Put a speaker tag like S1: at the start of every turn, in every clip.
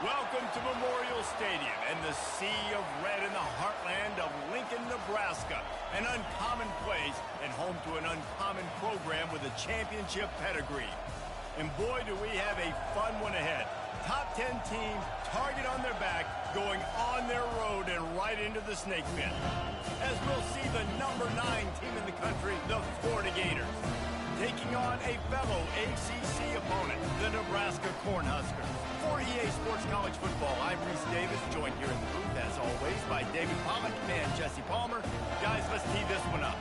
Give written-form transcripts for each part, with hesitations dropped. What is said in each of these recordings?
S1: Welcome to Memorial Stadium and the sea of red in the heartland of Lincoln, Nebraska. An uncommon place and home to an uncommon program with a championship pedigree. And boy, do we have a fun one ahead. Top 10 team, target on their back, going on their road and right into the snake pit. As we'll see the number 9 team in the country, the Florida Gators, taking on a fellow ACC opponent, the Nebraska Cornhuskers. For EA Sports College Football, I'm Reese Davis, joined here in the booth, as always, by David Pollack and Jesse Palmer. Guys, let's tee this one up.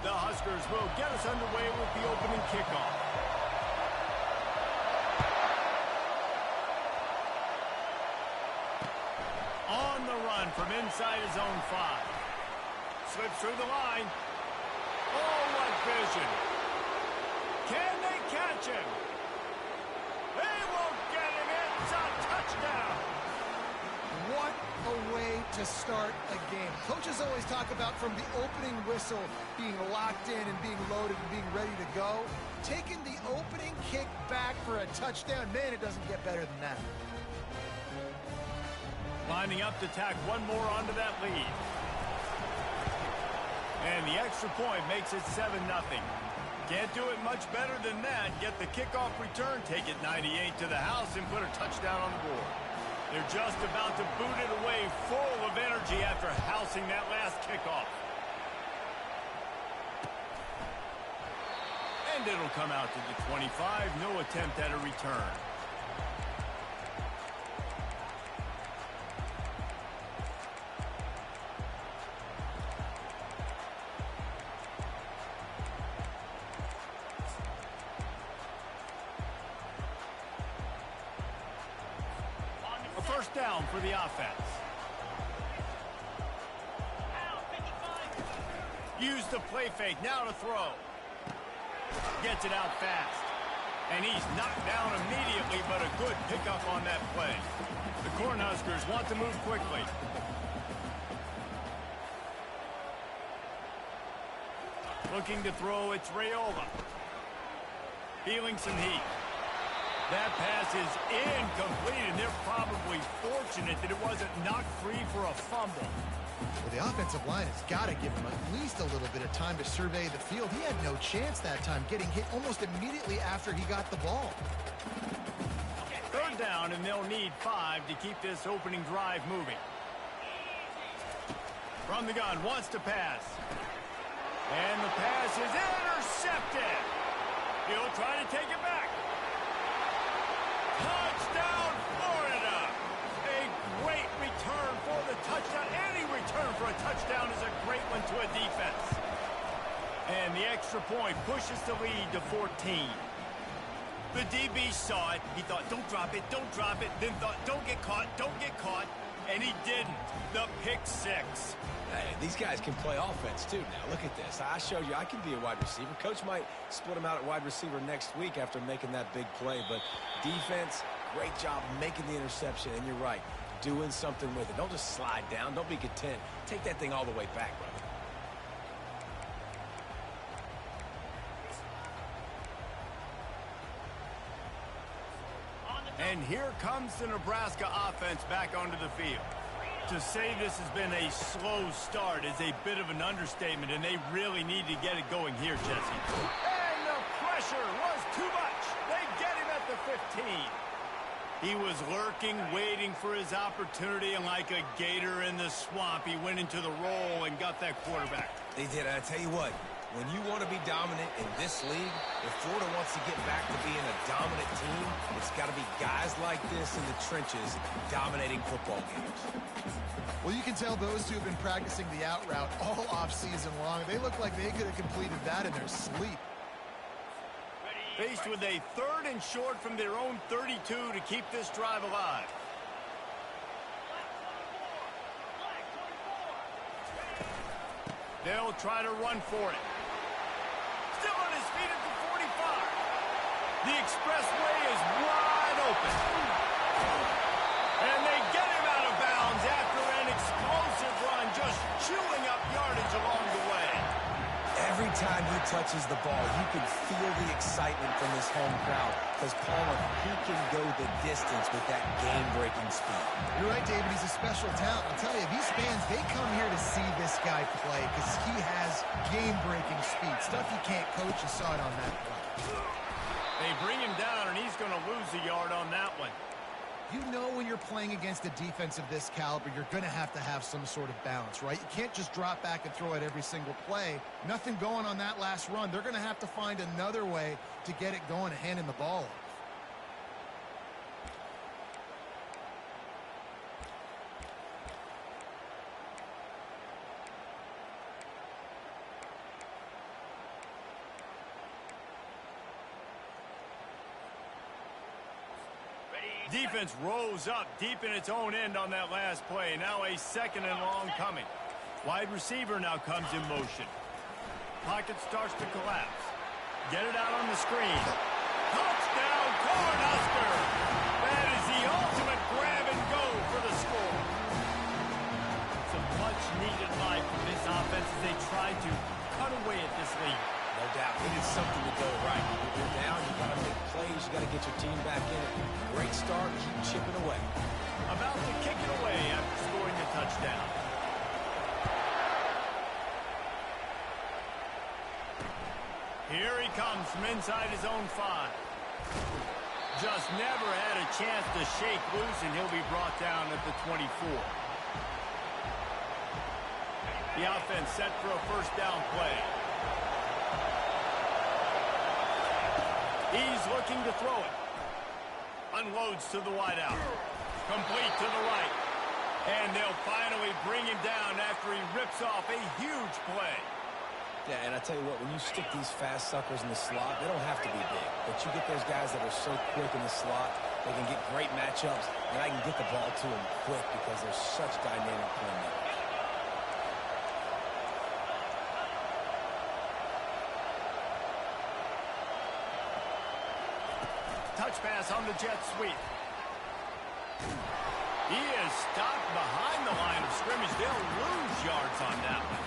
S1: The Huskers will get us underway with the opening kickoff. On the run from inside his own 5. Slips through the line. Oh, what vision. Can they catch him? They won't get him. It's a touchdown.
S2: What a way to start a game. Coaches always talk about from the opening whistle being locked in and being loaded and being ready to go. Taking the opening kick back for a touchdown, man, it doesn't get better than that.
S1: Lining up to tack one more onto that lead. And the extra point makes it 7-0. Can't do it much better than that. Get the kickoff return, take it 98 to the house, and put a touchdown on the board. They're just about to boot it away, full of energy after housing that last kickoff. And it'll come out to the 25. No attempt at a return. First down for the offense. Use the play fake, now to throw. Gets it out fast. And he's knocked down immediately, but a good pickup on that play. The Cornhuskers want to move quickly. Looking to throw, it's Raiola. Feeling some heat. That pass is incomplete, and they're probably fortunate that it wasn't knocked free for a fumble.
S2: Well, the offensive line has got to give him at least a little bit of time to survey the field. He had no chance that time, getting hit almost immediately after he got the ball.
S1: Third down, and they'll need 5 to keep this opening drive moving. From the gun, wants to pass. And the pass is intercepted. He'll try to take it back. Touchdown, Florida! A great return for the touchdown. Any return for a touchdown is a great one to a defense. And the extra point pushes the lead to 14. The DB saw it. He thought, don't drop it, then thought, don't get caught, and he didn't. The pick 6.
S3: Hey, these guys can play offense, too, now. Look at this. I showed you I can be a wide receiver. Coach might split him out at wide receiver next week after making that big play. But defense, great job making the interception. And you're right, doing something with it. Don't just slide down. Don't be content. Take that thing all the way back, brother.
S1: And here comes the Nebraska offense back onto the field. To say this has been a slow start is a bit of an understatement, and they really need to get it going here, Jesse. And the pressure was too much. They get him at the 15. He was lurking, waiting for his opportunity, and like a gator in the swamp, he went into the roll and got that quarterback.
S3: They did. I tell you what, when you want to be dominant in this league, if Florida wants to get back to being a dominant team, it's got to be guys like this in the trenches dominating football games.
S2: Well, you can tell those two have been practicing the out route all off-season long. They look like they could have completed that in their sleep.
S1: Faced with a 3rd and short from their own 32 to keep this drive alive. They'll try to run for it. Still on his feet at the 45. The expressway is wide. chewing up yardage along the way.
S3: Every time he touches the ball, you can feel the excitement from this home crowd because, Palmer, he can go the distance with that game-breaking speed.
S2: You're right, David. He's a special talent. I'll tell you, these fans, they come here to see this guy play because he has game-breaking speed. Stuff you can't coach. You saw it on that play.
S1: They bring him down, and he's going to lose a yard on that one.
S2: You know when you're playing against a defense of this caliber, you're going to have some sort of balance, right? You can't just drop back and throw it every single play. Nothing going on that last run. They're going to have to find another way to get it going and handing the ball off.
S1: Defense rose up deep in its own end on that last play. Now a second and long coming. Wide receiver now comes in motion. Pocket starts to collapse. Get it out on the screen. Touchdown, Cornhusker! That is the ultimate grab and go for the score. Some much-needed life from this offense as they try to cut away at this lead.
S3: No doubt. It is something to go right. If you're down, you got to make plays. You got to get your team back in it. Great start. Keep chipping away.
S1: About to kick it away after scoring a touchdown. Here he comes from inside his own 5. Just never had a chance to shake loose, and he'll be brought down at the 24. The offense set for a first down play. He's looking to throw it. Unloads to the wideout. Complete to the right. And they'll finally bring him down after he rips off a huge play.
S3: Yeah, and I tell you what, when you stick these fast suckers in the slot, they don't have to be big. But you get those guys that are so quick in the slot, they can get great matchups, and I can get the ball to them quick because they're such dynamic playmakers.
S1: Touch pass on the jet sweep. He is stopped behind the line of scrimmage. They'll lose yards on that one.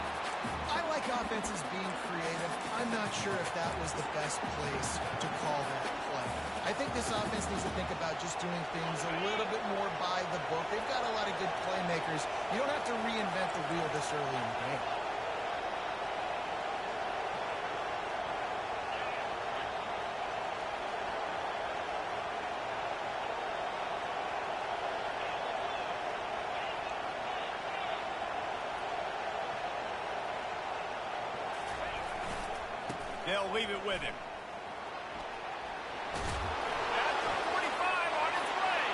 S2: I like offenses being creative. I'm not sure if that was the best place to call that play. I think this offense needs to think about just doing things a little bit more by the book. They've got a lot of good playmakers. You don't have to reinvent the wheel this early in the game.
S1: They'll leave it with him. At the 45 on his way.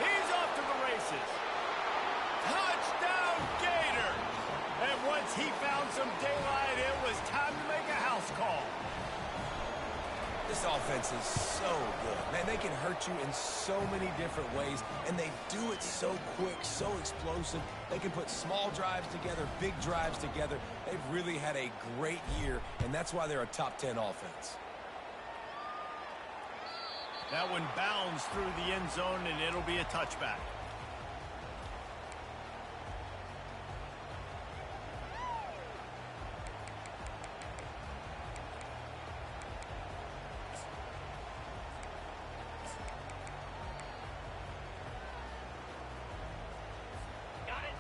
S1: He's off to the races. Touchdown, Gator. And once he found some daylight, it was time to make a house call.
S3: This offense is so good. Man, they can hurt you in so many different ways, and they do it so quick, so explosive. They can put small drives together, big drives together. They've really had a great year, and that's why they're a top 10 offense.
S1: That one bounds through the end zone, and it'll be a touchback.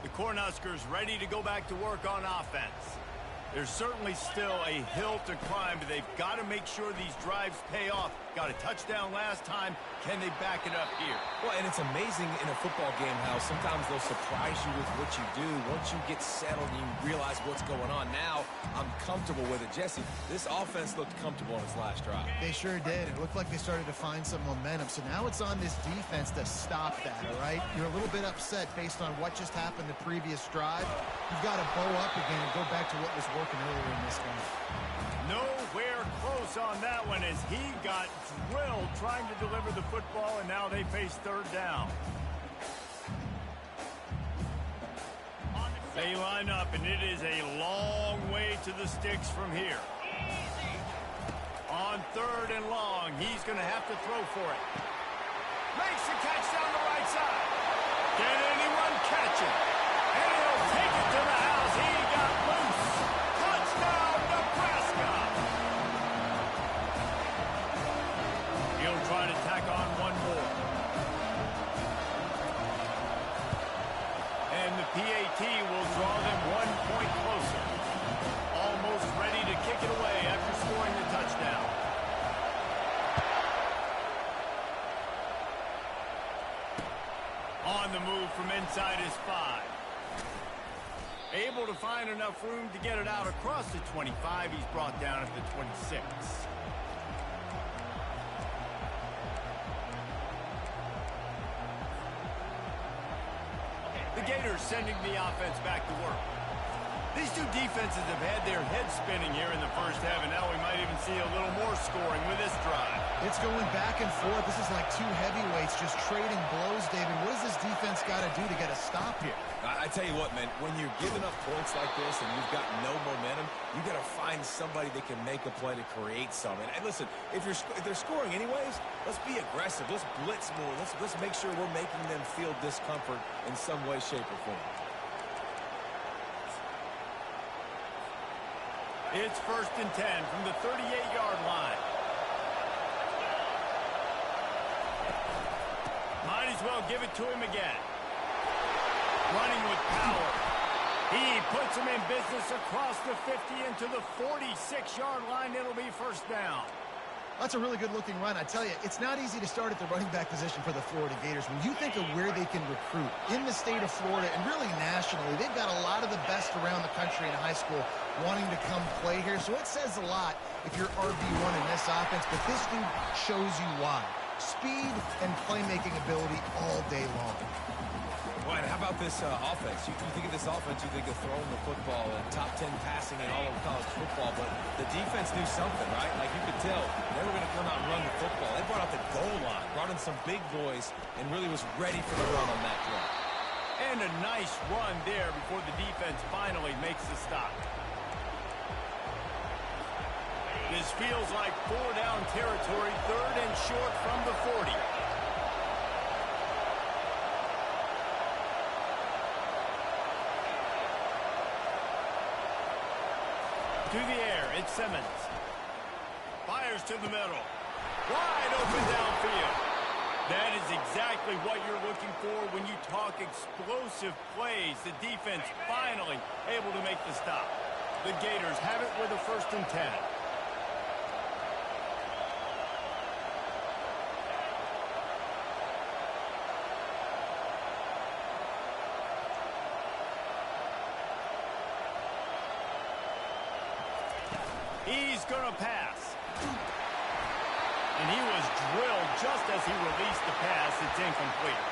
S1: The Cornhuskers ready to go back to work on offense. There's certainly still a hill to climb, but they've got to make sure these drives pay off. Got a touchdown last time. Can they back it up here?
S3: Well, and it's amazing in a football game how sometimes they'll surprise you with what you do. Once you get settled and you realize what's going on, now I'm comfortable with it. Jesse, this offense looked comfortable on its last drive.
S2: They sure did. It looked like they started to find some momentum. So now it's on this defense to stop that, all right? You're a little bit upset based on what just happened the previous drive. You've got to bow up again and go back to what was working earlier in this game.
S1: Nowhere close on that one as he got drilled trying to deliver the football, and now they face third down. They line up, and it is a long way to the sticks from here. On third and long, he's going to have to throw for it. Makes the catch down the right side. Can anyone catch it? And he'll Take it to the house. He got loose. Touchdown, Nebraska. He'll try to tack on one more. And the PAT will draw them 1 point closer. Almost ready to kick it away after scoring the touchdown. On the move from inside his 5. Able to find enough room to get it out across the 25. He's brought down at the 26. The Gators sending the offense back to work. These two defenses have had their heads spinning here in the first half, and now we might even see a little more scoring with this drive.
S2: It's going back and forth. This is like two heavyweights just trading blows, David. What does this defense got to do to get a stop here?
S3: I tell you what, man, when you're giving up points like this and you've got no momentum, you got to find somebody that can make a play to create something. And listen, if they're scoring anyways, let's be aggressive. Let's blitz more. Let's make sure we're making them feel discomfort in some way, shape, or form.
S1: It's 1st and 10 from the 38-yard line. Might as well give it to him again. Running with power. He puts him in business across the 50 into the 46-yard line. It'll be 1st down.
S2: That's a really good-looking run. I tell you, it's not easy to start at the running back position for the Florida Gators. When you think of where they can recruit in the state of Florida and really nationally, they've got a lot of the best around the country in high school wanting to come play here. So it says a lot if you're RB1 in this offense, but this dude shows you why. Speed and playmaking ability all day long.
S3: Well, and how about this offense? You think of this offense, you think of throwing the football and top 10 passing in all of college football, but the defense knew something, right? Like you could tell they were going to come out and run the football. They brought out the goal line, brought in some big boys, and really was ready for the run on that play.
S1: And a nice run there before the defense finally makes the stop. This feels like 4-down territory, 3rd and short from the 40. To the air, it's Simmons. Fires to the middle. Wide open downfield. That is exactly what you're looking for when you talk explosive plays. The defense finally able to make the stop. The Gators have it with a 1st and 10. He's going to pass. And he was drilled just as he released the pass. It's incomplete.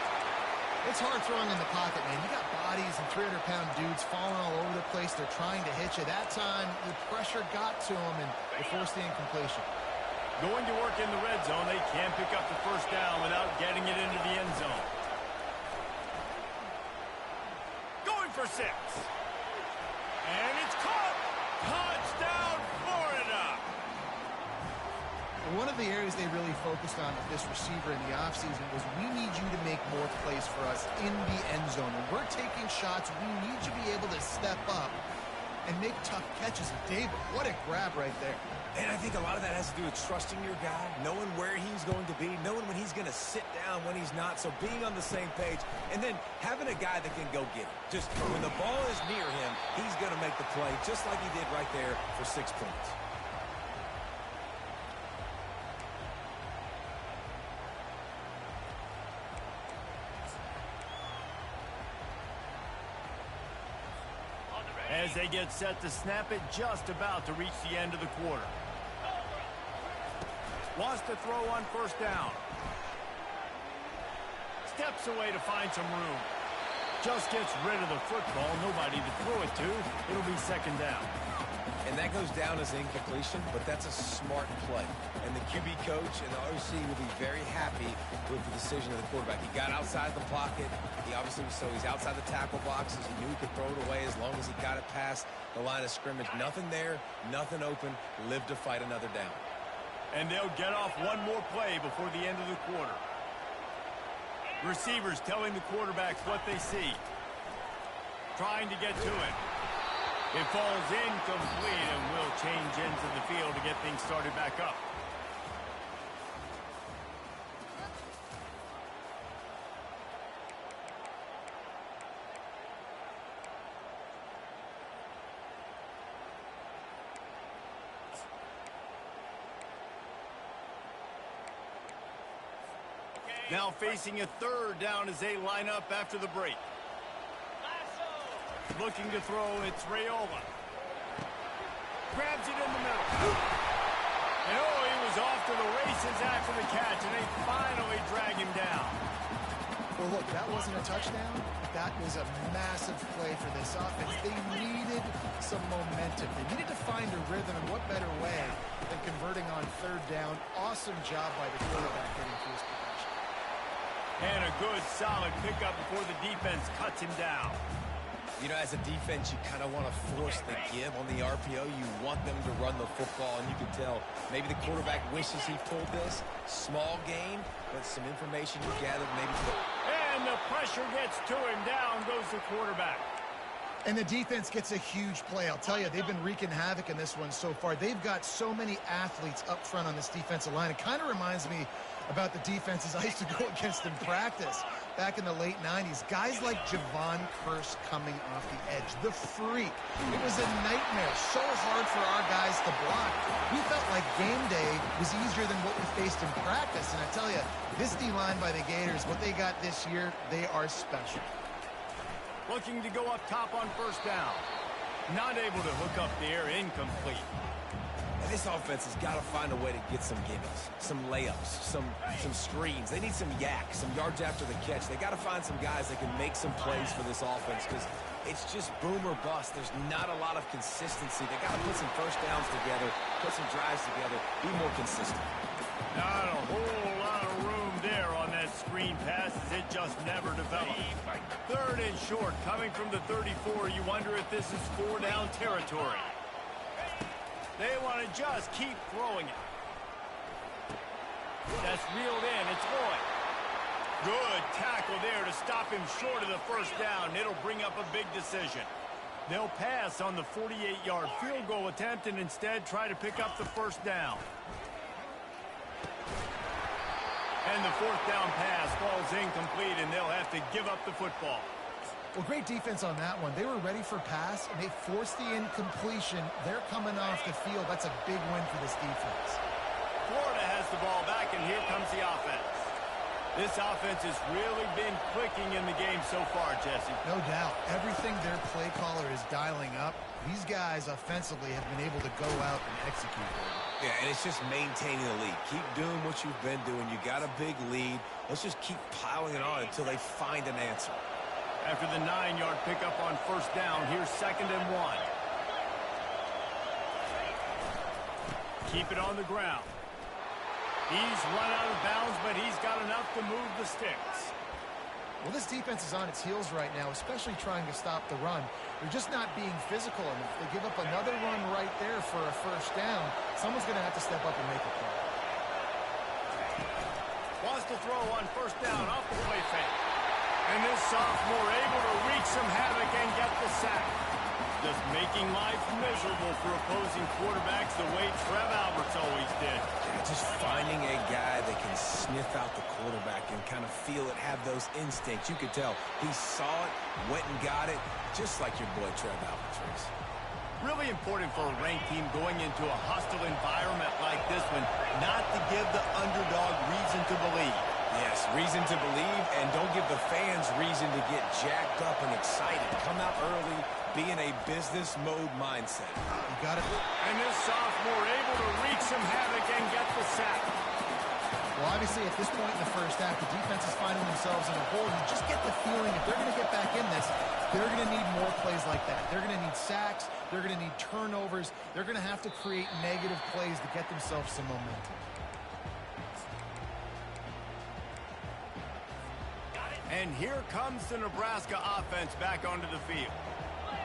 S2: It's hard throwing in the pocket, man. You got bodies and 300-pound dudes falling all over the place. They're trying to hit you. That time, the pressure got to them, and they forced the incompletion.
S1: Going to work in the red zone. They can't pick up the 1st down without getting it into the end zone. Going for 6. And it's caught. Touchdown, Florida.
S2: One of the areas they really focused on with this receiver in the offseason was we need you to make more plays for us in the end zone. When we're taking shots, we need you to be able to step up and make tough catches. David, what a grab right there.
S3: And I think a lot of that has to do with trusting your guy, knowing where he's going to be, knowing when he's going to sit down, when he's not. So being on the same page, and then having a guy that can go get it. Just when the ball is near him, he's going to make the play, just like he did right there for 6 points.
S1: As they get set to snap it, just about to reach the end of the quarter. Wants to throw on 1st down. Steps away to find some room. Just gets rid of the football. Nobody to throw it to. It'll be 2nd down.
S3: And that goes down as incompletion, but that's a smart play. And the QB coach and the OC will be very happy with the decision of the quarterback. He got outside the pocket. He obviously was, so he's outside the tackle boxes. He knew he could throw it away as long as he got it past the line of scrimmage. Nothing there, nothing open. Live to fight another down.
S1: And they'll get off one more play before the end of the quarter. Receivers telling the quarterbacks what they see. trying to get to it. It falls incomplete and will change ends of the field to get things started back up. Now facing a third down as they line up after the break. Looking to throw, it's Raiola. Grabs it in the middle. And oh, he was off to the races after the catch, and they finally drag him down.
S2: Well, look, that wasn't a touchdown. That was a massive play for this offense. They needed some momentum. They needed to find a rhythm, and what better way than converting on third down. Awesome job by the quarterback getting through his progression.
S1: And a good, solid pickup before the defense cuts him down.
S3: You know, as a defense, you kind of want to force the give on the RPO. You want them to run the football, and you can tell maybe the quarterback wishes he pulled this. Small game, but some information you gathered maybe.
S1: And the pressure gets to him. Down goes the quarterback.
S2: And the defense gets a huge play. I'll tell you, they've been wreaking havoc in this one so far. They've got so many athletes up front on this defensive line. It kind of reminds me about the defenses I used to go against in practice back in the late 90s. Guys like Javon Curse coming off the edge. The freak. It was a nightmare. So hard for our guys to block. We felt like game day was easier than what we faced in practice. And I tell you, this D-line by the Gators, what they got this year, they are special.
S1: Looking to go up top on first down. Not able to hook up the air, incomplete.
S3: And this offense has got to find a way to get some gimmies, some layups, some screens. They need some yak, some yards after the catch. They got to find some guys that can make some plays for this offense because it's just boom or bust. There's not a lot of consistency. They got to put some first downs together, put some drives together, be more consistent.
S1: Not a whole lot of room there on that screen pass as it just never developed. Third and short, coming from the 34. You wonder if this is 4-down territory. They want to just keep throwing it. That's reeled in. It's Lloyd. Good tackle there to stop him short of the first down. It'll bring up a big decision. They'll pass on the 48-yard field goal attempt and instead try to pick up the first down. And the fourth down pass falls incomplete, and they'll have to give up the football.
S2: Well, great defense on that one. They were ready for pass, and they forced the incompletion. They're coming off the field. That's a big win for this defense.
S1: Florida has the ball back, and here comes the offense. This offense has really been clicking in the game so far, Jesse.
S2: No doubt. Everything their play caller is dialing up, these guys offensively have been able to go out and execute.
S3: Yeah, and it's just maintaining the lead. Keep doing what you've been doing. You got a big lead. Let's just keep piling it on until they find an answer.
S1: After the 9-yard pickup on first down, here's 2nd and 1. Keep it on the ground. He's run out of bounds, but he's got enough to move the sticks.
S2: Well, this defense is on its heels right now, especially trying to stop the run. They're just not being physical enough. They give up another run right there for a first down. Someone's going to have to step up and make a play.
S1: Wants to throw on first down off the play fake. And this sophomore able to wreak some havoc and get the sack. Just making life miserable for opposing quarterbacks the way Trev Alberts always did.
S3: Yeah, just finding a guy that can sniff out the quarterback and kind of feel it, have those instincts. You could tell he saw it, went and got it, just like your boy Trev Alberts.
S1: Really important for a ranked team going into a hostile environment like this one, not to give the underdog reason to believe.
S3: Yes, reason to believe, and don't give the fans reason to get jacked up and excited. Come out early, be in a business mode mindset.
S2: You got it.
S1: And this sophomore able to wreak some havoc and get the sack.
S2: Well, obviously, at this point in the first half, the defense is finding themselves in a hole. You just get the feeling if they're going to get back in this, they're going to need more plays like that. They're going to need sacks. They're going to need turnovers. They're going to have to create negative plays to get themselves some momentum.
S1: And here comes the Nebraska offense back onto the field.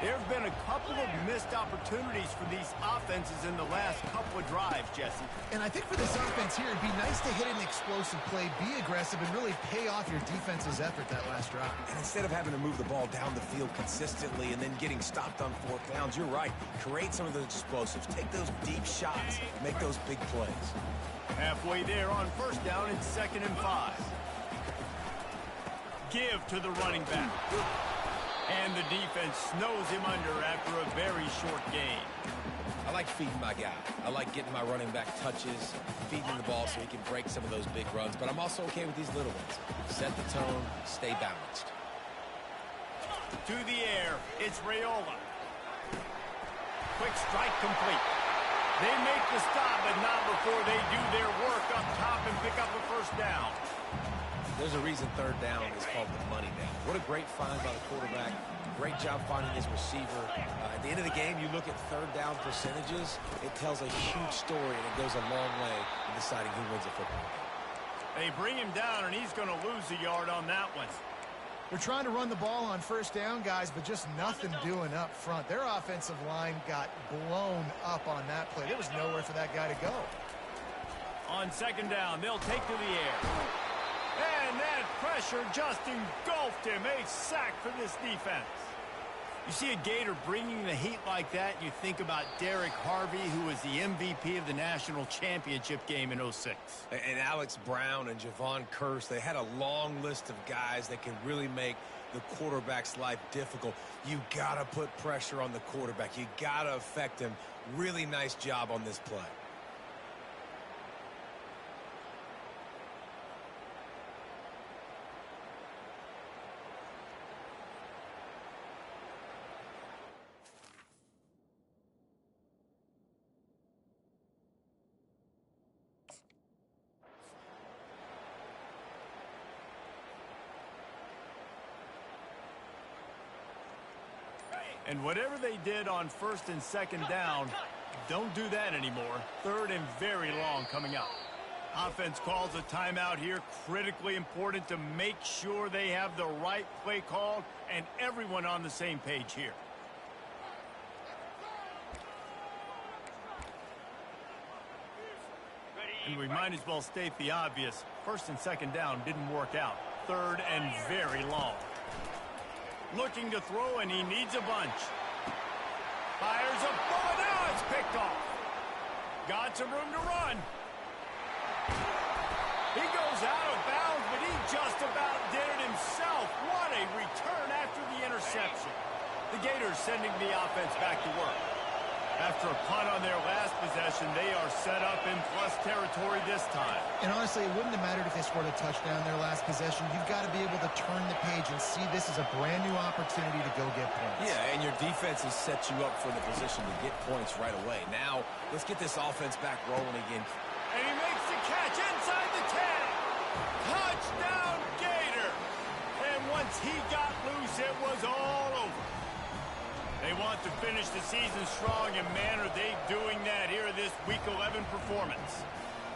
S1: There have been a couple of missed opportunities for these offenses in the last couple of drives, Jesse.
S2: And I think for this offense here, it'd be nice to hit an explosive play, be aggressive, and really pay off your defense's effort that last drive.
S3: And instead of having to move the ball down the field consistently and then getting stopped on fourth downs, you're right. Create some of those explosives. Take those deep shots. Make those big plays.
S1: Halfway there on first down, it's 2nd and 5. Give to the running back. And the defense snows him under after a very short gain.
S3: I like feeding my guy. I like getting my running back touches, feeding him the ball so he can break some of those big runs. But I'm also okay with these little ones. Set the tone, stay balanced.
S1: To the air, it's Raiola. Quick strike complete. They make the stop, but not before they do their work up top and pick up a first down.
S3: There's a reason third down is called the money down. What a great find by the quarterback. Great job finding his receiver. At the end of the game, you look at third down percentages. It tells a huge story, and it goes a long way in deciding who wins a football game.
S1: They bring him down, and he's going to lose a yard on that one.
S2: They're trying to run the ball on first down, guys, but just nothing doing up front. Their offensive line got blown up on that play. There was nowhere for that guy to go.
S1: On 2nd down, they'll take to the air. And that pressure just engulfed him. A sack for this defense. You see a Gator bringing the heat like that, and you think about Derek Harvey, who was the MVP of the national championship game in '06.
S3: And Alex Brown and Javon Curse, they had a long list of guys that can really make the quarterback's life difficult. You got to put pressure on the quarterback. You got to affect him. Really nice job on this play.
S1: And whatever they did on 1st and 2nd down, don't do that anymore. 3rd and very long coming up. Offense calls a timeout here. Critically important to make sure they have the right play called and everyone on the same page here. And we might as well state the obvious. 1st and 2nd down didn't work out. 3rd and very long. Looking to throw, and he needs a bunch. Fires a bullet. Now it's picked off. Got some room to run. He goes out of bounds, but he just about did it himself. What a return after the interception. The Gators sending the offense back to work. After a punt on their last possession, they are set up in plus territory this time.
S2: And honestly, it wouldn't have mattered if they scored a touchdown their last possession. You've got to be able to turn the page and see this as a brand new opportunity to go get points.
S3: Yeah, and your defense has set you up for the position to get points right away. Now, let's get this offense back rolling again.
S1: And he makes the catch inside the 10. Touchdown, Gator. And once he got loose, it was all over. They want to finish the season strong, and man, are they doing that here in this Week 11 performance.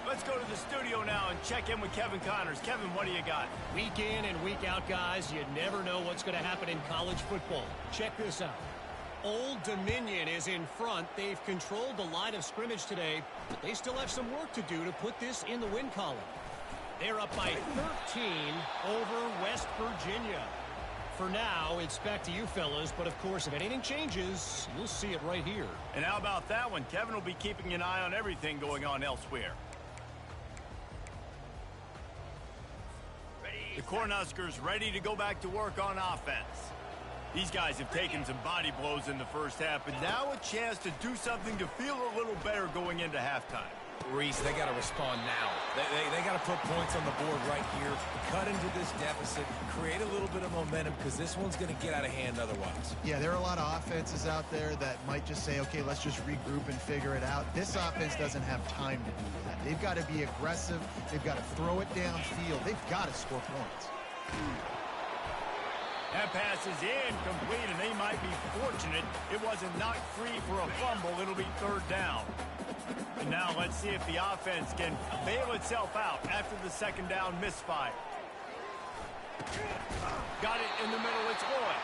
S1: Let's go to the studio now and check in with Kevin Connors. Kevin, what do you got?
S4: Week in and week out, guys, you never know what's going to happen in college football. Check this out. Old Dominion is in front. They've controlled the line of scrimmage today, but they still have some work to do to put this in the win column. They're up by 13 over West Virginia. For now, it's back to you fellas, but of course, if anything changes, you'll see it right here.
S1: And how about that one? Kevin will be keeping an eye on everything going on elsewhere. The Cornhuskers ready to go back to work on offense. These guys have taken some body blows in the first half, but now a chance to do something to feel a little better going into halftime.
S3: Reese, they got to respond now. They got to put points on the board right here, cut into this deficit, create a little bit of momentum, because this one's going to get out of hand otherwise.
S2: Yeah, there are a lot of offenses out there that might just say, okay, let's just regroup and figure it out. This offense doesn't have time to do that. They've got to be aggressive. They've got to throw it downfield. They've got to score points.
S1: That pass is incomplete, and they might be fortunate it wasn't knocked free for a fumble. It'll be 3rd down. And now let's see if the offense can bail itself out after the 2nd down misfire. Got it in the middle, it's Lloyd.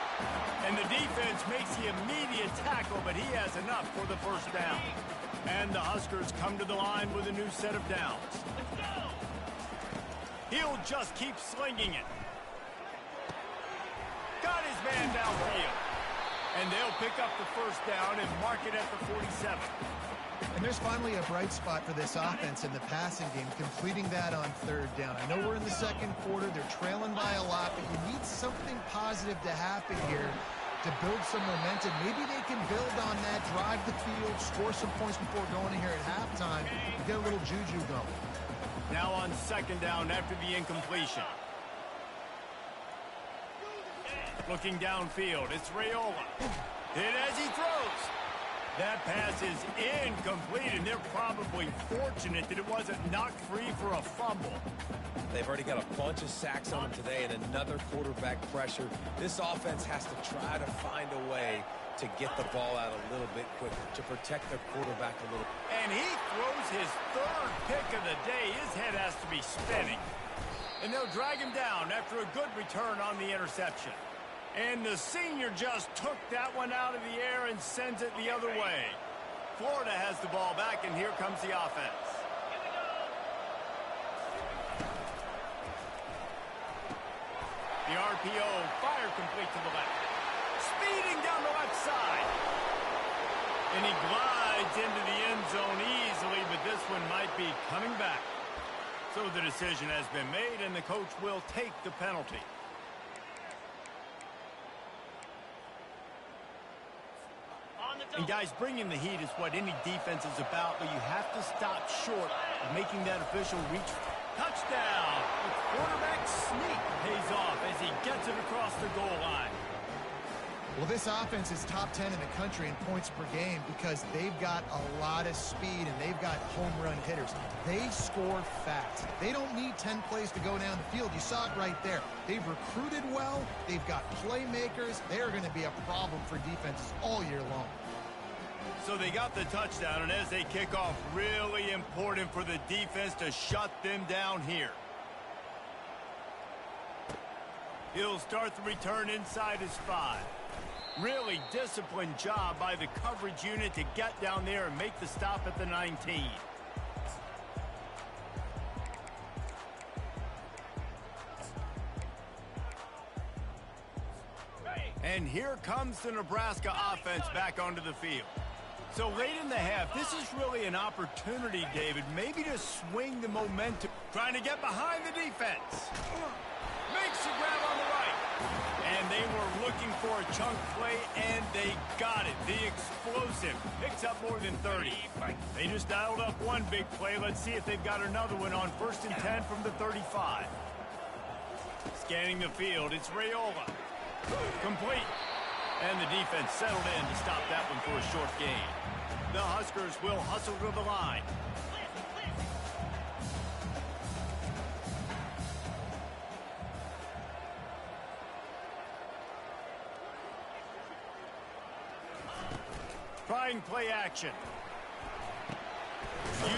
S1: And the defense makes the immediate tackle, but he has enough for the first down. And the Huskers come to the line with a new set of downs. He'll just keep slinging it. Got his man downfield. And they'll pick up the first down and mark it at the 47.
S2: And there's finally a bright spot for this offense in the passing game, completing that on third down. I know we're in the second quarter. They're trailing by a lot, but you need something positive to happen here to build some momentum. Maybe they can build on that, drive the field, score some points before going in here at halftime, and get a little juju going.
S1: Now on second down after the incompletion. Looking downfield, it's Raiola. Hit as he throws. That pass is incomplete, and they're probably fortunate that it wasn't knocked free for a fumble.
S3: They've already got a bunch of sacks on them today and another quarterback pressure. This offense has to try to find a way to get the ball out a little bit quicker, to protect their quarterback a little.
S1: And he throws his third pick of the day. His head has to be spinning. And they'll drag him down after a good return on the interception. And the senior just took that one out of the air and sends it the other way. Florida has the ball back, and here comes the offense. The RPO, fire complete to the left. Speeding down the left side. And he glides into the end zone easily, but this one might be coming back. So the decision has been made, and the coach will take the penalty. And guys, bringing the heat is what any defense is about, but you have to stop short of making that official reach. Touchdown! The quarterback sneak pays off as he gets it across the goal line.
S2: Well, this offense is top 10 in the country in points per game because they've got a lot of speed and they've got home run hitters. They score fast. They don't need 10 plays to go down the field. You saw it right there. They've recruited well. They've got playmakers. They're going to be a problem for defenses all year long.
S1: So they got the touchdown, and as they kick off, really important for the defense to shut them down here. He'll start the return inside his 5. Really disciplined job by the coverage unit to get down there and make the stop at the 19. And here comes the Nebraska offense back onto the field. So late in the half, this is really an opportunity, David, maybe to swing the momentum. Trying to get behind the defense. Makes the grab on the right. And they were looking for a chunk play, and they got it. The explosive picks up more than 30. They just dialed up one big play. Let's see if they've got another one on 1st and 10 from the 35. Scanning the field, it's Raiola. Complete. And the defense settled in to stop that one for a short gain. The Huskers will hustle to the line. Trying play action.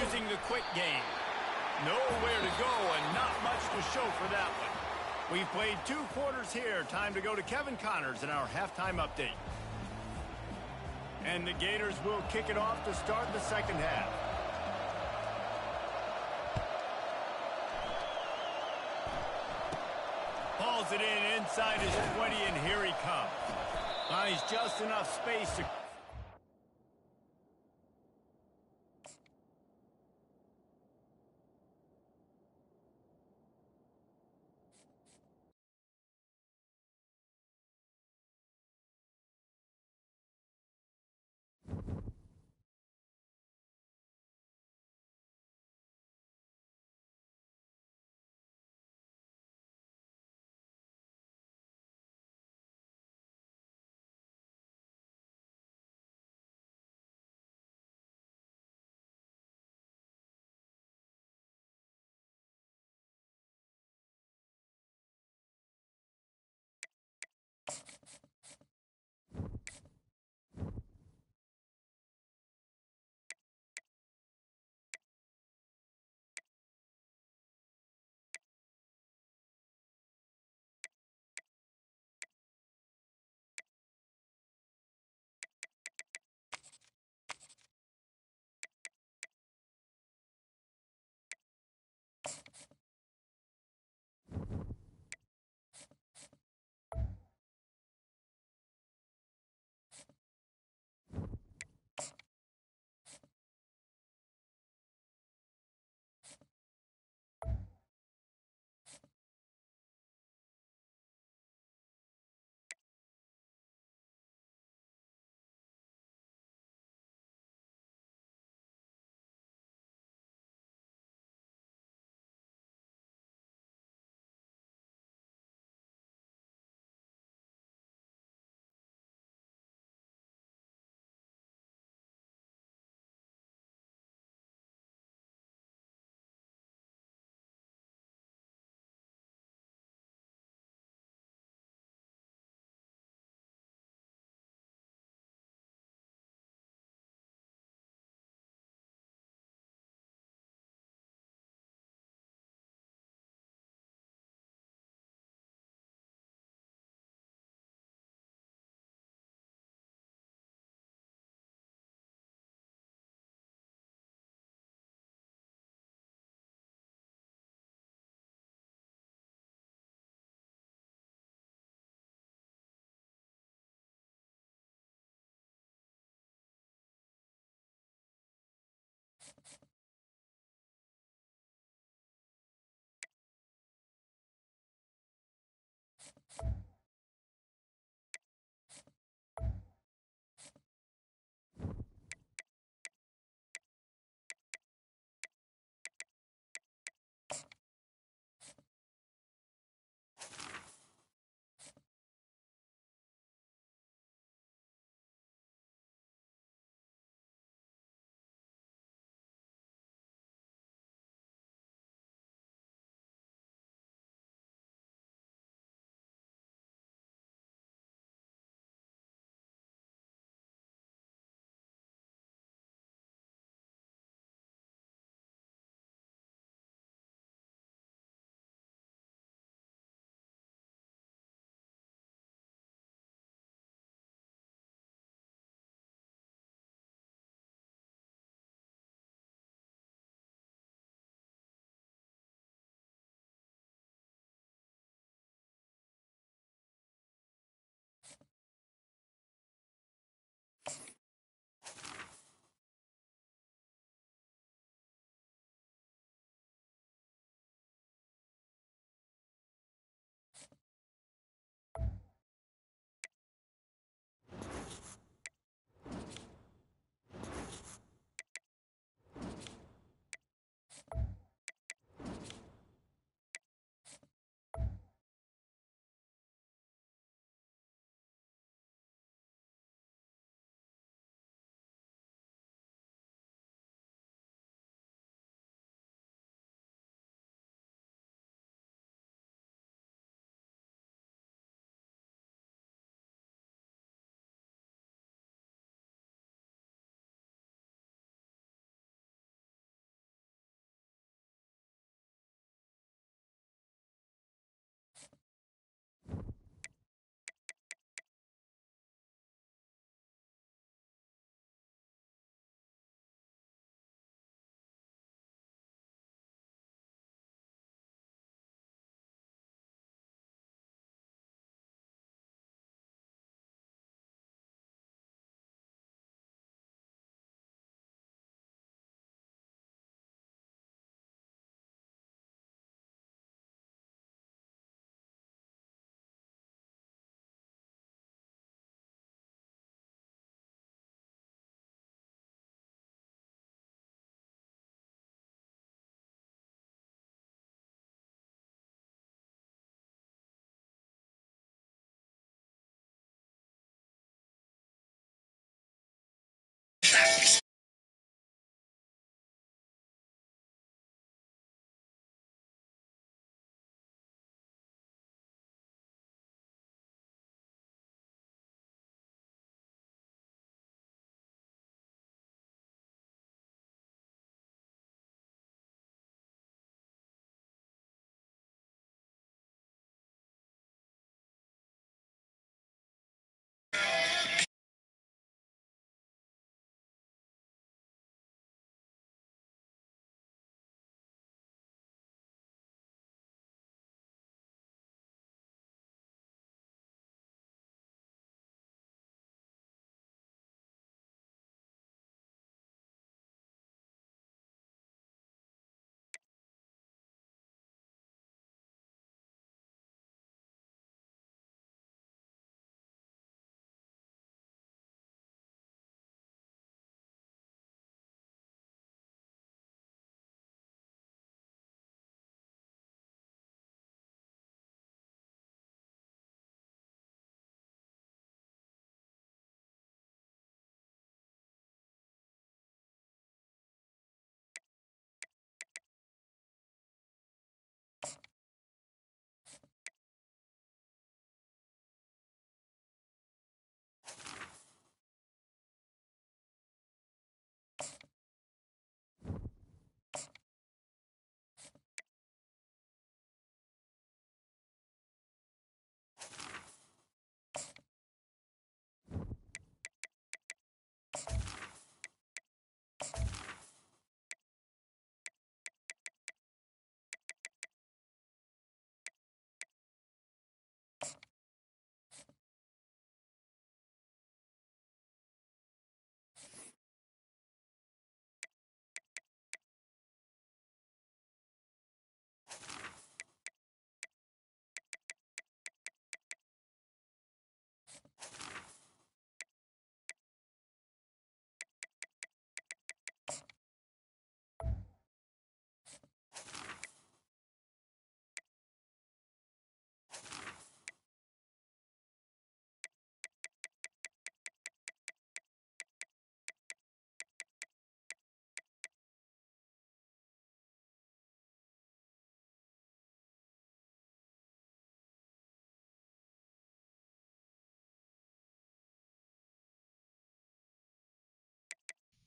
S1: Using the quick game. Nowhere to go and not much to show for that one. We've played 2 quarters here. Time to go to Kevin Connors in our halftime update. And the Gators will kick it off to start the second half. Hauls it in inside his 20, and here he comes. Finds just enough space to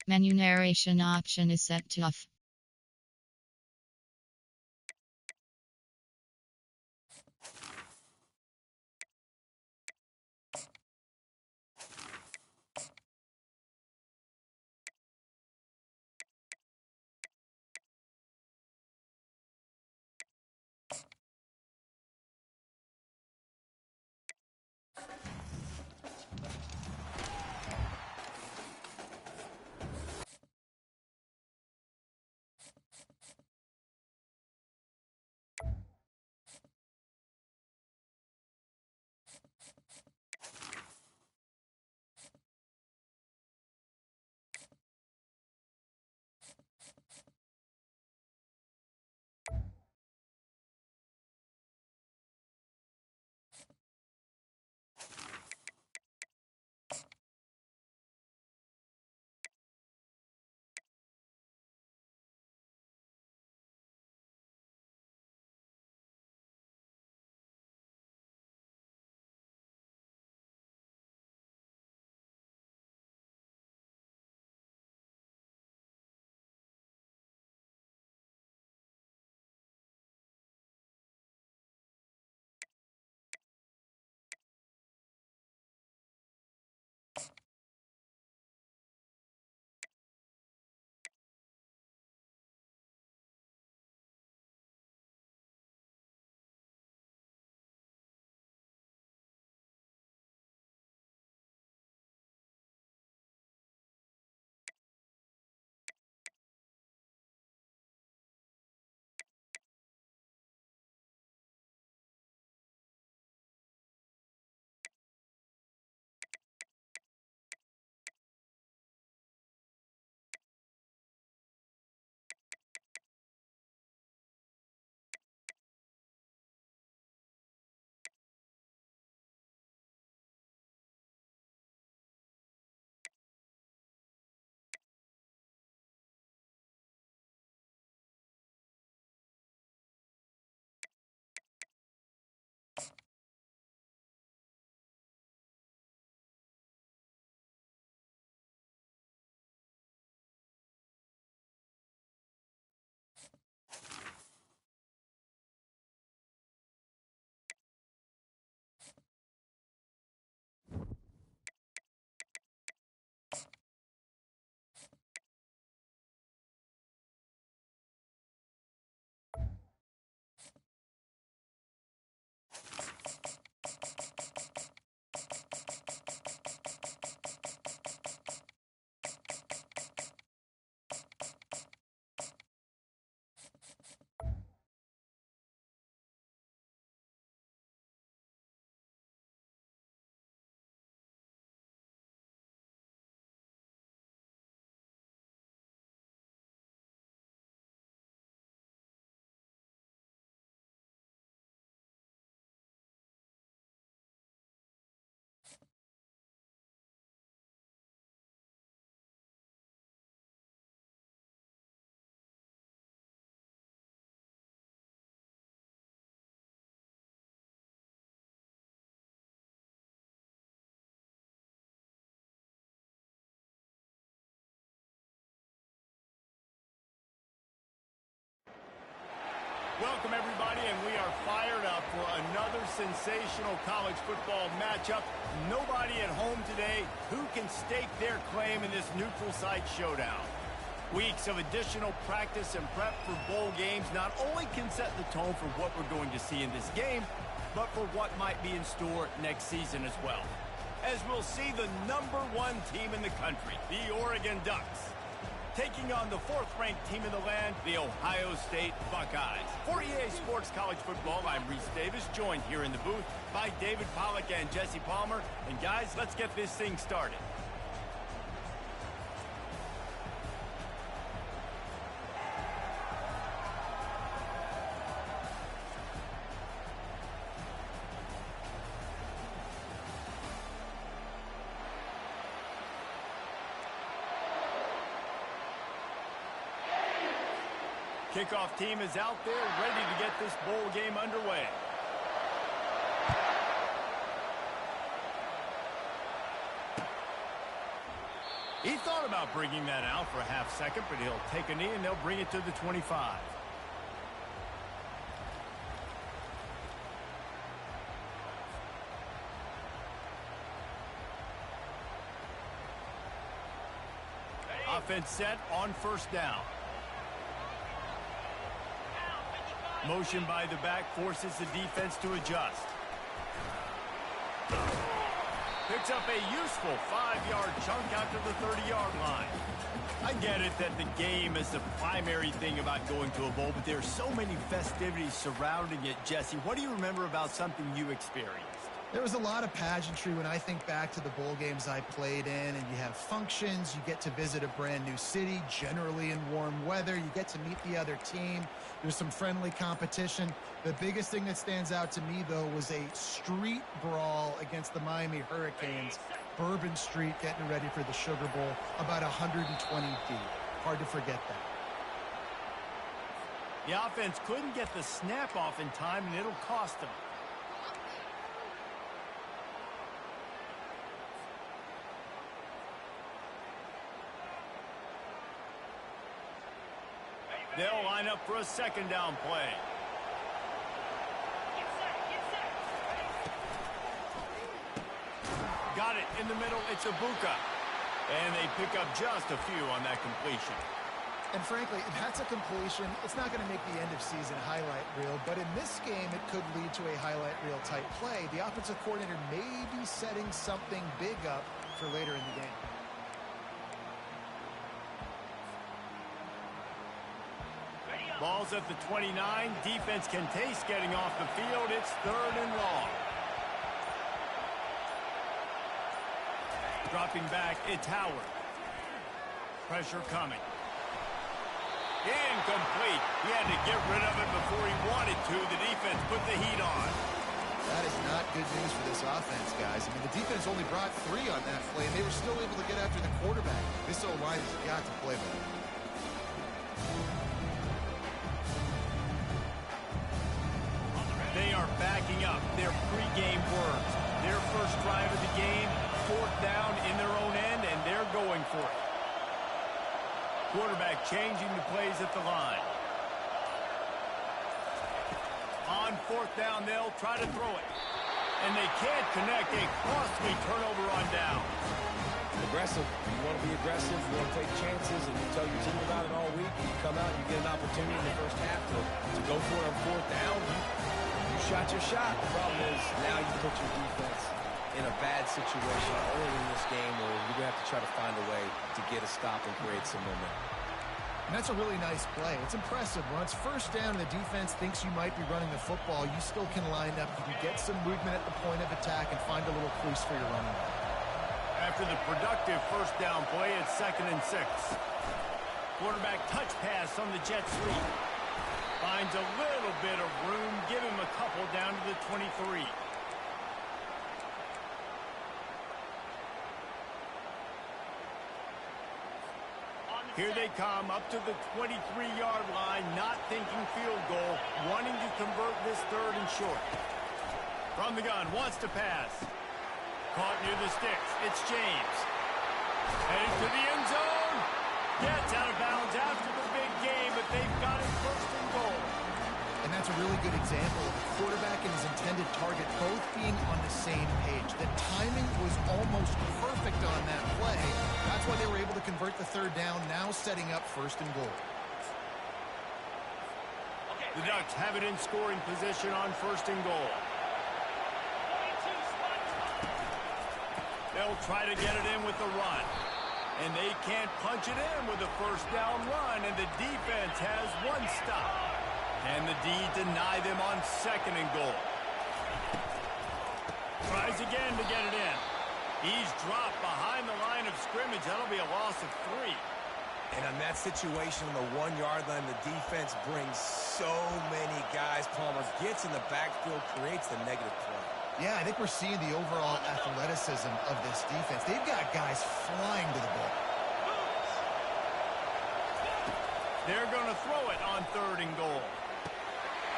S5: Menu narration option is set to off.
S1: Welcome, everybody, and we are fired up for another sensational college football matchup. Nobody at home today who can stake their claim in this neutral site showdown. Weeks of additional practice and prep for bowl games not only can set the tone for what we're going to see in this game, but for what might be in store next season as well. As we'll see the #1 team in the country, the Oregon Ducks, taking on the 4th-ranked team in the land, the Ohio State Buckeyes. For EA Sports College Football, I'm Reese Davis, joined here in the booth by David Pollack and Jesse Palmer. And guys, let's get this thing started. Kickoff team is out there, ready to get this bowl game underway. He thought about bringing that out for a half second, but he'll take a knee and they'll bring it to the 25. Offense set on first down. Motion by the back forces the defense to adjust. Picks up a useful 5-yard chunk out to the 30-yard line. I get it that the game is the primary thing about going to a bowl, but there are so many festivities surrounding it. Jesse, what do you remember about something you experienced?
S2: There was a lot of pageantry when I think back to the bowl games I played in, and you have functions, you get to visit a brand new city, generally in warm weather, you get to meet the other team, there's some friendly competition. The biggest thing that stands out to me, though, was a street brawl against the Miami Hurricanes, Bourbon Street getting ready for the Sugar Bowl, about 120 deep. Hard to forget that.
S1: The offense couldn't get the snap off in time, and it'll cost them. They'll line up for a second down play. Got it in the middle. It's Ibuka. And they pick up just a few on that completion.
S2: And frankly, if that's a completion, it's not going to make the end-of-season highlight reel. But in this game, it could lead to a highlight reel type play. The offensive coordinator may be setting something big up for later in the game.
S1: Ball's at the 29. Defense can taste getting off the field. It's 3rd and long. Dropping back, it's Howard. Pressure coming. Incomplete. He had to get rid of it before he wanted to. The defense put the heat on.
S2: That is not good news for this offense, guys. I mean, the defense only brought 3 on that play, and they were still able to get after the quarterback. This O-line has got to play better.
S1: They are backing up their pregame words. Their first drive of the game, 4th down in their own end, and they're going for it. Quarterback changing the plays at the line. On 4th down, they'll try to throw it. And they can't connect. A costly turnover on down.
S3: Aggressive. You want to be aggressive. You want to take chances, and you tell your team about it all week. You come out, you get an opportunity in the first half to go for it on 4th down. You shot your shot. The problem is now you put your defense in a bad situation early in this game where you're going to have to try to find a way to get a stop and create some momentum.
S2: And that's a really nice play. It's impressive. When it's 1st down and the defense thinks you might be running the football, you still can line up. You can get some movement at the point of attack and find a little crease for your running back.
S1: After the productive 1st down play, it's 2nd and 6. Quarterback touch pass on the jet sweep. Finds a little bit of room. Give him a couple down to the 23. Here they come up to the 23-yard line, not thinking field goal, wanting to convert this 3rd and short. From the gun, wants to pass. Caught near the sticks. It's James. Headed to the end zone. Gets out of bounds after the big game, but they've got it 1st and goal.
S2: And that's a really good example of the quarterback and his intended target both being on the same page. The timing was almost perfect on that play. That's why they were able to convert the 3rd down, now setting up 1st and goal.
S1: The Ducks have it in scoring position on 1st and goal. They'll try to get it in with the run. And they can't punch it in with a 1st down run, and the defense has 1 stop. And the D deny them on 2nd and goal. Tries again to get it in. He's dropped behind the line of scrimmage. That'll be a loss of 3.
S3: And on that situation on the 1-yard line, the defense brings so many guys. Palmer gets in the backfield, creates the negative play.
S2: Yeah, I think we're seeing the overall athleticism of this defense. They've got guys flying to the ball.
S1: They're going to throw it on 3rd and goal.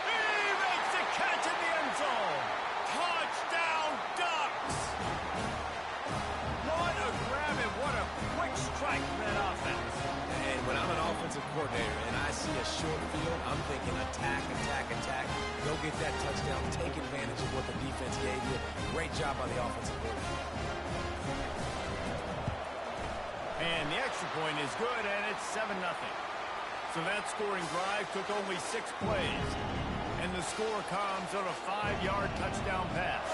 S1: He makes the catch in the end zone. Touchdown, Ducks! What a grab and what a quick
S3: touchdown. Take advantage of what the defense gave you. Great job by the offensive coordinator.
S1: And the extra point is good, and it's 7-0. So that scoring drive took only 6 plays. And the score comes on a 5-yard touchdown pass.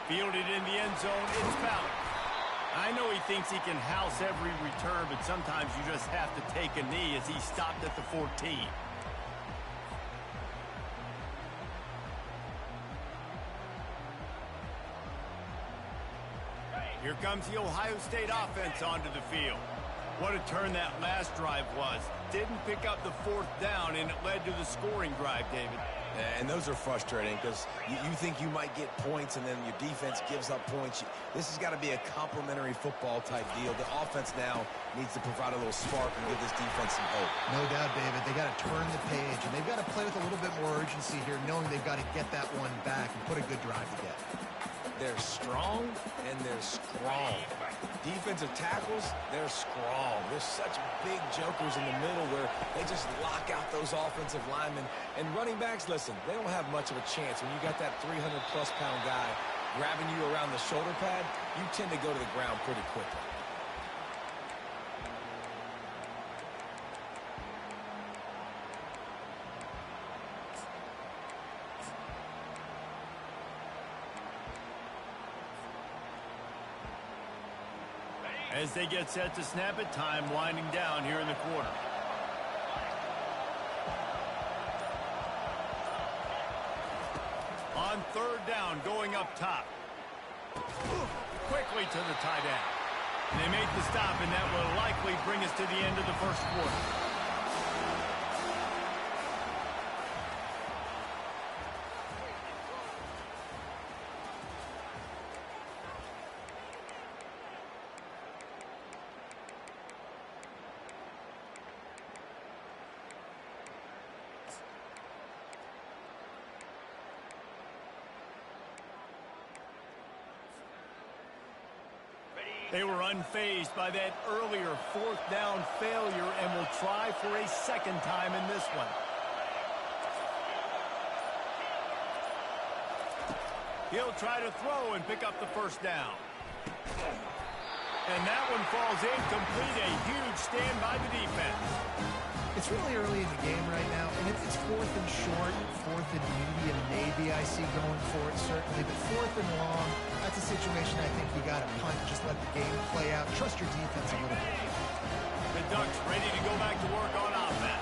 S1: Fielded in the end zone, it's Ballard. I know he thinks he can house every return, but sometimes you just have to take a knee as he stopped at the 14. Here comes the Ohio State offense onto the field. What a turn that last drive was. Didn't pick up the 4th down, and it led to the scoring drive, David.
S3: And those are frustrating because you think you might get points and then your defense gives up points. This has got to be a complementary football type deal. The offense now needs to provide a little spark and give this defense some hope.
S2: No doubt, David. They got to turn the page, and they've got to play with a little bit more urgency here, knowing they've got to get that one back and put a good drive together.
S3: They're strong and they're strong. Defensive tackles, they're strong. There's such big jokers in the middle where they just lock out those offensive linemen. And running backs, listen, they don't have much of a chance. When you got that 300-plus pound guy grabbing you around the shoulder pad, you tend to go to the ground pretty quickly.
S1: As they get set to snap it, time winding down here in the quarter. On 3rd down, going up top. Quickly to the tight end. And they make the stop, and that will likely bring us to the end of the first quarter. They were unfazed by that earlier 4th down failure and will try for a 2nd time in this one. He'll try to throw and pick up the 1st down. And that one falls incomplete. A huge stand by the defense.
S2: It's really early in the game right now, and it's 4th and short, 4th and medium maybe I see going for it, certainly. But 4th and long, that's a situation I think you got to punt. Just let the game play out. Trust your defense a little bit.
S1: The Ducks ready to go back to work on offense.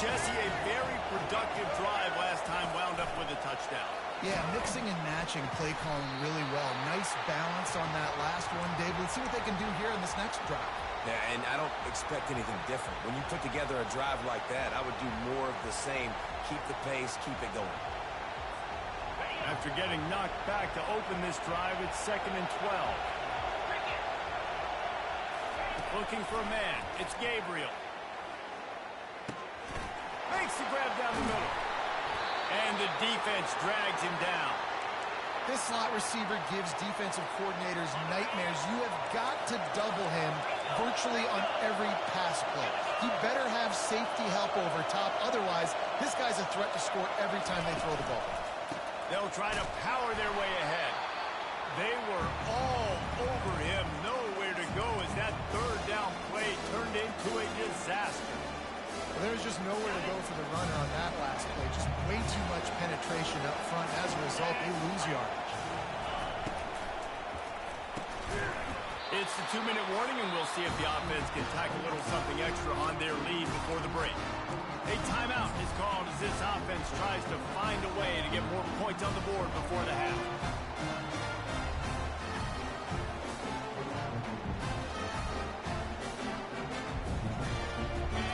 S1: Jesse, a very productive drive last time, wound up with a touchdown.
S2: Yeah, mixing and matching play calling really well. Nice balance on that last one, David. Let's see what they can do here in this next drive.
S3: Yeah, and I don't expect anything different. When you put together a drive like that, I would do more of the same. Keep the pace, keep it going.
S1: After getting knocked back to open this drive, it's 2nd and 12. Looking for a man. It's Gabriel. Makes the grab down the middle. And the defense drags him down.
S2: This slot receiver gives defensive coordinators nightmares. You have got to double him virtually on every pass play. He better have safety help over top. Otherwise, this guy's a threat to score every time they throw the ball.
S1: They'll try to power their way ahead. They were all over him. Nowhere to go as that 3rd down play turned into a disaster.
S2: Well, there's just nowhere to go for the runner on that last play. Just way too much penetration up front. As a result, they lose yardage.
S1: It's the 2-minute warning, and we'll see if the offense can tack a little something extra on their lead before the break. A timeout is called as this offense tries to find a way to get more points on the board before the half.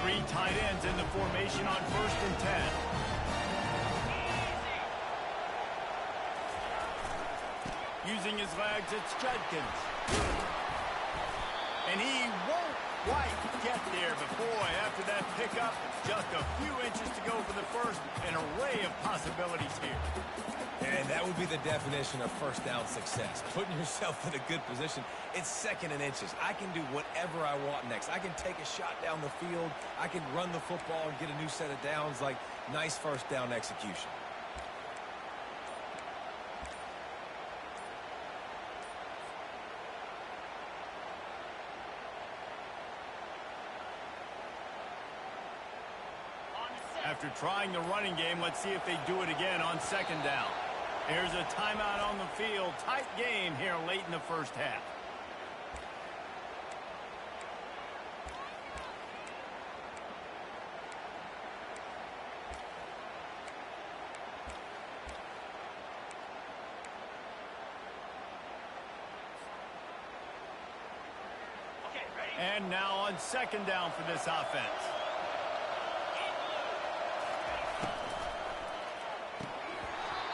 S1: Three tight ends in the formation on 1st and 10. Using his legs, it's Judkins. And he won't quite get there, but boy, after that pick up. Just a few inches to go for the first. An array of possibilities here.
S3: And that would be the definition of first down success. Putting yourself in a good position. It's second and inches. I can do whatever I want next. I can take a shot down the field. I can run the football and get a new set of downs. Like, nice first down execution.
S1: After trying the running game, let's see if they do it again on second down. Here's a timeout on the field. Tight game here late in the first half. And now on second down for this offense.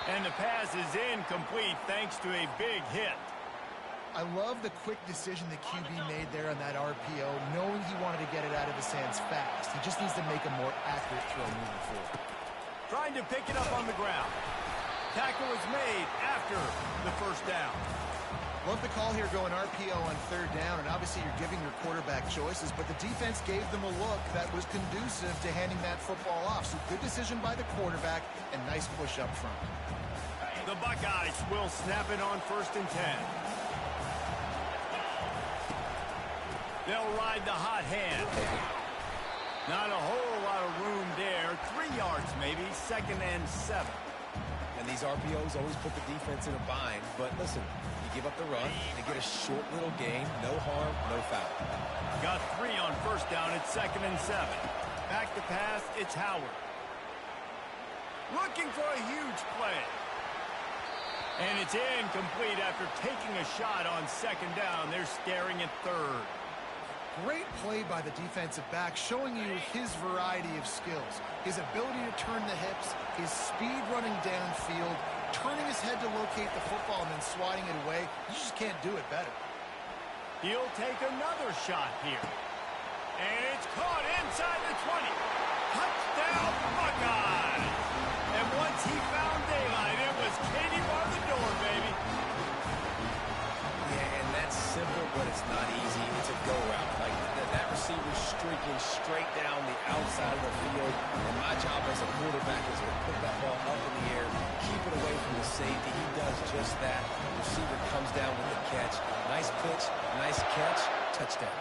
S1: And the pass is incomplete thanks to a big hit.
S2: I love the quick decision the QB made there on that RPO, knowing he wanted to get it out of his hands fast. He just needs to make a more accurate throw moving forward.
S1: Trying to pick it up on the ground. Tackle was made after the first down.
S2: Love the call here going RPO on third down, and obviously you're giving your quarterback choices, but the defense gave them a look that was conducive to handing that football off. So good decision by the quarterback and nice push up front.
S1: The Buckeyes will snap it on 1st and 10. They'll ride the hot hand. Not a whole lot of room there. 3 yards maybe, 2nd and 7.
S3: And these RPOs always put the defense in a bind. But listen, you give up the run, they get a short little gain, no harm, no foul.
S1: Got 3 on 1st down at 2nd and 7. Back to pass, it's Howard. Looking for a huge play. And it's incomplete after taking a shot on 2nd down. They're staring at 3rd.
S2: Great play by the defensive back, showing you his variety of skills. His ability to turn the hips, his speed running downfield, turning his head to locate the football and then swatting it away. You just can't do it better.
S1: He'll take another shot here. And it's caught inside the 20. Touchdown, Buckeyes! And once he found daylight, it was Katie bar the door, baby.
S3: Yeah, and that's simple, but it's not easy. It's a go route. Like, that receiver's streaking straight down the outside of the field. And my job as a quarterback is to put that ball up in the air, keep it away from the safety. He does just that. The receiver comes down with the catch. Nice pitch, nice catch, touchdown.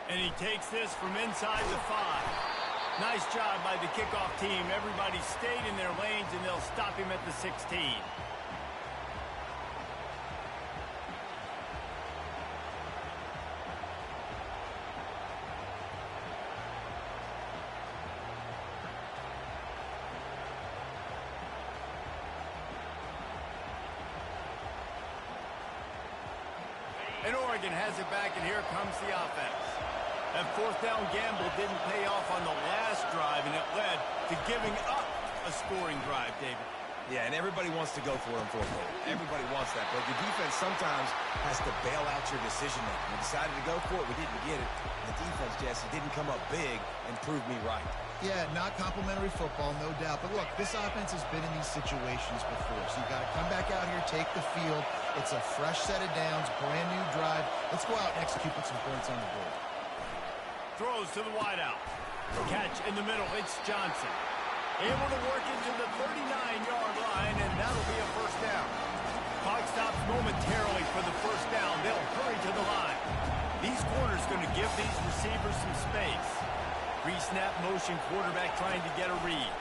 S1: And he takes this from inside the 5. Nice job by the kickoff team. Everybody stayed in their lanes, and they'll stop him at the 16. And Oregon has it back, and here comes the offense. That 4th down gamble didn't pay off on the last drive, and it led to giving up a scoring drive, David.
S3: Yeah, and everybody wants to go for it on 4th down. Everybody wants that, but the defense sometimes has to bail out your decision-making. We decided to go for it. We didn't get it. The defense, Jesse, didn't come up big and prove me right.
S2: Yeah, not complimentary football, no doubt. But look, this offense has been in these situations before, so you've got to come back out here, take the field. It's a fresh set of downs, brand new drive. Let's go out and execute, put some points on the board.
S1: Throws to the wideout. Catch in the middle. It's Johnson. Able to work into the 39-yard line, and that'll be a 1st down. Clock stops momentarily for the 1st down. They'll hurry to the line. These corners going to give these receivers some space. Pre-snap motion, quarterback trying to get a read.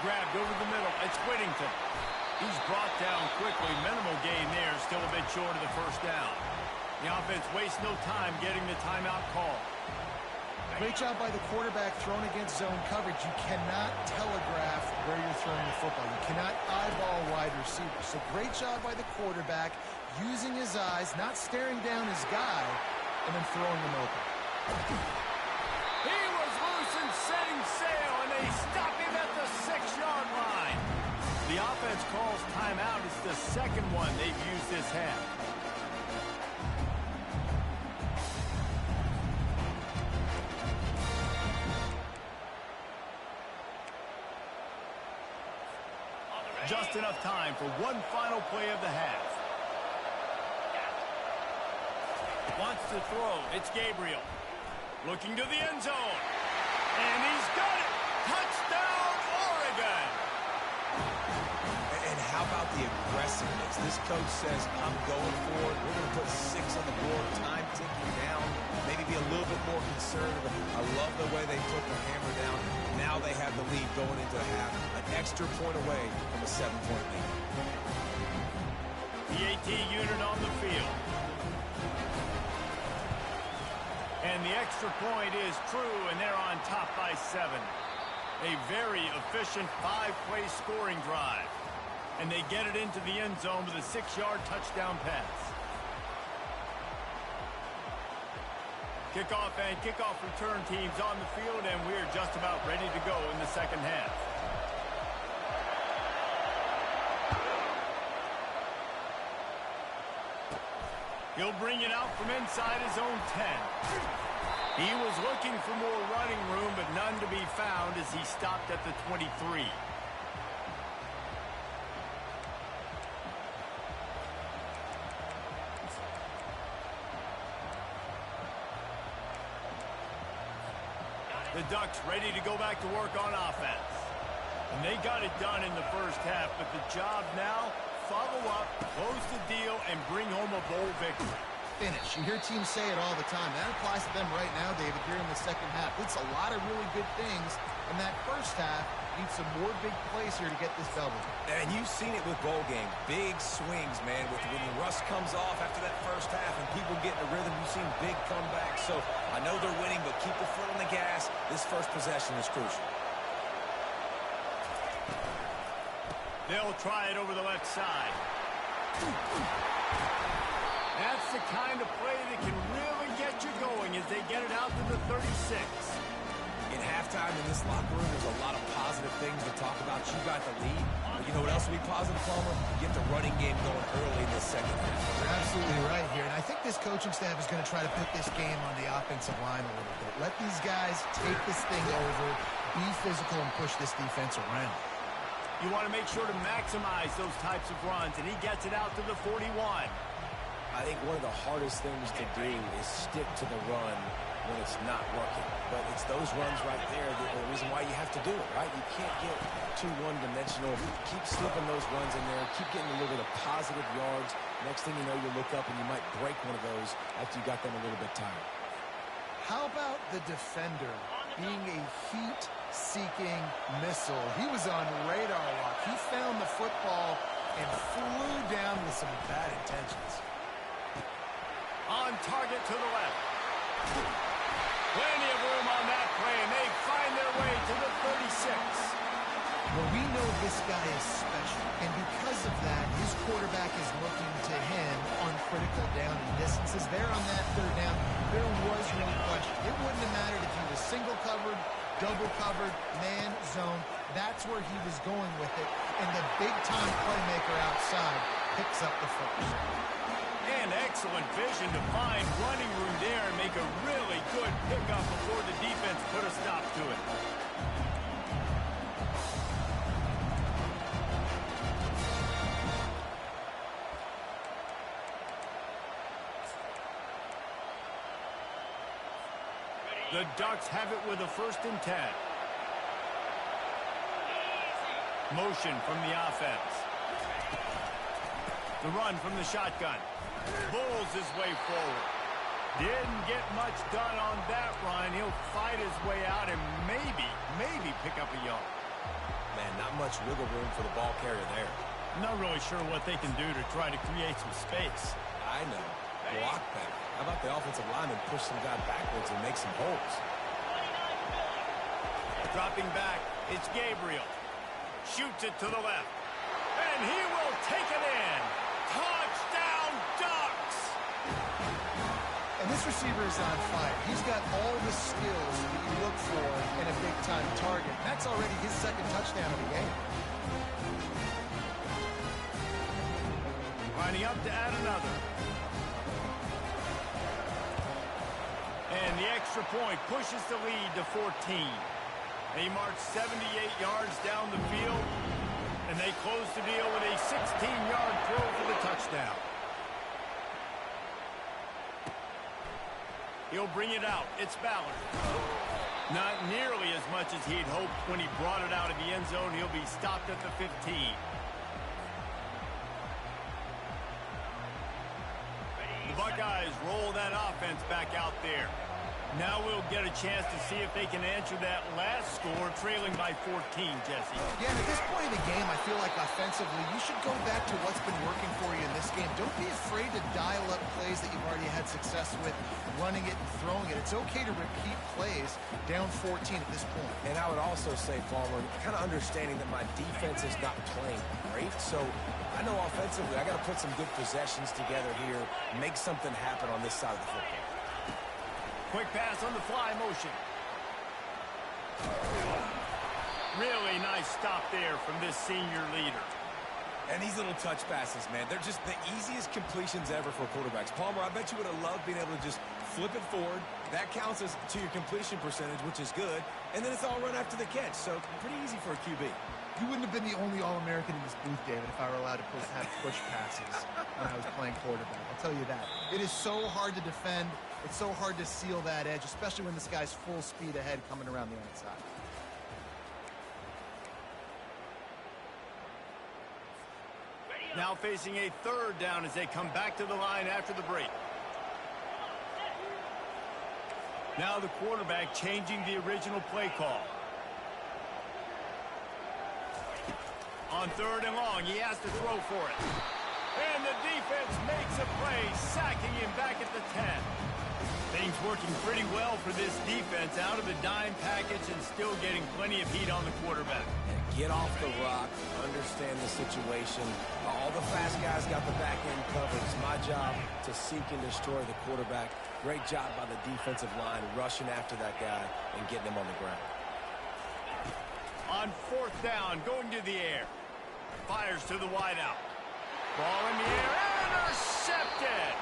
S1: Grabbed over the middle. It's Whittington. He's brought down quickly. Minimal gain there. Still a bit short of the 1st down. The offense wastes no time getting the timeout call.
S2: Great job by the quarterback thrown against zone coverage. You cannot telegraph where you're throwing the football. You cannot eyeball wide receivers. So great job by the quarterback using his eyes, not staring down his guy, and then throwing him open.
S1: He was loose and setting sail, and they stop him at the 6-yard line. The offense calls timeout. It's the 2nd one they've used this half. just enough time for one final play of the half. Wants to throw. It's Gabriel. Looking to the end zone. And he's got it. Touchdown, Oregon.
S3: And how about the aggressiveness? This coach says, I'm going for it. We're going to put 6 on the board. Time ticking down. Maybe be a little bit more conservative. I love the way they took the hammer down. Now they have the lead going into the half. An extra point away from a 7-point lead.
S1: The AT unit on the field. And the extra point is true, and they're on top by 7. A very efficient 5-play scoring drive. And they get it into the end zone with a 6-yard touchdown pass. Kickoff and kickoff return teams on the field, and we're just about ready to go in the second half. He'll bring it out from inside his own 10. He was looking for more running room, but none to be found as he stopped at the 23. The Ducks ready to go back to work on offense. And they got it done in the first half, but the job now, follow up, close the deal, and bring home a bowl victory.
S2: Finish. You hear teams say it all the time. That applies to them right now, David, here in the second half. It's a lot of really good things, and that first half needs some more big plays here to get this double.
S3: And you've seen it with bowl game. Big swings, man. When the rust comes off after that first half and people get in the rhythm, you've seen big comebacks. So I know they're winning, but keep the foot on the gas. This first possession is crucial.
S1: They'll try it over the left side. That's the kind of play that can really get you going as they get it out to the 36.
S3: In halftime in this locker room, there's a lot of positive things to talk about. You got the lead. But you know what else will be positive, Palmer? Get the running game going early in the second half.
S2: You're absolutely right here. And I think this coaching staff is going to try to put this game on the offensive line a little bit. Let these guys take this thing over, be physical, and push this defense around.
S1: You want to make sure to maximize those types of runs, and he gets it out to the 41.
S3: I think one of the hardest things to do is stick to the run when it's not working. But it's those runs right there that are the reason why you have to do it, right? You can't get too one-dimensional. Keep slipping those runs in there. Keep getting a little bit of positive yards. Next thing you know, you look up and you might break one of those after you got them a little bit tired.
S2: How about the defender being a heat-seeking missile? He was on radar lock. He found the football and flew down with some bad intentions.
S1: On target to the left. Plenty of room on that play, and they find their way to the 36.
S2: Well, we know this guy is special, and because of that, his quarterback is looking to him on critical down and distances. There on that third down, there was no question. It wouldn't have mattered if he was single covered, double covered, man, zone. That's where he was going with it, and the big-time playmaker outside picks up the first.
S1: And excellent vision to find running room there and make a really good pickup before the defense put a stop to it. The Ducks have it with a 1st and 10. Motion from the offense. The run from the shotgun. Bulls his way forward. Didn't get much done on that run. He'll fight his way out and maybe pick up a yard.
S3: Man, not much wiggle room for the ball carrier there.
S1: I'm not really sure what they can do to try to create some space.
S3: I know. Block better. How about the offensive lineman push some guy backwards and make some holes?
S1: Dropping back, it's Gabriel. Shoots it to the left. And he will take it in. Touchdown, Ducks!
S2: And this receiver is on fire. He's got all the skills that you look for in a big-time target. That's already his 2nd touchdown of the game.
S1: Lining up to add another. And the extra point pushes the lead to 14. They march 78 yards down the field. And they close the deal with a 16-yard throw for the touchdown. He'll bring it out. It's Ballard. Not nearly as much as he'd hoped when he brought it out of the end zone. He'll be stopped at the 15. The Buckeyes roll that offense back out there. Now we'll get a chance to see if they can answer that last score, trailing by 14, Jesse.
S2: Yeah, and at this point in the game, I feel like offensively, you should go back to what's been working for you in this game. Don't be afraid to dial up plays that you've already had success with, running it and throwing it. It's okay to repeat plays down 14 at this point.
S3: And I would also say, Palmer, kind of understanding that my defense is not playing great, so I know offensively I got to put some good possessions together here, make something happen on this side of the football.
S1: Quick pass on the fly motion. Really nice stop there from this senior leader.
S3: And these little touch passes, man, they're just the easiest completions ever for quarterbacks. Palmer, I bet you would have loved being able to just flip it forward. That counts as to your completion percentage, which is good. And then it's all run after the catch, so pretty easy for a QB.
S2: You wouldn't have been the only All-American in this booth, David, if I were allowed to have push passes when I was playing quarterback. I'll tell you that. It is so hard to defend. It's so hard to seal that edge, especially when this guy's full speed ahead coming around the outside.
S1: Now facing a third down as they come back to the line after the break. Now the quarterback changing the original play call. On third and long, he has to throw for it. And the defense makes a play, sacking him back at the 10. Things working pretty well for this defense, out of the dime package and still getting plenty of heat on the quarterback.
S3: Get off the rock, understand the situation. All the fast guys got the back end covered. It's my job to seek and destroy the quarterback. Great job by the defensive line, rushing after that guy and getting him on the ground.
S1: On fourth down, going to the air. Fires to the wideout. Ball in the air, intercepted!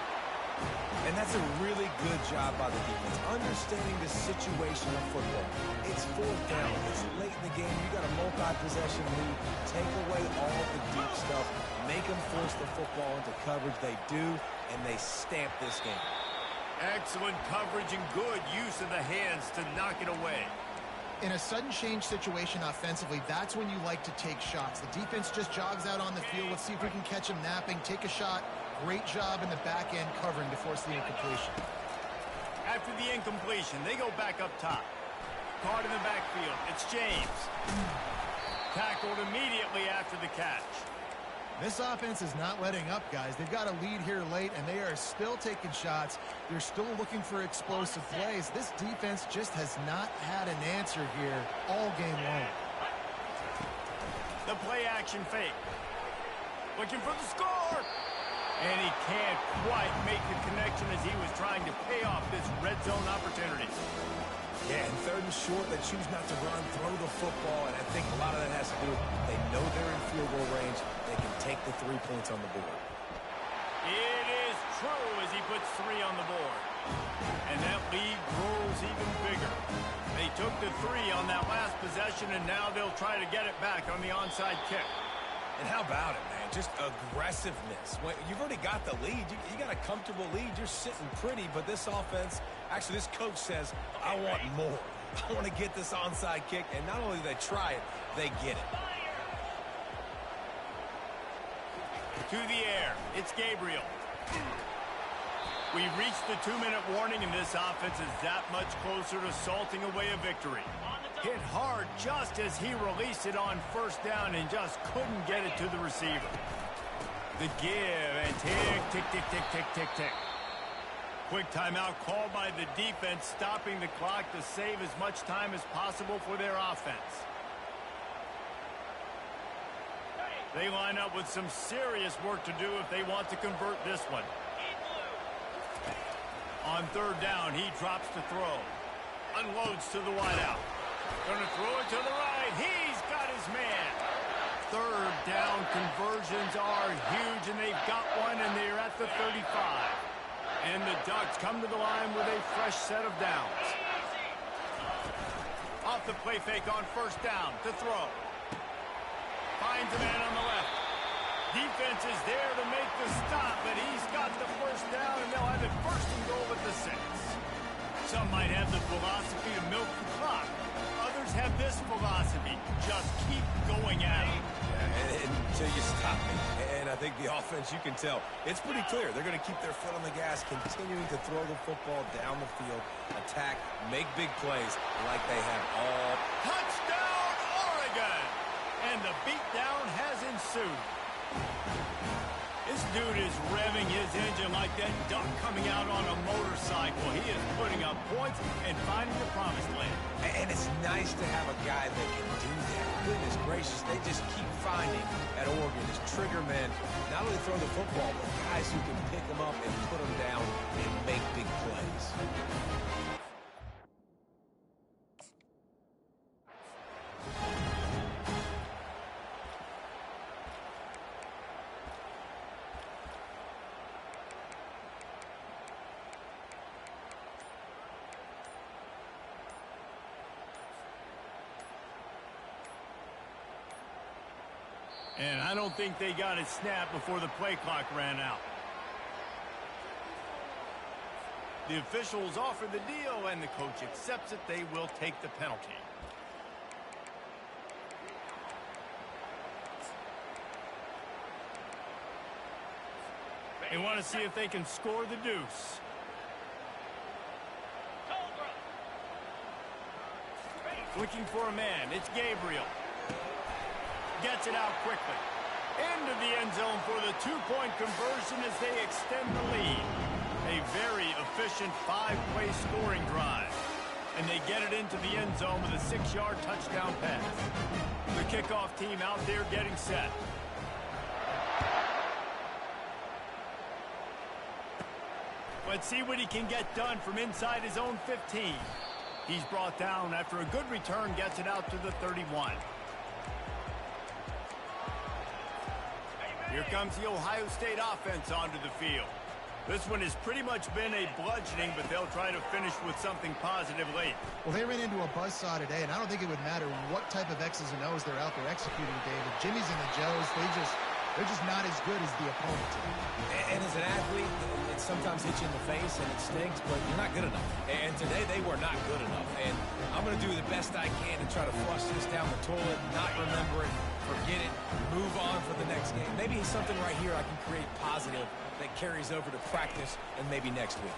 S3: And that's a really good job by the defense, understanding the situation of football. It's fourth down. It's late in the game. You got a multi-possession lead. Take away all the deep stuff. Make them force the football into coverage. They do, and they stamp this game.
S1: Excellent coverage and good use of the hands to knock it away.
S2: In a sudden change situation offensively, that's when you like to take shots. The defense just jogs out on the field. Let's see if we can catch him napping. Take a shot. Great job in the back end covering to force the incompletion.
S1: After the incompletion, they go back up top. Caught in the backfield. It's James. Tackled immediately after the catch.
S2: This offense is not letting up, guys. They've got a lead here late, and they are still taking shots. They're still looking for explosive plays. This defense just has not had an answer here all game long.
S1: The play action fake. Looking for the score. And he can't quite make the connection as he was trying to pay off this red zone opportunity.
S3: Yeah, and third and short, they choose not to run, throw the football, and I think a lot of that has to do with they know they're in field goal range. They can take the 3 points on the board.
S1: It is true as he puts 3 on the board. And that lead grows even bigger. They took the 3 on that last possession, and now they'll try to get it back on the onside kick.
S3: And how about it, man? Just aggressiveness. When you've already got the lead. You got a comfortable lead. You're sitting pretty, but this offense, actually this coach says, I want more. I want to get this onside kick. And not only do they try it, they get it.
S1: To the air, it's Gabriel. We've reached the 2-minute warning, and this offense is that much closer to salting away a victory. Hit hard just as he released it on first down and just couldn't get it to the receiver. The give and tick, tick, tick, tick, tick, tick, tick. Quick timeout called by the defense, stopping the clock to save as much time as possible for their offense. They line up with some serious work to do if they want to convert this one. On third down, he drops to throw. Unloads to the wideout. Going to throw it to the right. He's got his man. Third down conversions are huge, and they've got one, and they're at the 35. And the Ducks come to the line with a fresh set of downs. Off the play fake on first down to throw. Finds a man on the left. Defense is there to make the stop, but he's got the first down, and they'll have it first and goal at the 6. Some might have the philosophy to milk the clock. Others have this philosophy: just keep going at it.
S3: Until you stop me. And I think the offense, you can tell, it's pretty clear. They're going to keep their foot on the gas, continuing to throw the football down the field, attack, make big plays like they have all.
S1: Touchdown, Oregon! And the beatdown has ensued. This dude is revving his engine like that duck coming out on a motorcycle. He is putting up points and finding the promised land.
S3: And it's nice to have a guy that can do that. Goodness gracious, they just keep finding at Oregon as trigger men, not only throw the football, but guys who can pick them up and put them down and make big plays.
S1: And I don't think they got it snapped before the play clock ran out. The officials offer the deal, and the coach accepts it. They will take the penalty. They want to see if they can score the deuce. Looking for a man. It's Gabriel. Gets it out quickly. Into the end zone for the two-point conversion as they extend the lead. A very efficient 5-play scoring drive. And they get it into the end zone with a 6-yard touchdown pass. The kickoff team out there getting set. Let's see what he can get done from inside his own 15. He's brought down after a good return, gets it out to the 31. Here comes the Ohio State offense onto the field. This one has pretty much been a bludgeoning, but they'll try to finish with something positive late.
S2: Well, they ran into a buzzsaw today, and I don't think it would matter what type of X's and O's they're out there executing, David. Jimmy's and the Joes, they're just not as good as the opponent.
S3: And as an athlete, it sometimes hits you in the face and it stinks, but you're not good enough. And today they were not good enough. And I'm going to do the best I can to try to flush this down the toilet, not remember it, forget it, move on for the next game. Maybe something right here I can create positive that carries over to practice and maybe next week.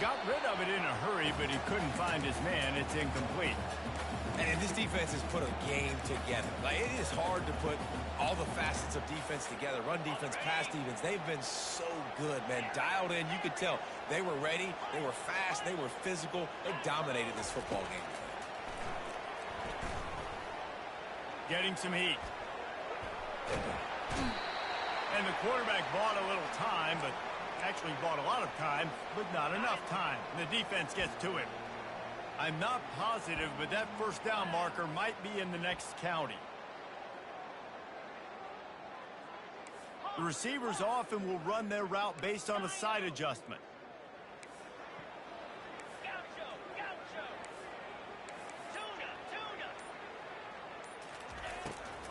S1: Got rid of it in a hurry, but he couldn't find his man. It's incomplete.
S3: And this defense has put a game together. Like, it is hard to put all the facets of defense together. Run defense, pass defense. They've been so good, man. Dialed in. You could tell they were ready. They were fast. They were physical. They dominated this football game.
S1: Getting some heat. And the quarterback bought a little time, but actually bought a lot of time, but not enough time. The defense gets to him. I'm not positive, but that first down marker might be in the next county. The receivers often will run their route based on a side adjustment.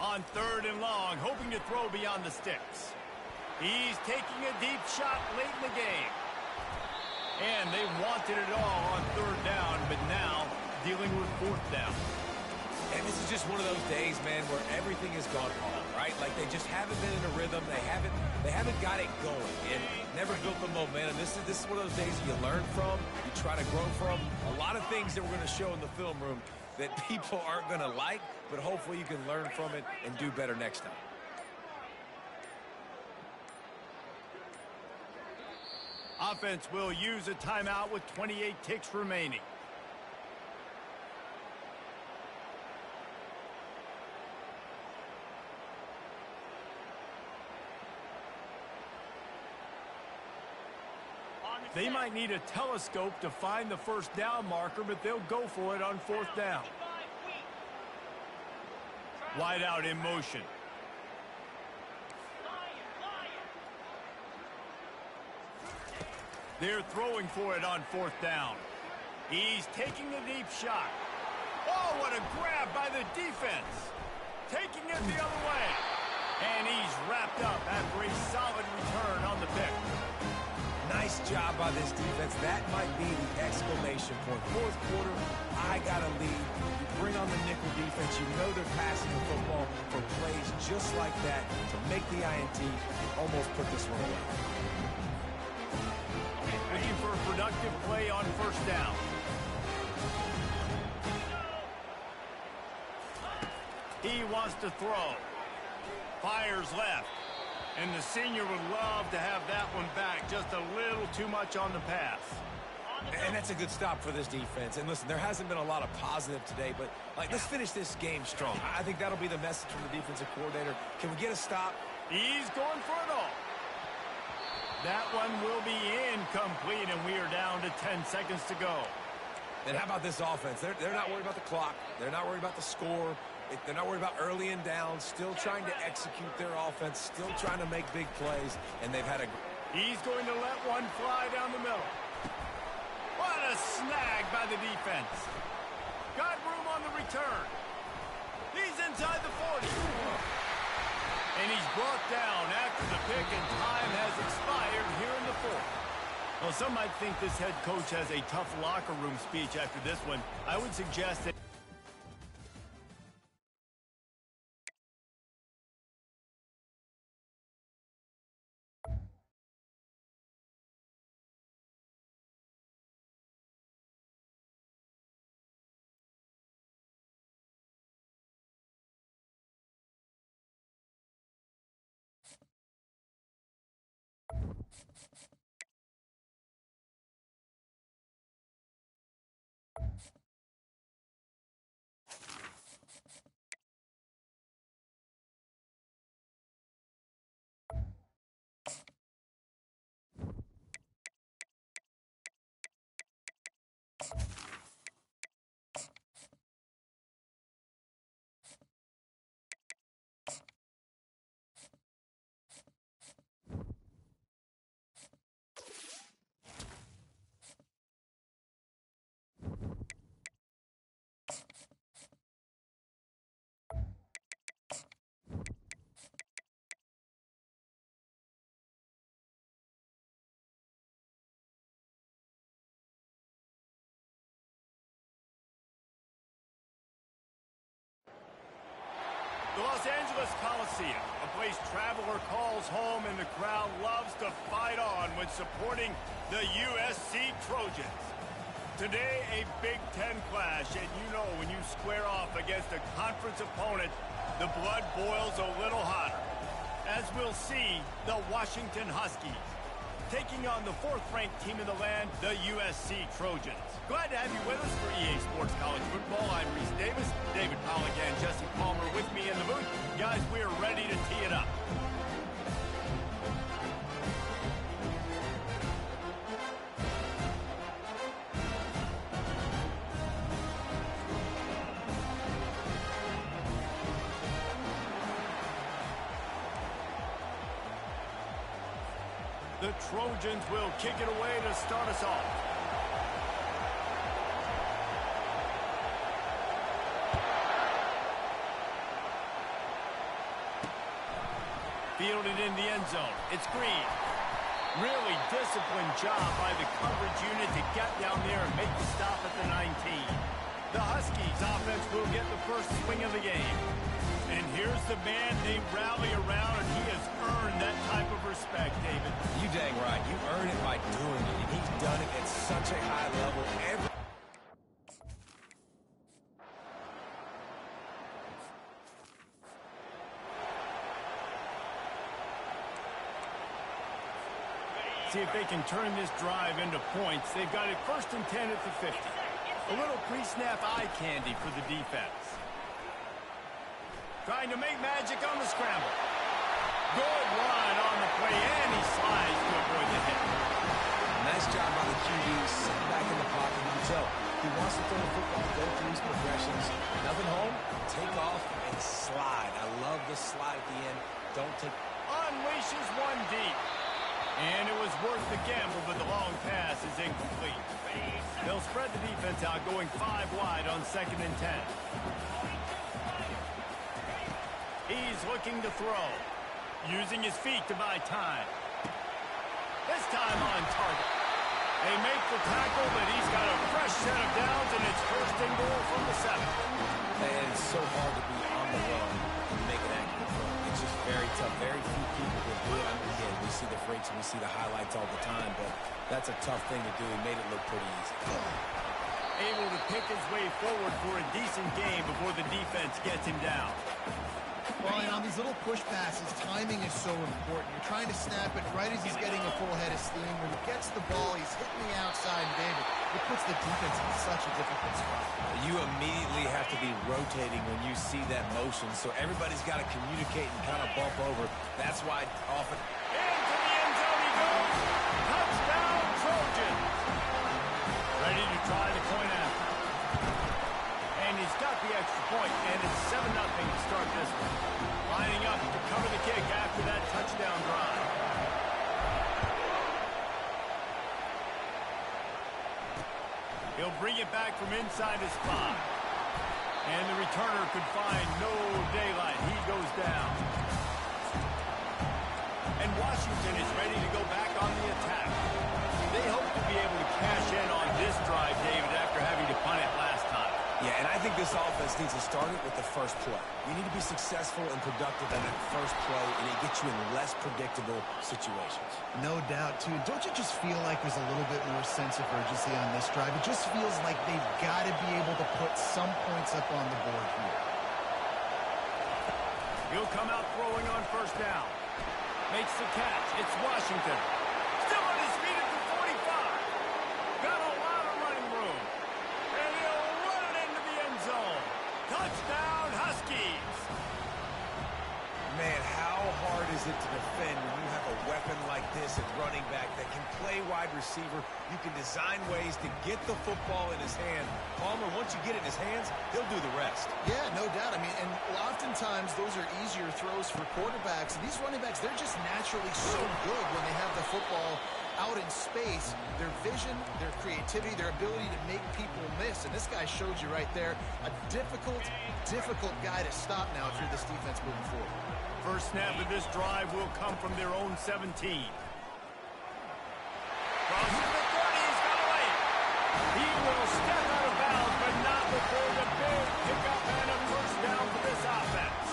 S1: On 3rd and long, hoping to throw beyond the sticks. He's taking a deep shot late in the game. And they wanted it all on 3rd down, but now dealing with 4th down.
S3: And this is just one of those days, man, where everything has gone wrong, right? Like they just haven't been in a rhythm. They haven't got it going and never built the momentum. This is one of those days you learn from, you try to grow from. A lot of things that we're going to show in the film room that people aren't going to like, but hopefully you can learn from it and do better next time.
S1: Offense will use a timeout with 28 ticks remaining. They might need a telescope to find the first down marker, but they'll go for it on 4th down. Wide out in motion. They're throwing for it on 4th down. He's taking a deep shot. Oh, what a grab by the defense. taking it the other way. And he's wrapped up after a solid return on the pick.
S3: Nice job by this defense. That might be the exclamation point. Fourth quarter, I got a lead. You bring on the nickel defense. You know they're passing the football for plays just like that to make the INT and almost put this one away.
S1: Looking for a productive play on first down. He wants to throw. Fires left. And the senior would love to have that one back. Just a little too much on the pass.
S3: And that's a good stop for this defense. And listen, there hasn't been a lot of positive today, but let's finish this game strong. I think that'll be the message from the defensive coordinator. Can we get a stop?
S1: He's going for it all. That one will be incomplete, and we are down to 10 seconds to go.
S3: And how about this offense? They're not worried about the clock. They're not worried about the score. They're not worried about early and down. Still trying to execute their offense. Still trying to make big plays. And they've had a...
S1: He's going to let one fly down the middle. What a snag by the defense. Got room on the return. He's inside the 40. And he's brought down after the pick, and time has expired here in the fourth. Well, some might think this head coach has a tough locker room speech after this one. I would suggest that the Los Angeles Coliseum, a place traveler calls home, and the crowd loves to fight on when supporting the USC Trojans. Today, a Big Ten clash, and you know when you square off against a conference opponent, the blood boils a little hotter. As we'll see, the Washington Huskies taking on the fourth-ranked team in the land, the USC Trojans. Glad to have you with us for EA Sports College Football. I'm Reese Davis, David Pollock and Jesse Palmer with me in the booth. Guys, we are ready to tee it up. The Trojans will kick it away to start us off. Fielded in the end zone. It's Green. Really disciplined job by the coverage unit to get down there and make the stop at the 19. The Huskies offense will get the first swing of the game. And here's the man they rally around, and he has earned that type of respect, David.
S3: You dang right. You earn it by doing it, and he's done it at such a high level.
S1: See if they can turn this drive into points. They've got it first and 10 at the 50. A little pre-snap eye candy for the defense. Trying to make magic on the scramble. Good run on the play, and he slides to avoid the hit.
S3: Nice job by the QB, sitting back in the pocket. You can tell he wants to throw the football, go through his progressions. Nothing home, take off, and slide. I love the slide at the end. Don't take...
S1: Unleashes one deep. And it was worth the gamble, but the long pass is incomplete. They'll spread the defense out, going 5 wide on 2nd and 10. He's looking to throw. Using his feet to buy time. This time on target. They make the tackle, but he's got a fresh set of downs, and it's first and goal from the 7.
S3: And it's so hard to be on the run and make an accurate throw. It's just very tough. Very few people will do it. I mean, again, we see the freaks and we see the highlights all the time, but that's a tough thing to do. He made it look pretty easy.
S1: Able to pick his way forward for a decent game before the defense gets him down.
S2: Well, and on these little push passes, timing is so important. You're trying to snap it right as he's getting a full head of steam. When he gets the ball, he's hitting the outside, and David, it puts the defense in such a difficult spot.
S3: You immediately have to be rotating when you see that motion, so everybody's got to communicate and kind of bump over. That's why often...
S1: Into the end zone he goes. Touchdown, Trojans. Ready to try the point after. And he's got the extra point, and it's 7-0 to start this one. Lining up to cover the kick after that touchdown drive. He'll bring it back from inside his 5. And the returner could find no daylight. He goes down. And Washington is ready to go back on the attack. They hope to be able to cash in on this drive, David, after having to punt it last time.
S3: Yeah, and I think this offense needs to start it with the first play. You need to be successful and productive in that first play, and it gets you in less predictable situations.
S2: No doubt, too. Don't you just feel like there's a little bit more sense of urgency on this drive? It just feels like they've got to be able to put some points up on the board here.
S1: He'll come out throwing on first down. Makes the catch. It's Washington. Still on his feet at the 45. Got a lot of running room. And he'll run it into the end zone. Touchdown, Huskies.
S3: Man, how hard is it to defend when you have a weapon like this at running back that can play wide receiver? You can design ways to get the football in his hand. Palmer, once you get it in his hands, he'll do the rest.
S2: Yeah, no doubt. I mean, and oftentimes those are easier throws for quarterbacks. And these running backs, they're just naturally so good when they have the football out in space. Their vision, their creativity, their ability to make people miss. And this guy showed you right there a difficult guy to stop now if you're this defense moving forward.
S1: First snap of this drive will come from their own 17. Crossing the 30, he's got away. He will step out of bounds, but not before the big pickup and a first down for this offense.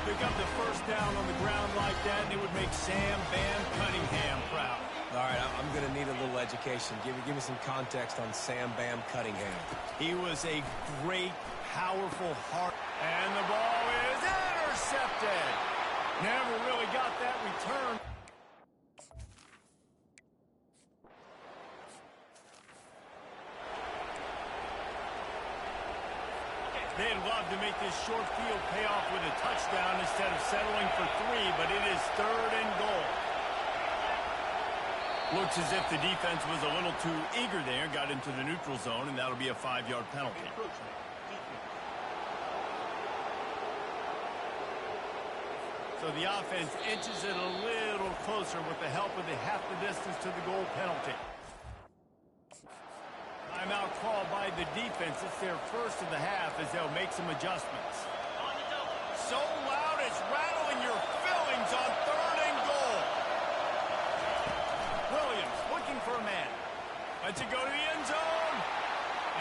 S1: Pick up the first down on the ground like that, and it would make Sam Bam Cunningham proud.
S3: All right, I'm going to need a little education. Give me some context on Sam Bam Cunningham.
S1: He was a great, powerful heart. And the ball is intercepted. Never really got that return. They'd love to make this short field pay off with a touchdown instead of settling for 3, but it is 3rd and goal. Looks as if the defense was a little too eager there, got into the neutral zone, and that'll be a 5-yard penalty. So the offense inches it a little closer with the help of the half the distance to the goal penalty. Timeout called by the defense. It's their first of the half as they'll make some adjustments. So loud it's rattling your fillings on 3rd and goal. Williams looking for a man. Lets it go to the end zone.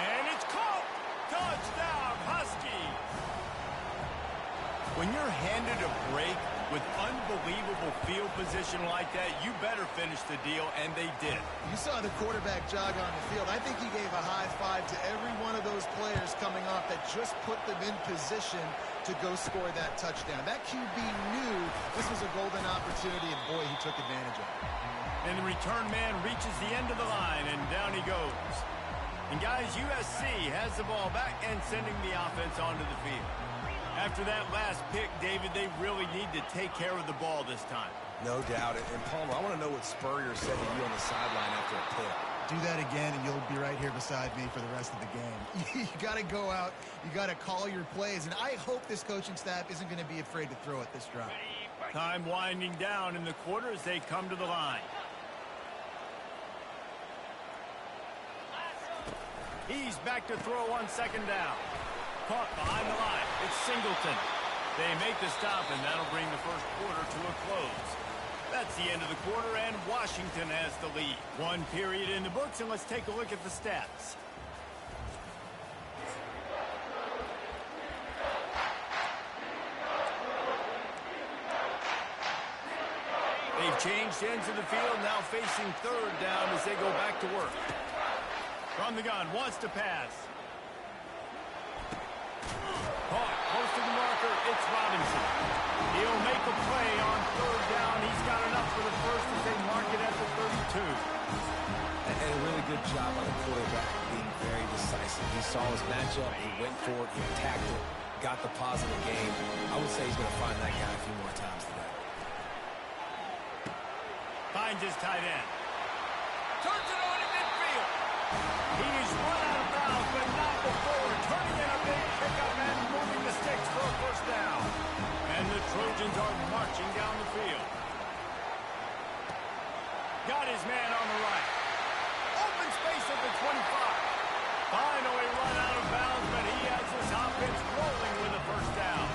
S1: And it's caught. Touchdown, Huskies. When you're handed a break with unbelievable field position like that, you better finish the deal, and they did.
S2: You saw the quarterback jog on the field. I think he gave a high five to every one of those players coming off that just put them in position to go score that touchdown. That QB knew this was a golden opportunity, and boy, he took advantage of it.
S1: And the return man reaches the end of the line, and down he goes. And guys, USC has the ball back and sending the offense onto the field. After that last pick, David, they really need to take care of the ball this time.
S3: No doubt. And Palmer, I want to know what Spurrier said to you on the sideline after a pick.
S2: Do that again, and you'll be right here beside me for the rest of the game. You got to go out. You got to call your plays. And I hope this coaching staff isn't going to be afraid to throw at this drive.
S1: Time winding down in the quarter as they come to the line. He's back to throw on 2nd down. Caught behind the line. It's Singleton. They make the stop, and that'll bring the first quarter to a close. That's the end of the quarter, and Washington has the lead. One period in the books, and let's take a look at the stats. They've changed ends of the field, now facing third down as they go back to work. From the gun, wants to pass. Caught, close to the marker, it's Robinson. He'll make a play on third down. He's got enough for the first as they mark it at the 32.
S3: And a really good job by the quarterback being very decisive. He saw his matchup, he went for it, he attacked it, got the positive game. I would say he's going to find that guy a few more times today.
S1: Finds his tight end. Turns it on in midfield. He's run out of bounds, but not before turning in a big pickup and moving the sticks for a first down. And the Trojans are marching down the field. Got his man on the right. Open space at the 25. Finally run out of bounds, but he has his offense rolling with a first down.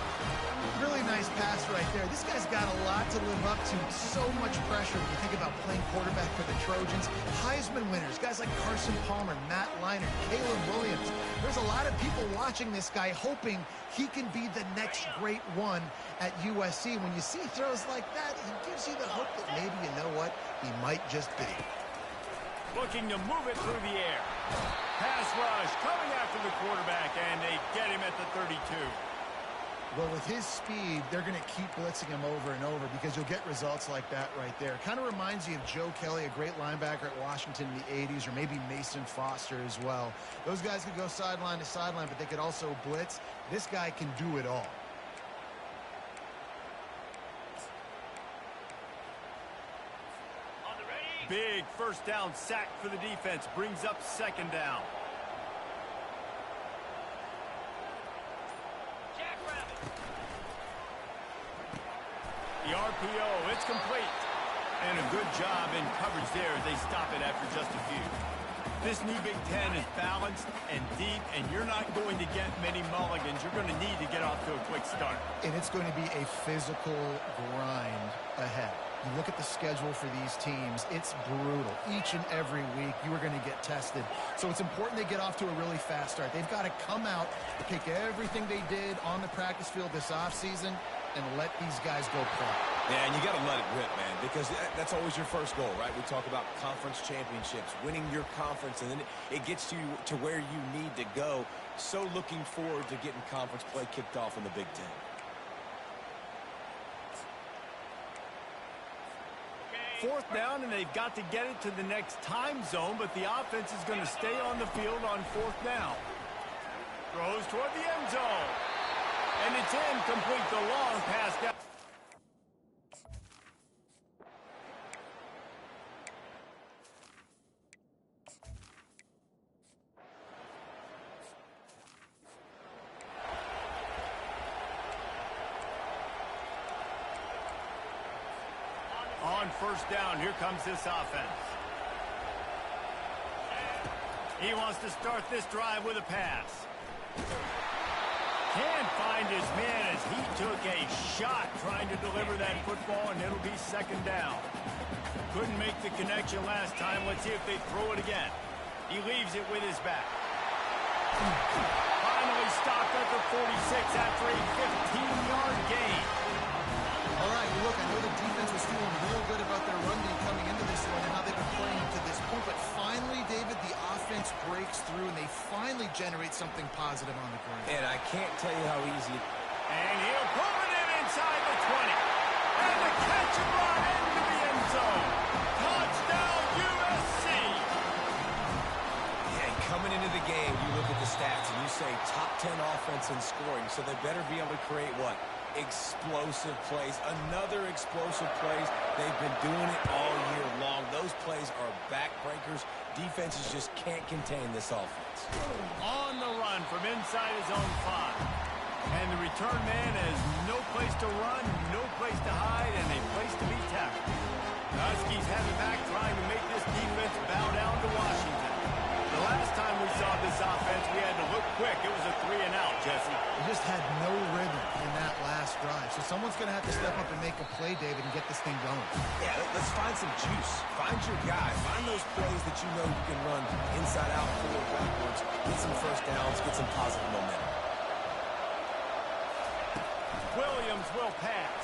S2: Really nice pass right there. This guy's got a lot to live up to. So much pressure when you think about playing quarterback for the Trojans. Heisman winners, guys like Carson Palmer, Matt Leinart, Caleb Williams. There's a lot of people watching this guy hoping he can be the next great one at USC. When you see throws like that, he gives you the hope that maybe, you know what, he might just be.
S1: Looking to move it through the air. Pass rush coming after the quarterback, and they get him at the 32.
S2: Well, with his speed, they're going to keep blitzing him over and over because you'll get results like that right there. Kind of reminds you of Joe Kelly, a great linebacker at Washington in the 80s, or maybe Mason Foster as well. Those guys could go sideline to sideline, but they could also blitz. This guy can do it all.
S1: Big first down sack for the defense. Brings up second down. The RPO, it's complete. And a good job in coverage there as they stop it after just a few. This new Big Ten is balanced and deep, and you're not going to get many mulligans. You're going to need to get off to a quick start.
S2: And it's going to be a physical grind ahead. You look at the schedule for these teams, it's brutal. Each and every week, you are going to get tested. So it's important they get off to a really fast start. They've got to come out, take everything they did on the practice field this offseason, and let these guys go play.
S3: Yeah, and you got to let it rip, man, because that's always your first goal, right? We talk about conference championships, winning your conference, and then it gets you to where you need to go. So looking forward to getting conference play kicked off in the Big Ten.
S1: Fourth down, and they've got to get it to the next time zone, but the offense is going to stay on the field on fourth down. Throws toward the end zone. And it's incomplete, the long pass down. On first down, here comes this offense. He wants to start this drive with a pass. Can't find his man as he took a shot trying to deliver that football, and it'll be second down. Couldn't make the connection last time. Let's see if they throw it again. He leaves it with his back. Finally stopped at the 46 after a 15-yard gain.
S2: All right, look, I know the defense was feeling real good about their run game coming into this one and how they've been playing to this point, but finally, David, the offense breaks through and they finally generate something positive on the ground.
S3: And I can't tell you how easy.
S1: And he'll pull it in inside the 20. And the catch and run into the end zone. Touchdown, USC.
S3: And coming into the game, you look at the stats and you say top 10 offense in scoring, so they better be able to create what? Explosive plays. Another explosive plays. They've been doing it all year long. Those plays are backbreakers. Defenses just can't contain this offense.
S1: On the run from inside his own 5. And the return man has no place to run, no place to hide, and a place to be tackled. Huskies have it back, trying to make this defense bow down to Washington. The last time we saw this offense, we had to look quick. It was a 3-and-out, Jesse.
S2: They just had no rhythm in that last going to have to step up and make a play, David, and get this thing going.
S3: Yeah, let's find some juice. Find your guy. Find those plays that you know you can run inside out, forward, backwards, get some first downs, get some positive momentum.
S1: Williams will pass.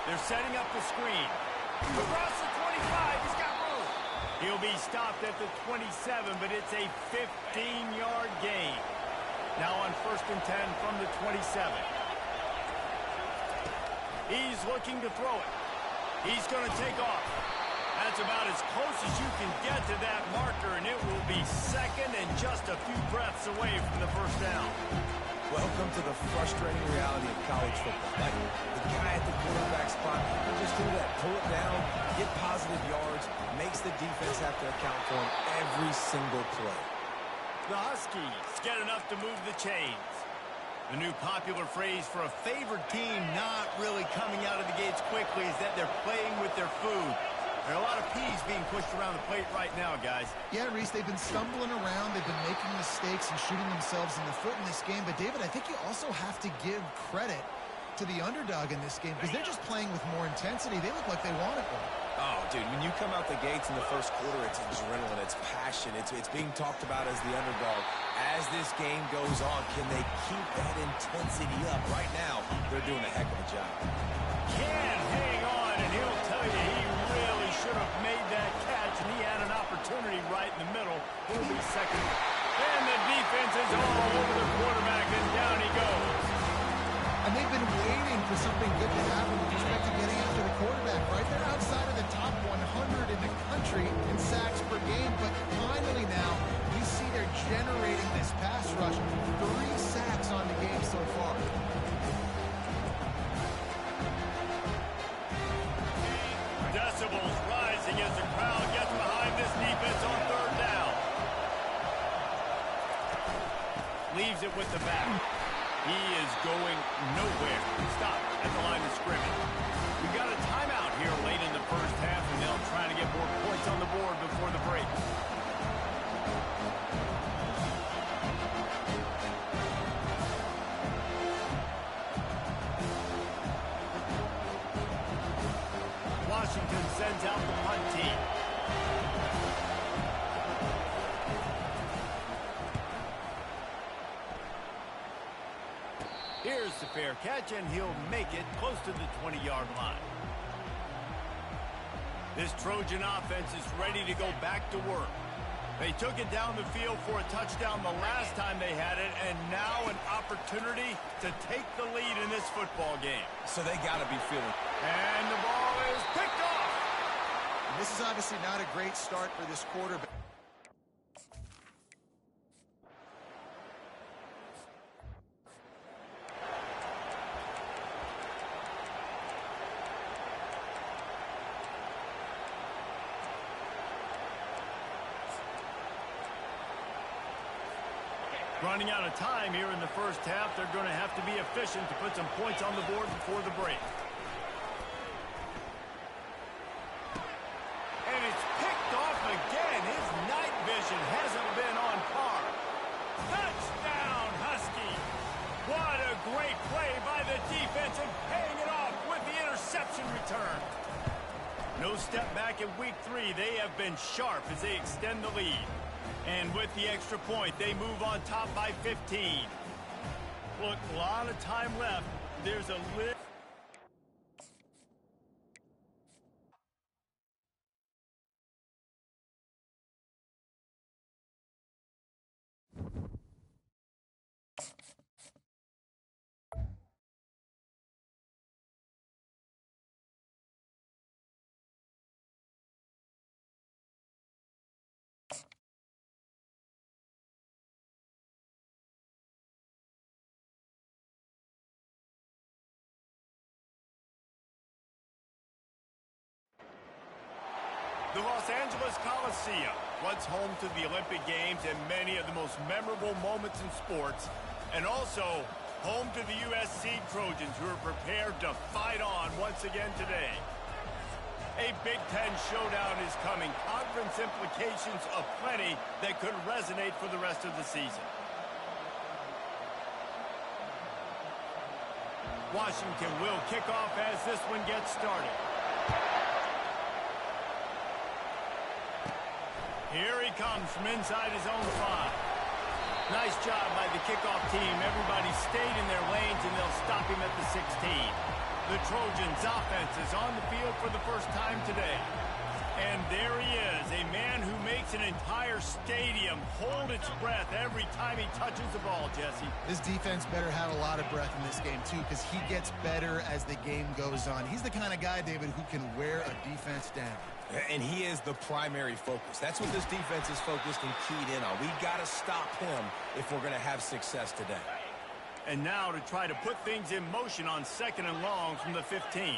S1: They're setting up the screen. Across the 25, he's got room. He'll be stopped at the 27, but it's a 15-yard gain. Now on 1st and 10 from the 27. He's looking to throw it. He's going to take off. That's about as close as you can get to that marker, and it will be second and just a few breaths away from the first down.
S3: Welcome to the frustrating reality of college football. Like the guy at the quarterback spot, he just do that. Pull it down, get positive yards, makes the defense have to account for him every single play.
S1: The Huskies get enough to move the chains. The new popular phrase for a favored team not really coming out of the gates quickly is that they're playing with their food. There are a lot of peas being pushed around the plate right now, guys.
S2: Yeah, Reese, they've been stumbling around. They've been making mistakes and shooting themselves in the foot in this game. But, David, I think you also have to give credit to the underdog in this game because they're just playing with more intensity. They look like they want it more.
S3: Oh, dude, when you come out the gates in the first quarter, it's adrenaline, it's passion, it's being talked about as the underdog. As this game goes on, can they keep that intensity up? Right now, they're doing a heck of a job.
S1: Can hang on, and he'll tell you he really should have made that catch, and he had an opportunity right in the middle. He'll be second. And the defense is all over the quarterback, and down he goes.
S2: And they've been waiting for something good to happen with respect to getting after the quarterback, right? They're outside of the top 100 in the country in sacks per game, but finally now you see they're generating this pass rush. 3 sacks on the game so far.
S1: Decibels rising as the crowd gets behind this defense on 3rd down. Leaves it with the back. He is going nowhere. Stop at the line of scrimmage. We got a timeout here late in the first half, and they'll try to get more points on the board before the break. Washington sends out the punt team. Here's the fair catch, and he'll make it close to the 20-yard line. This Trojan offense is ready to go back to work. They took it down the field for a touchdown the last time they had it, and now an opportunity to take the lead in this football game.
S3: So they got to be feeling.
S1: And the ball is picked off.
S2: This is obviously not a great start for this quarterback.
S1: Running out of time here in the first half. They're going to have to be efficient to put some points on the board before the break. And it's picked off again. His night vision hasn't been on par. Touchdown, Husky. What a great play by the defense and paying it off with the interception return. No step back in week 3. They have been sharp as they extend the lead. And with the extra point, they move on top by 15. Look, a lot of time left. There's a little... The Los Angeles Coliseum, once home to the Olympic Games and many of the most memorable moments in sports, and also home to the USC Trojans, who are prepared to fight on once again today. A Big Ten showdown is coming. Conference implications aplenty that could resonate for the rest of the season. Washington will kick off as this one gets started. Here he comes from inside his own 5. Nice job by the kickoff team. Everybody stayed in their lanes, and they'll stop him at the 16. The Trojans' offense is on the field for the first time today. And there he is, a man who makes an entire stadium hold its breath every time he touches the ball, Jesse.
S2: This defense better have a lot of breath in this game, too, because he gets better as the game goes on. He's the kind of guy, David, who can wear a defense down.
S3: And he is the primary focus. That's what this defense is focused and keyed in on. We got to stop him if we're going to have success today.
S1: And now to try to put things in motion on 2nd and long from the 15.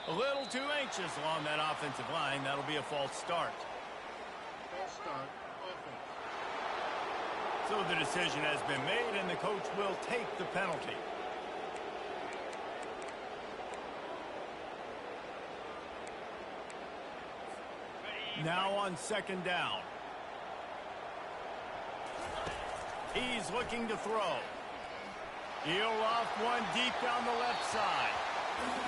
S1: A little too anxious along that offensive line. That'll be a false start.
S6: False start, offense.
S1: So the decision has been made, and the coach will take the penalty. Now on 2nd down. He's looking to throw. He'll off one deep down the left side.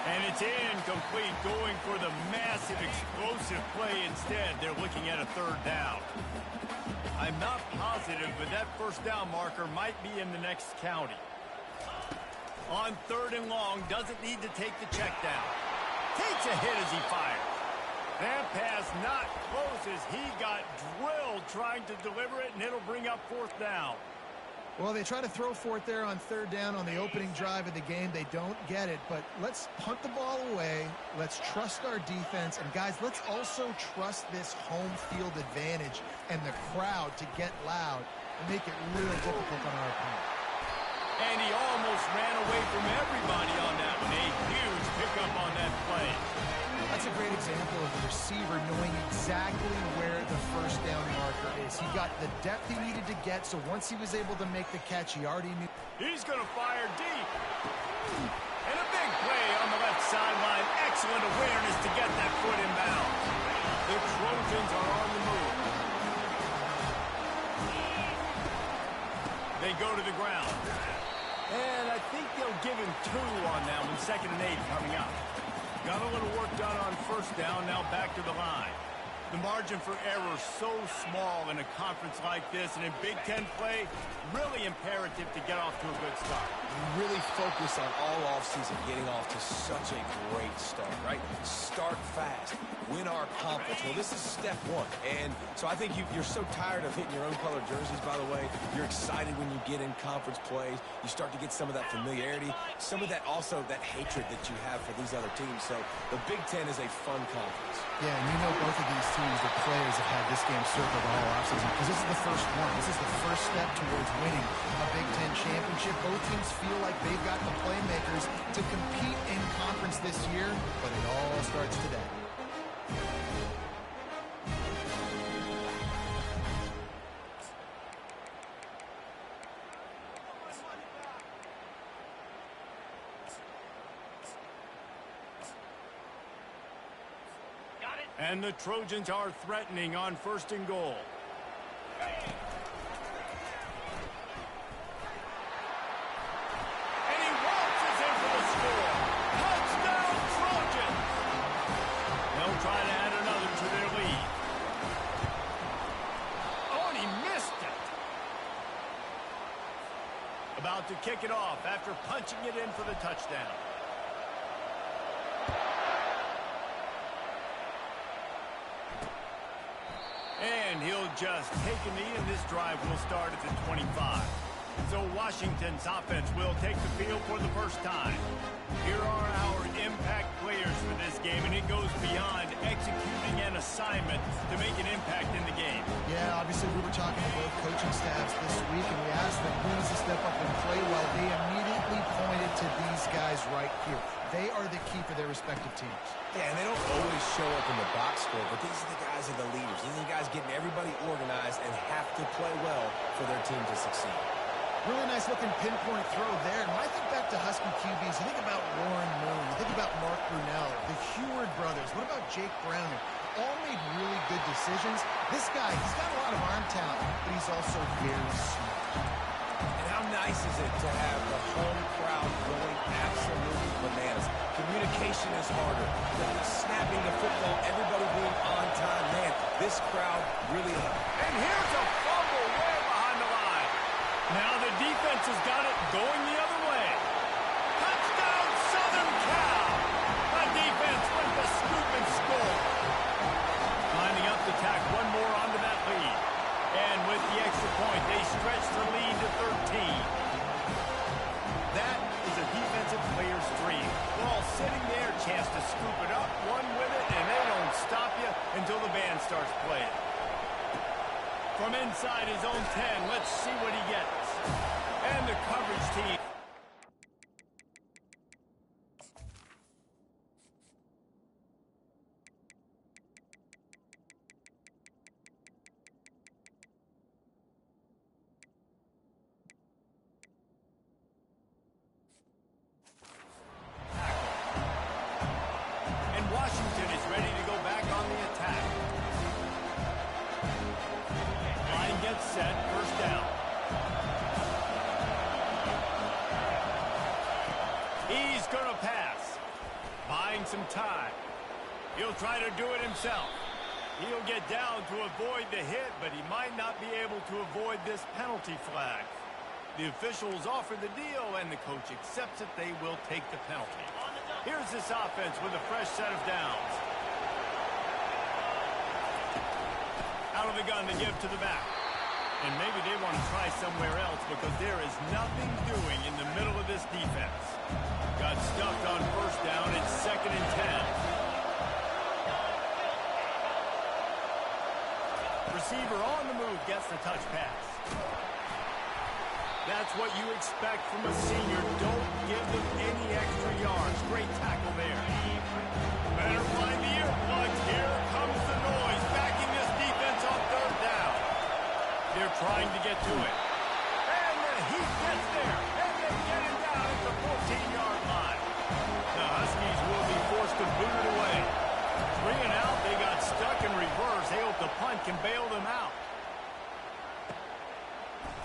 S1: And it's incomplete, going for the massive explosive play instead. They're looking at a 3rd down. I'm not positive, but that 1st down marker might be in the next county. On 3rd and long, doesn't need to take the check down. Takes a hit as he fires. That pass not close as he got drilled trying to deliver it, and it'll bring up 4th down.
S2: Well, they try to throw for it there on 3rd down on the opening drive of the game. They don't get it, but let's punt the ball away. Let's trust our defense. And, guys, let's also trust this home field advantage and the crowd to get loud and make it really difficult on our opponent.
S1: And he almost ran away from everybody on that one. A huge pickup on that play.
S2: That's a great example of the receiver knowing exactly where the 1st down marker is. He got the depth he needed to get, so once he was able to make the catch, he already knew.
S1: He's going to fire deep. And a big play on the left sideline. Excellent awareness to get that foot in bounds. The Trojans are on the move. They go to the ground. And I think they'll give him 2 on that one. 2nd and 8 coming up. Got a little work done on 1st down, now back to the line. The margin for error so small in a conference like this, and in Big Ten play, really imperative to get off to a good start.
S3: We really focus on all offseason getting off to such a great start, right? Start fast. Win our conference. Well, this is step 1. And so I think you're so tired of hitting your own color jerseys, by the way. You're excited when you get in conference plays. You start to get some of that familiarity, some of that also that hatred that you have for these other teams. So the Big Ten is a fun conference.
S2: Yeah, and you know both of these teams, the players have had this game circled all offseason because this is the first one. This is the first step towards winning a Big Ten championship. Both teams feel like they've got the playmakers to compete in conference this year, but it all starts today.
S1: And the Trojans are threatening on 1st and goal. And he waltzes in for the score. Touchdown, Trojans! They'll try to add another to their lead. Oh, and he missed it. About to kick it off after punching it in for the touchdown. And he'll just take a knee, and this drive will start at the 25. So Washington's offense will take the field for the first time. Here are our impact players for this game, and it goes beyond executing an assignment to make an impact in the game.
S2: Yeah, obviously we were talking to both coaching staffs this week, and we asked them who needs to step up and play well. They immediately pointed to these guys right here. They are the key for their respective teams.
S3: Yeah, and they don't always show up in the box score, but these are the guys that are the leaders. These are the guys getting everybody organized and have to play well for their team to succeed.
S2: Really nice looking pinpoint throw there. And when I think back to Husky QBs, you think about Warren Moon, you think about Mark Brunell, the Heward brothers. What about Jake Browning? All made really good decisions. This guy, he's got a lot of arm talent, but he's also very smart.
S3: And how nice is it to have the home crowd going absolutely bananas? Communication is harder. The snapping the football, everybody being on time. Man, this crowd really helped.
S1: And here's a fumble way behind the line. Now the defense has got it going the other way. Touchdown, Southern Cal! The defense with the scoop and score. Lining up to tack one more onto that lead. And with the extra point, they stretch the lead to 13. That is a defensive player's dream. Ball sitting there, chance to scoop it up, one with it, and they don't stop you until the band starts playing. From inside his own 10, let's see what he gets. And the coverage team. And Washington is ready to go back on the attack. Line gets set, first down. He's going to pass. Buying some time. He'll try to do it himself. He'll get down to avoid the hit, but he might not be able to avoid this penalty flag. The officials offer the deal, and the coach accepts it. They will take the penalty. Here's this offense with a fresh set of downs. Out of the gun to give to the back. And maybe they want to try somewhere else because there is nothing doing in the middle of this defense. Got stuffed on first down. It's 2nd and 10. Receiver on the move gets the touch pass. That's what you expect from a senior. Don't give them any extra yards. Great tackle there. Better find the earplugs. Here comes the noise. Backing this defense on third down. They're trying to get to it. And the heat gets there. And they get it down at the 14-yard line. The Huskies will be forced to boot it away. 3 and out. They got stuck in reverse. They hope the punt can bail them out.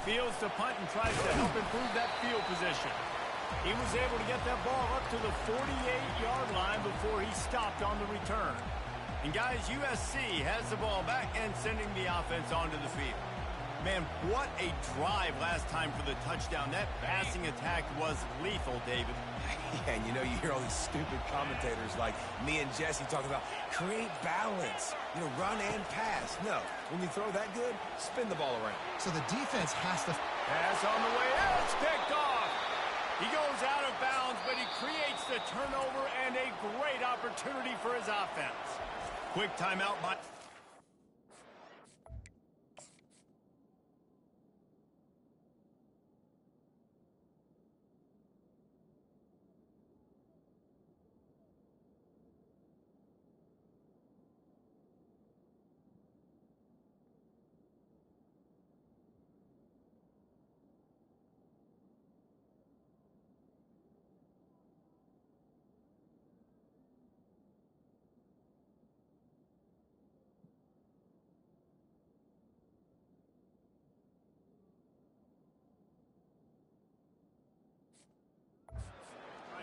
S1: Fields to punt and tries to help improve that field position. He was able to get that ball up to the 48-yard line before he stopped on the return. And guys, USC has the ball back and sending the offense onto the field. Man, what a drive last time for the touchdown. That passing attack was lethal, David.
S3: Yeah, and you know, you hear all these stupid commentators like me and Jesse talking about create balance, you know, run and pass. No, when you throw that good, spin the ball around.
S2: So the defense has to...
S1: Pass on the way out. It's picked off. He goes out of bounds, but he creates the turnover and a great opportunity for his offense. Quick timeout by...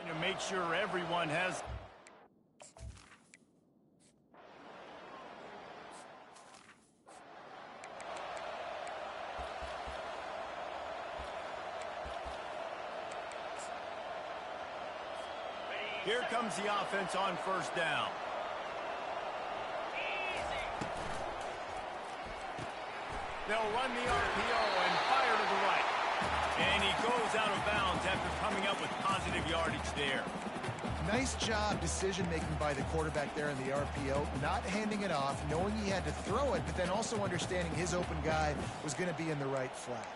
S1: to make sure everyone has... Here comes the offense on first down. They'll run the RPO and fire to the right. And he goes out of bounds after coming up with positive yardage there.
S2: Nice job decision-making by the quarterback there in the RPO, not handing it off, knowing he had to throw it, but then also understanding his open guy was going to be in the right flat.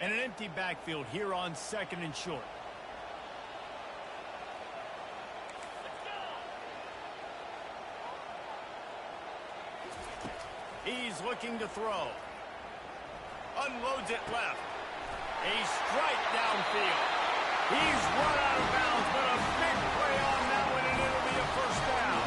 S1: And an empty backfield here on 2nd and short. looking to throw. Unloads it left. A strike downfield. He's run out of bounds, but a big play on that one, and it'll be a first down.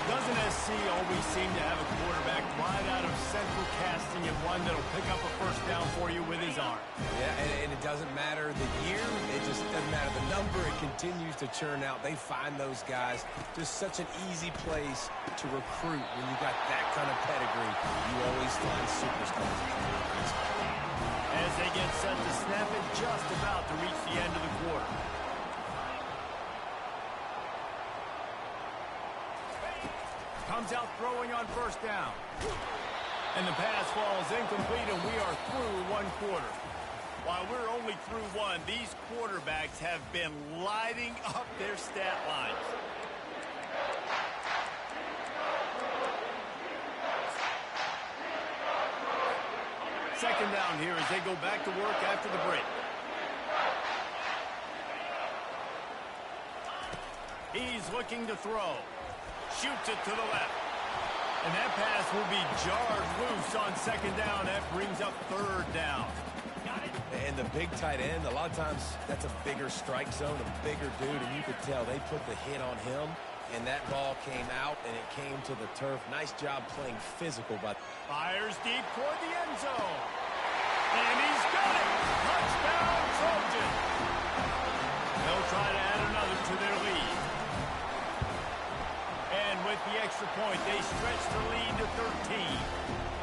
S1: Doesn't SC always seem to have a quarterback right out of central casting and one that'll pick up a first down for you with his arm?
S3: Yeah, and it doesn't matter the year. It just doesn't matter the number. It continues to churn out. They find those guys. Just such an easy place to recruit when you got that kind of pedigree. You always find superstars.
S1: As they get set to snap it, just about to reach the end of the quarter. Comes out throwing on first down. And the pass falls incomplete, and we are through one quarter. While we're only through one, these quarterbacks have been lighting up their stat lines. Second down here as they go back to work after the break. He's looking to throw. Shoots it to the left. And that pass will be jarred loose on second down. That brings up third down.
S3: And the big tight end, a lot of times that's a bigger strike zone, a bigger dude, and you could tell they put the hit on him, and that ball came out, and it came to the turf. Nice job playing physical. But
S1: fires deep toward the end zone. And he's got it. Touchdown, Trojan. They'll try to add another to their lead. And with the extra point, they stretch the lead to 13.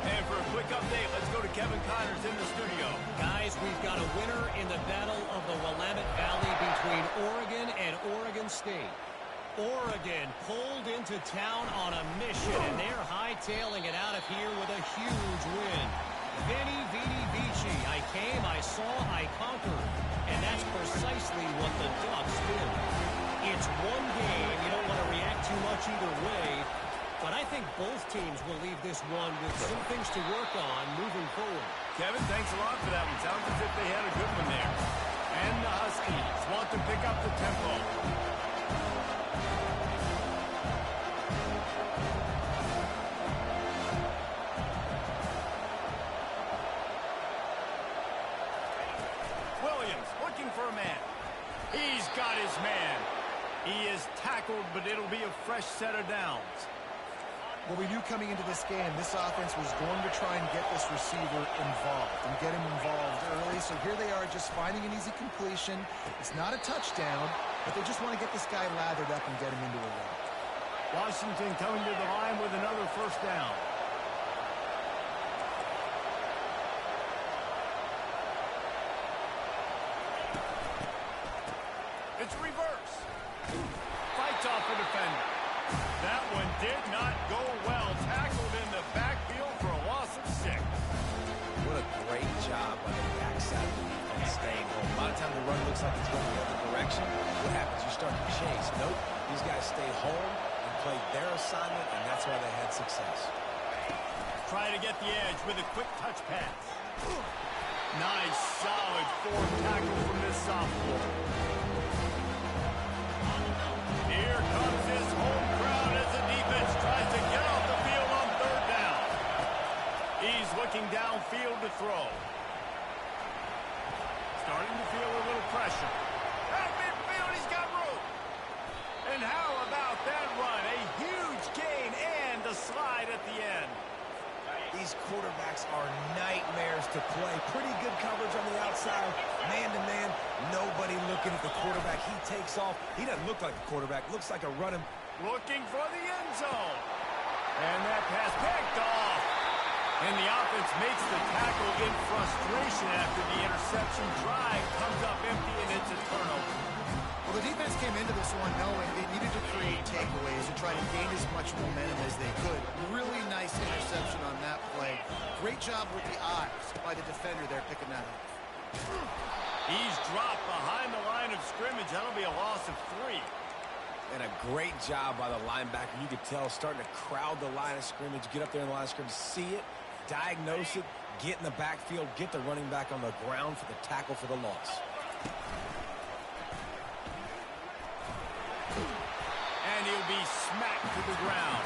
S1: And for a quick update, let's go to Kevin Connors in the studio.
S4: Guys, we've got a winner in the battle of the Willamette Valley between Oregon and Oregon State. Oregon pulled into town on a mission, and they're hightailing it out of here with a huge win. Veni, Vidi, Vici. I came, I saw, I conquered. And that's precisely what the Ducks did. It's one game. You don't want to react too much either way. But I think both teams will leave this one with some things to work on moving forward.
S1: Kevin, thanks a lot for that one. Sounds as if they had a good one there. And the Huskies want to pick up the tempo. Williams looking for a man. He's got his man. He is tackled, but it'll be a fresh set of downs.
S2: Well, we knew coming into this game, this offense was going to try and get this receiver involved and get him involved early. So here they are just finding an easy completion. It's not a touchdown, but they just want to get this guy lathered up and get him into a run.
S1: Washington coming to the line with another first down. It's reverse. Fights off a defender. That one did not go well. Tackled in the backfield for a loss of 6.
S3: what a great job by the backside of the defense staying home. A lot of times the run looks like it's going the other direction. What happens? You start to chase. Nope. These guys stay home and played their assignment, and that's why they had success.
S1: Try to get the edge with a quick touch pass. Nice, solid forward tackle from this sophomore. Here comes his home crowd as the defense tries to get off the field on third down. He's looking downfield to throw. Starting to feel a little pressure. At midfield, he's got room. And how about that run? A huge gain and a slide at the end.
S3: These quarterbacks are nightmares to play. Pretty good coverage on the outside. Man-to-man, nobody looking at the quarterback. He takes off. He doesn't look like a quarterback. Looks like a running.
S1: Looking for the end zone. And that pass picked off. And the offense makes the tackle in frustration after the interception. Drive comes up empty, and it's a turnover.
S2: Well, the defense came into this one knowing they needed to create takeaways and try to gain as much momentum as they could. Really nice interception on that play. Great job with the eyes by the defender there picking that up.
S1: He's dropped behind the line of scrimmage. That'll be a loss of 3.
S3: And a great job by the linebacker. You could tell starting to crowd the line of scrimmage, get up there in the line of scrimmage, see it, diagnose it, get in the backfield, get the running back on the ground for the tackle for the loss.
S1: And he'll be smacked to the ground.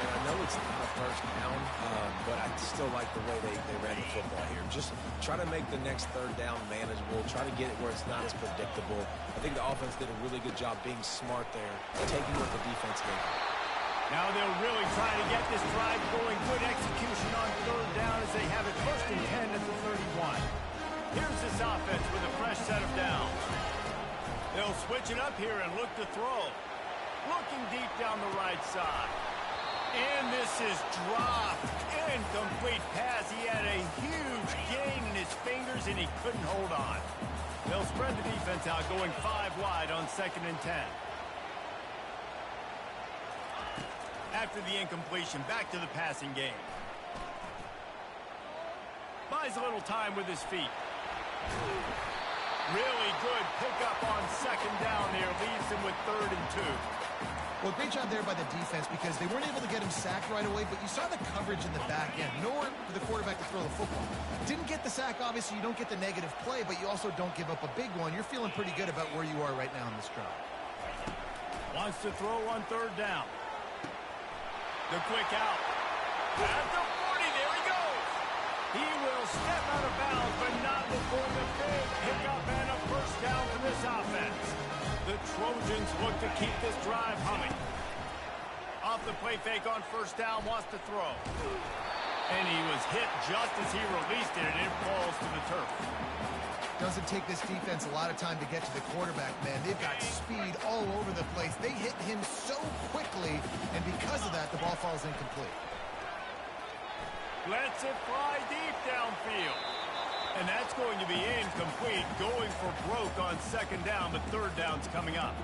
S3: And a know it's not a first down, but I still like the way they ran the football here. Just try to make the next third down manageable. Try to get it where it's not as predictable. I think the offense did a really good job being smart there, taking what the defense gave them.
S1: Now they'll really try to get this drive going. Good execution on third down as they have it first and 10 at the 31. Here's this offense with a fresh set of downs. They'll switch it up here and look to throw. Looking deep down the right side. And this is dropped. Incomplete pass. He had a huge gain in his fingers, and he couldn't hold on. They'll spread the defense out, going 5 wide on 2nd and 10. After the incompletion, back to the passing game. Buys a little time with his feet. Really good pickup on 2nd down there. Leaves him with 3rd and 2.
S2: Well, great job there by the defense because they weren't able to get him sacked right away, but you saw the coverage in the back end. Nowhere for the quarterback to throw the football. Didn't get the sack, obviously. You don't get the negative play, but you also don't give up a big one. You're feeling pretty good about where you are right now in this drive.
S1: Wants to throw on 3rd down. The quick out. At the 40, there he goes. He will step out of bounds, but not before the big pickup and a first down for this offense. The Trojans look to keep this drive humming. Off the play fake on 1st down, wants to throw. And he was hit just as he released it, and it falls to the turf.
S2: Doesn't take this defense a lot of time to get to the quarterback, man. They've got speed all over the place. They hit him so quickly, and because of that, the ball falls incomplete.
S1: Lets it fly deep downfield. And that's going to be incomplete, going for broke on 2nd down, but 3rd down's coming up.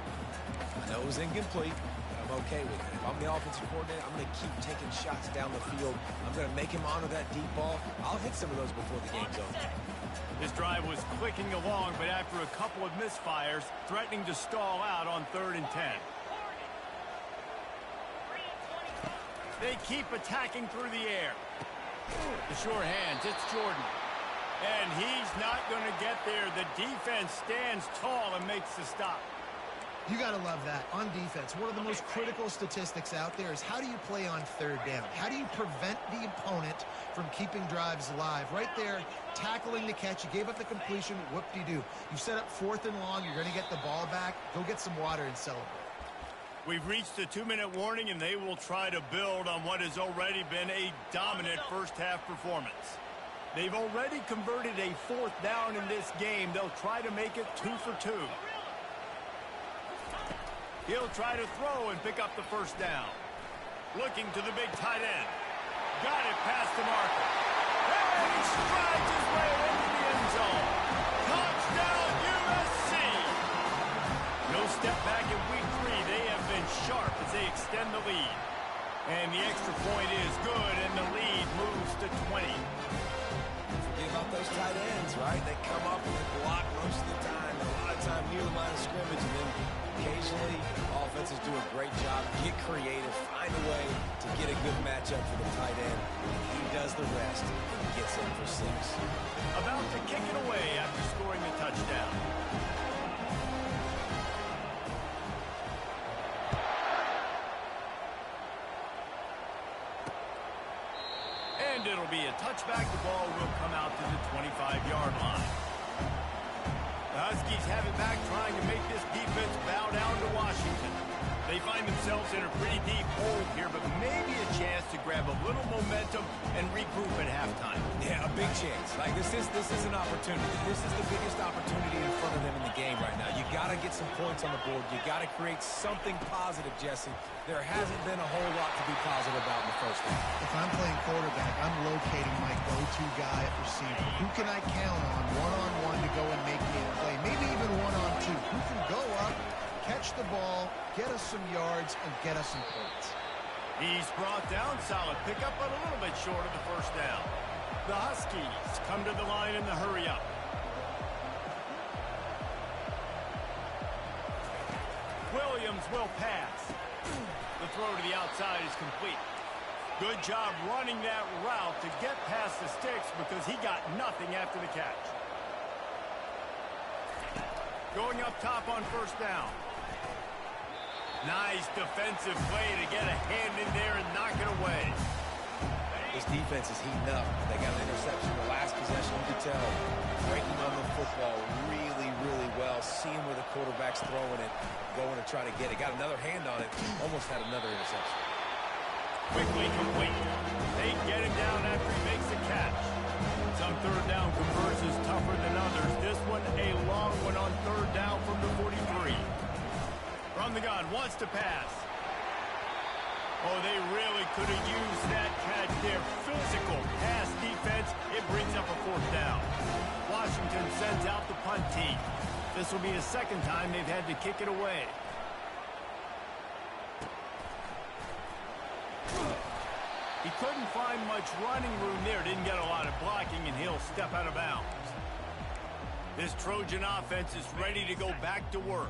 S3: I know it was incomplete, but I'm okay with it. If I'm the offensive coordinator, I'm going to keep taking shots down the field. I'm going to make him honor that deep ball. I'll hit some of those before the game's over.
S1: This drive was clicking along, but after a couple of misfires, threatening to stall out on 3rd and 10. They keep attacking through the air. The sure hands, it's Jordan. And he's not going to get there. The defense stands tall and makes the stop.
S2: You got to love that. On defense, one of the most critical statistics out there is how do you play on 3rd down? How do you prevent the opponent from keeping drives alive? Right there, tackling the catch. You gave up the completion. Whoop-de-doo. You set up 4th and long. You're going to get the ball back. Go get some water and celebrate.
S1: We've reached the 2-minute warning, and they will try to build on what has already been a dominant first-half performance. They've already converted a 4th down in this game. They'll try to make it 2 for 2. He'll try to throw and pick up the 1st down. Looking to the big tight end. Got it past the marker. And he strides his way into the end zone. Touchdown, USC! No step back in week 3. They have been sharp as they extend the lead. And the extra point is good, and the lead moves to 20.
S3: About those tight ends, right? They come up and they block most of the time. A lot of time near the line of scrimmage, and then occasionally offenses do a great job, get creative, find a way to get a good matchup for the tight end. And he does the rest and gets in for 6.
S1: About to kick it away after scoring the touchdown. And it'll be a touchback. The ball will come out to the 25-yard line. The Huskies have it back, trying to make this defense bow down to Washington. They find themselves in a pretty deep hole here, but maybe a chance to grab a little momentum and regroup at halftime.
S3: Yeah, a big chance. Like this is an opportunity. This is the biggest opportunity in front of them in the game right now. You got to get some points on the board. You got to create something positive, Jesse. There hasn't been a whole lot to be positive about in the first half.
S2: If I'm playing quarterback, I'm locating my go-to guy at receiver. Who can I count on one-on-one to go and make me a play? Maybe even one-on-two. Who can go up, catch the ball, get us some yards, and get us some points?
S1: He's brought down. Solid pickup, but a little bit short of the 1st down. The Huskies come to the line in the hurry-up. Williams will pass. The throw to the outside is complete. Good job running that route to get past the sticks because he got nothing after the catch. Going up top on 1st down. Nice defensive play to get a hand in there and knock it away.
S3: This defense is heating up. They got an interception the last possession. You could tell breaking on the football really, really well. Seeing where the quarterback's throwing it, going to try to get it. Got another hand on it. Almost had another interception.
S1: Quickly complete. They get him down after he makes the catch. Some third down conversions tougher than others. This one a long one on third down from the 43. From the gun, wants to pass. Oh, they really could have used that catch there. Physical pass defense. It brings up a fourth down. Washington sends out the punt team. This will be the second time they've had to kick it away. He couldn't find much running room there. Didn't get a lot of blocking, and he'll step out of bounds. This Trojan offense is ready to go back to work.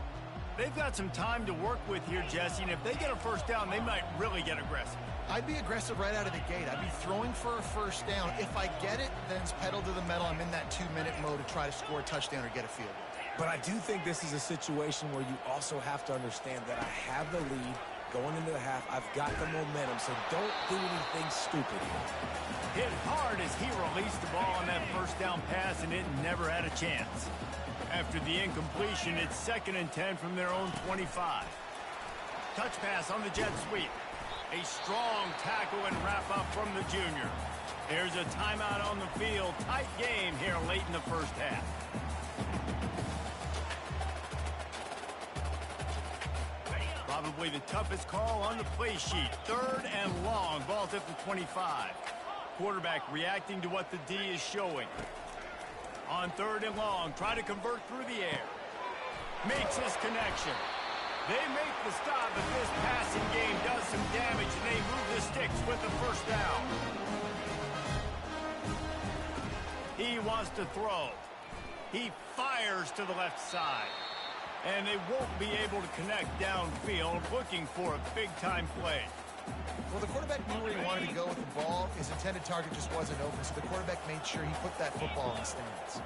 S1: They've got some time to work with here, Jesse, and if they get a first down, they might really get aggressive.
S2: I'd be aggressive right out of the gate. I'd be throwing for a first down. If I get it, then it's pedal to the metal. I'm in that 2-minute mode to try to score a touchdown or get a field goal.
S3: But I do think this is a situation where you also have to understand that I have the lead going into the half. I've got the momentum, so don't do anything stupid here.
S1: Hit hard as he released the ball on that first down pass, and it never had a chance. After the incompletion, it's 2nd and 10 from their own 25. Touch pass on the jet sweep. A strong tackle and wrap up from the junior. There's a timeout on the field. Tight game here late in the first half. Probably the toughest call on the play sheet. 3rd and long. Ball's at the 25. Quarterback reacting to what the D is showing. On 3rd and long, try to convert through the air. Makes his connection. They make the stop, but this passing game does some damage, and they move the sticks with the first down. He wants to throw. He fires to the left side. And they won't be able to connect downfield, looking for a big-time play.
S2: Well, the quarterback knew where he wanted to go with the ball. His intended target just wasn't open, so the quarterback made sure he put that football in the stands.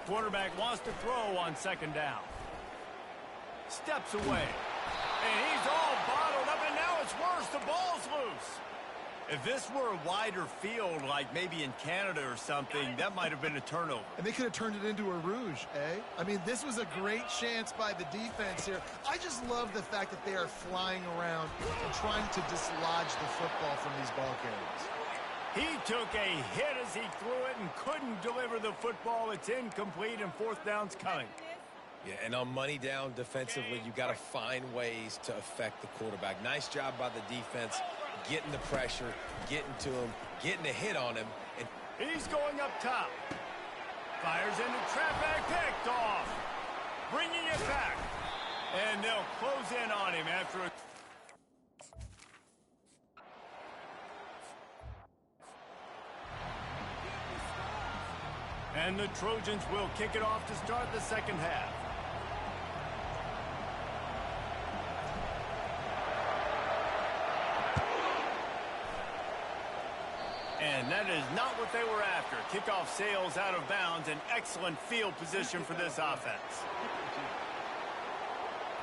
S1: Quarterback wants to throw on 2nd down. Steps away. And he's all bottled up, and now it's worse. The ball's loose. If this were a wider field, like maybe in Canada or something, that might have been a turnover.
S2: And they could have turned it into a rouge, eh? I mean, this was a great chance by the defense here. I just love the fact that they are flying around and trying to dislodge the football from these ball carriers.
S1: He took a hit as he threw it and couldn't deliver the football. It's incomplete, and 4th down's coming.
S3: Yeah, and on money down defensively, you got to find ways to affect the quarterback. Nice job by the defense, getting the pressure, getting to him, getting a hit on him. And
S1: he's going up top. Fires into traffic, picked off. Bringing it back. And they'll close in on him after a... And the Trojans will kick it off to start the second half. And that is not what they were after. Kickoff sails out of bounds. An excellent field position for this offense.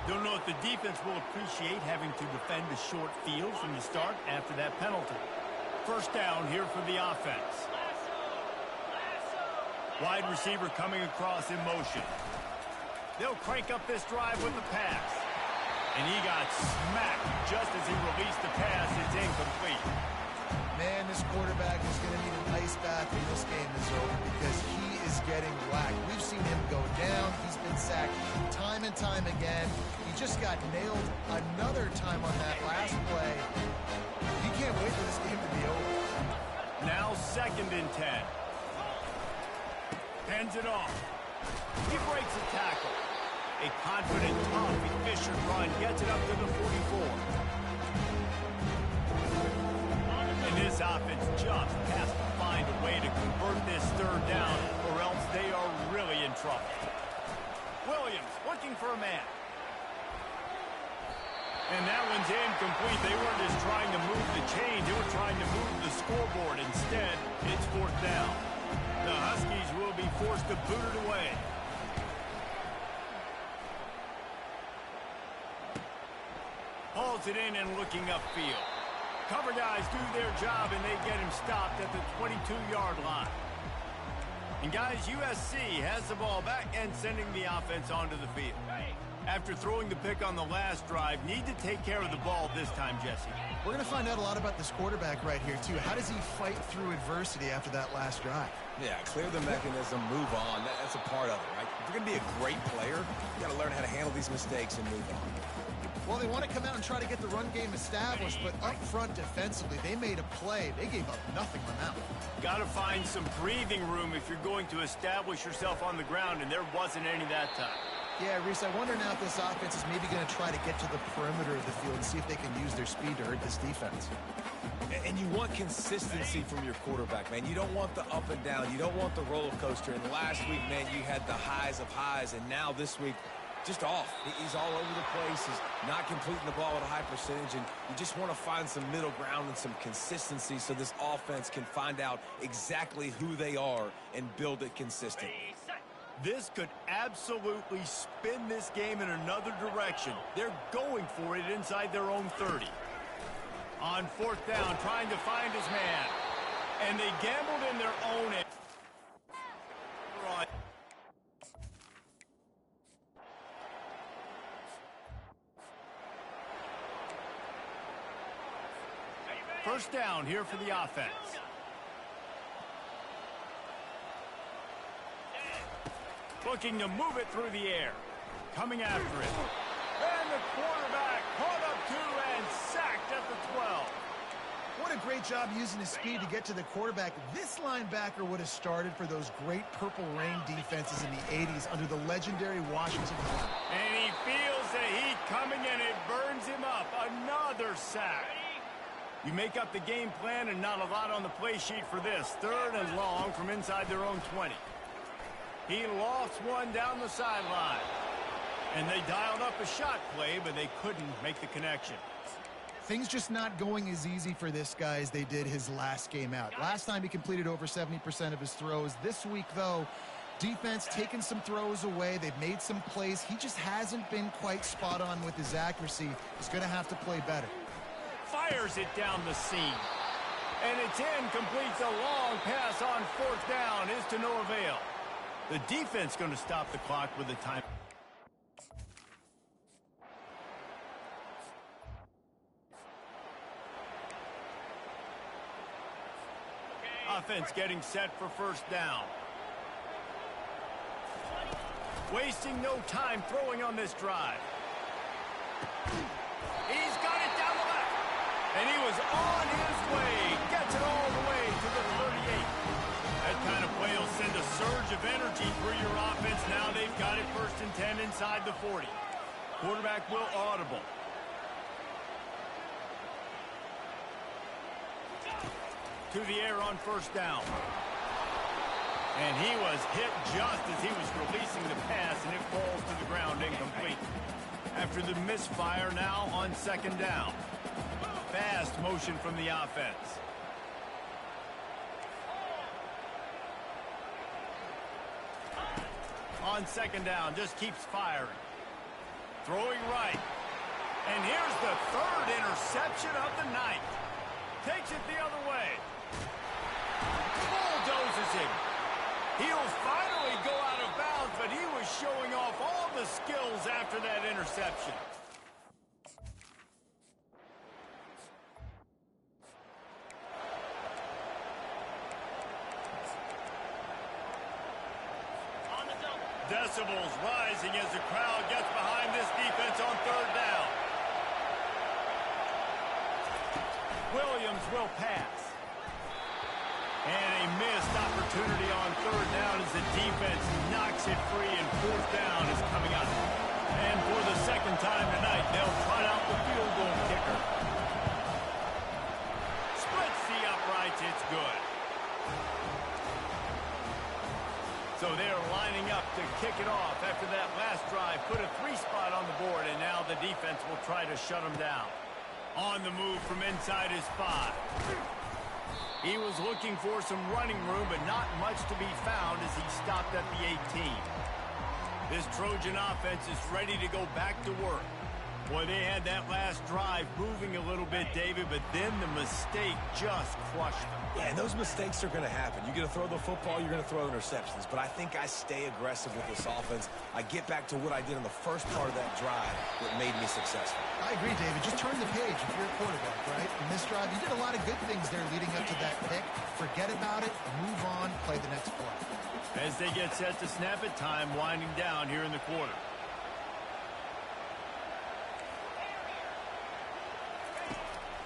S1: Don't know if the defense will appreciate having to defend a short field from the start after that penalty. First down here for the offense. Wide receiver coming across in motion. They'll crank up this drive with the pass. And he got smacked just as he released the pass. It's incomplete.
S2: Man, this quarterback is going to need an ice bath when this game is over because he is getting whacked. We've seen him go down. He's been sacked time and time again. He just got nailed another time on that last play. He can't wait for this game to be over.
S1: Now 2nd and 10. Hands it off. He breaks a tackle. A confident, tough, efficient run gets it up to the 44. And this offense just has to find a way to convert this 3rd down, or else they are really in trouble. Williams looking for a man. And that one's incomplete. They weren't just trying to move the chain. They were trying to move the scoreboard. Instead, it's fourth down. The Huskies will be forced to boot it away. Hauls it in and looking upfield. Cover guys do their job, and they get him stopped at the 22-yard line. And guys, USC has the ball back and sending the offense onto the field. After throwing the pick on the last drive, need to take care of the ball this time, Jesse.
S2: We're going to find out a lot about this quarterback right here, too. How does he fight through adversity after that last drive?
S3: Yeah, clear the mechanism, move on. That's a part of it, right? If you're going to be a great player, you got to learn how to handle these mistakes and move on.
S2: Well, they want to come out and try to get the run game established, but up front defensively, they made a play. They gave up nothing on that one.
S1: Got to find some breathing room if you're going to establish yourself on the ground, and there wasn't any that time.
S2: Yeah, Reese, I wonder now if this offense is maybe going to try to get to the perimeter of the field and see if they can use their speed to hurt this defense.
S3: And you want consistency from your quarterback, man. You don't want the up and down. You don't want the roller coaster. And last week, man, you had the highs of highs, and now this week, just off. He's all over the place. He's not completing the ball at a high percentage, and you just want to find some middle ground and some consistency so this offense can find out exactly who they are and build it consistently.
S1: This could absolutely spin this game in another direction. They're going for it inside their own 30. On fourth down, trying to find his man. And they gambled in their own end. First down here for the offense. Looking to move it through the air. Coming after it. And the quarterback caught up to and sacked at the 12.
S2: What a great job using his speed to get to the quarterback. This linebacker would have started for those great Purple Rain defenses in the 80s under the legendary Washington Hornet.
S1: And he feels the heat coming, and it burns him up. Another sack. You make up the game plan, and not a lot on the play sheet for this. Third and long from inside their own 20. He lofts one down the sideline. And they dialed up a shot play, but they couldn't make the connection.
S2: Things just not going as easy for this guy as they did his last game out. Last time he completed over 70% of his throws. This week, though, defense taking some throws away. They've made some plays. He just hasn't been quite spot on with his accuracy. He's going to have to play better.
S1: Fires it down the seam. And it's incomplete. The long pass on fourth down is to no avail. The defense going to stop the clock with the time. Offense getting set for first down. Wasting no time throwing on this drive. He's got it down the left. And he was on his way. Gets it all the way to the 38. That kind of play will send a surge of energy through your offense. Now they've got it first and 10 inside the 40. Quarterback will audible. To the air on first down. And he was hit just as he was releasing the pass, and it falls to the ground incomplete. After the misfire, now on second down. Fast motion from the offense. On second down, just keeps firing. Throwing right. And here's the third interception of the night. Takes it the other way. Bulldozes him. He'll finally go out of bounds, but he was showing off all the skills after that interception. Decibels rising as the crowd gets behind this defense on third down. Williams will pass. And a missed opportunity on third down as the defense knocks it free, and fourth down is coming up. And for the second time tonight, they'll trot out the field goal kicker. Splits the uprights, it's good. So they're lining up to kick it off after that last drive. Put a 3 spot on the board, and now the defense defense will try to shut him down. On the move from inside his 5. He was looking for some running room, but not much to be found as he stopped at the 18. This Trojan offense is ready to go back to work. Boy, they had that last drive moving a little bit, David, but then the mistake just crushed them.
S3: Yeah, and those mistakes are going to happen. You're going to throw the football, you're going to throw interceptions. But I think I stay aggressive with this offense. I get back to what I did in the first part of that drive that made me successful.
S2: I agree, David. Just turn the page if you're a quarterback, right? In this drive, you did a lot of good things there leading up to that pick. Forget about it, move on, play the next play.
S1: As they get set to snap it, time winding down here in the quarter.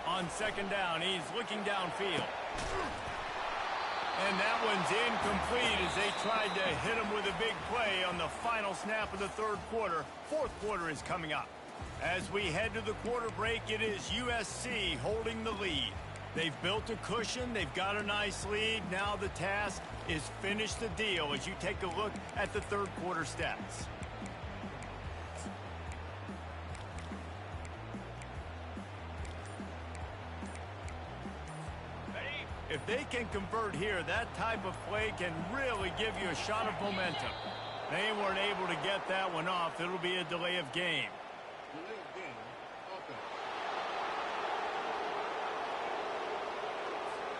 S1: On second down, he's looking downfield. And that one's incomplete as they tried to hit him with a big play on the final snap of the third quarter. Fourth quarter is coming up. As we head to the quarter break, it is USC holding the lead. They've built a cushion. They've got a nice lead. Now the task is finish the deal as you take a look at the third quarter stats. If they can convert here, that type of play can really give you a shot of momentum. They weren't able to get that one off. It'll be a delay of game.
S6: Delay of game.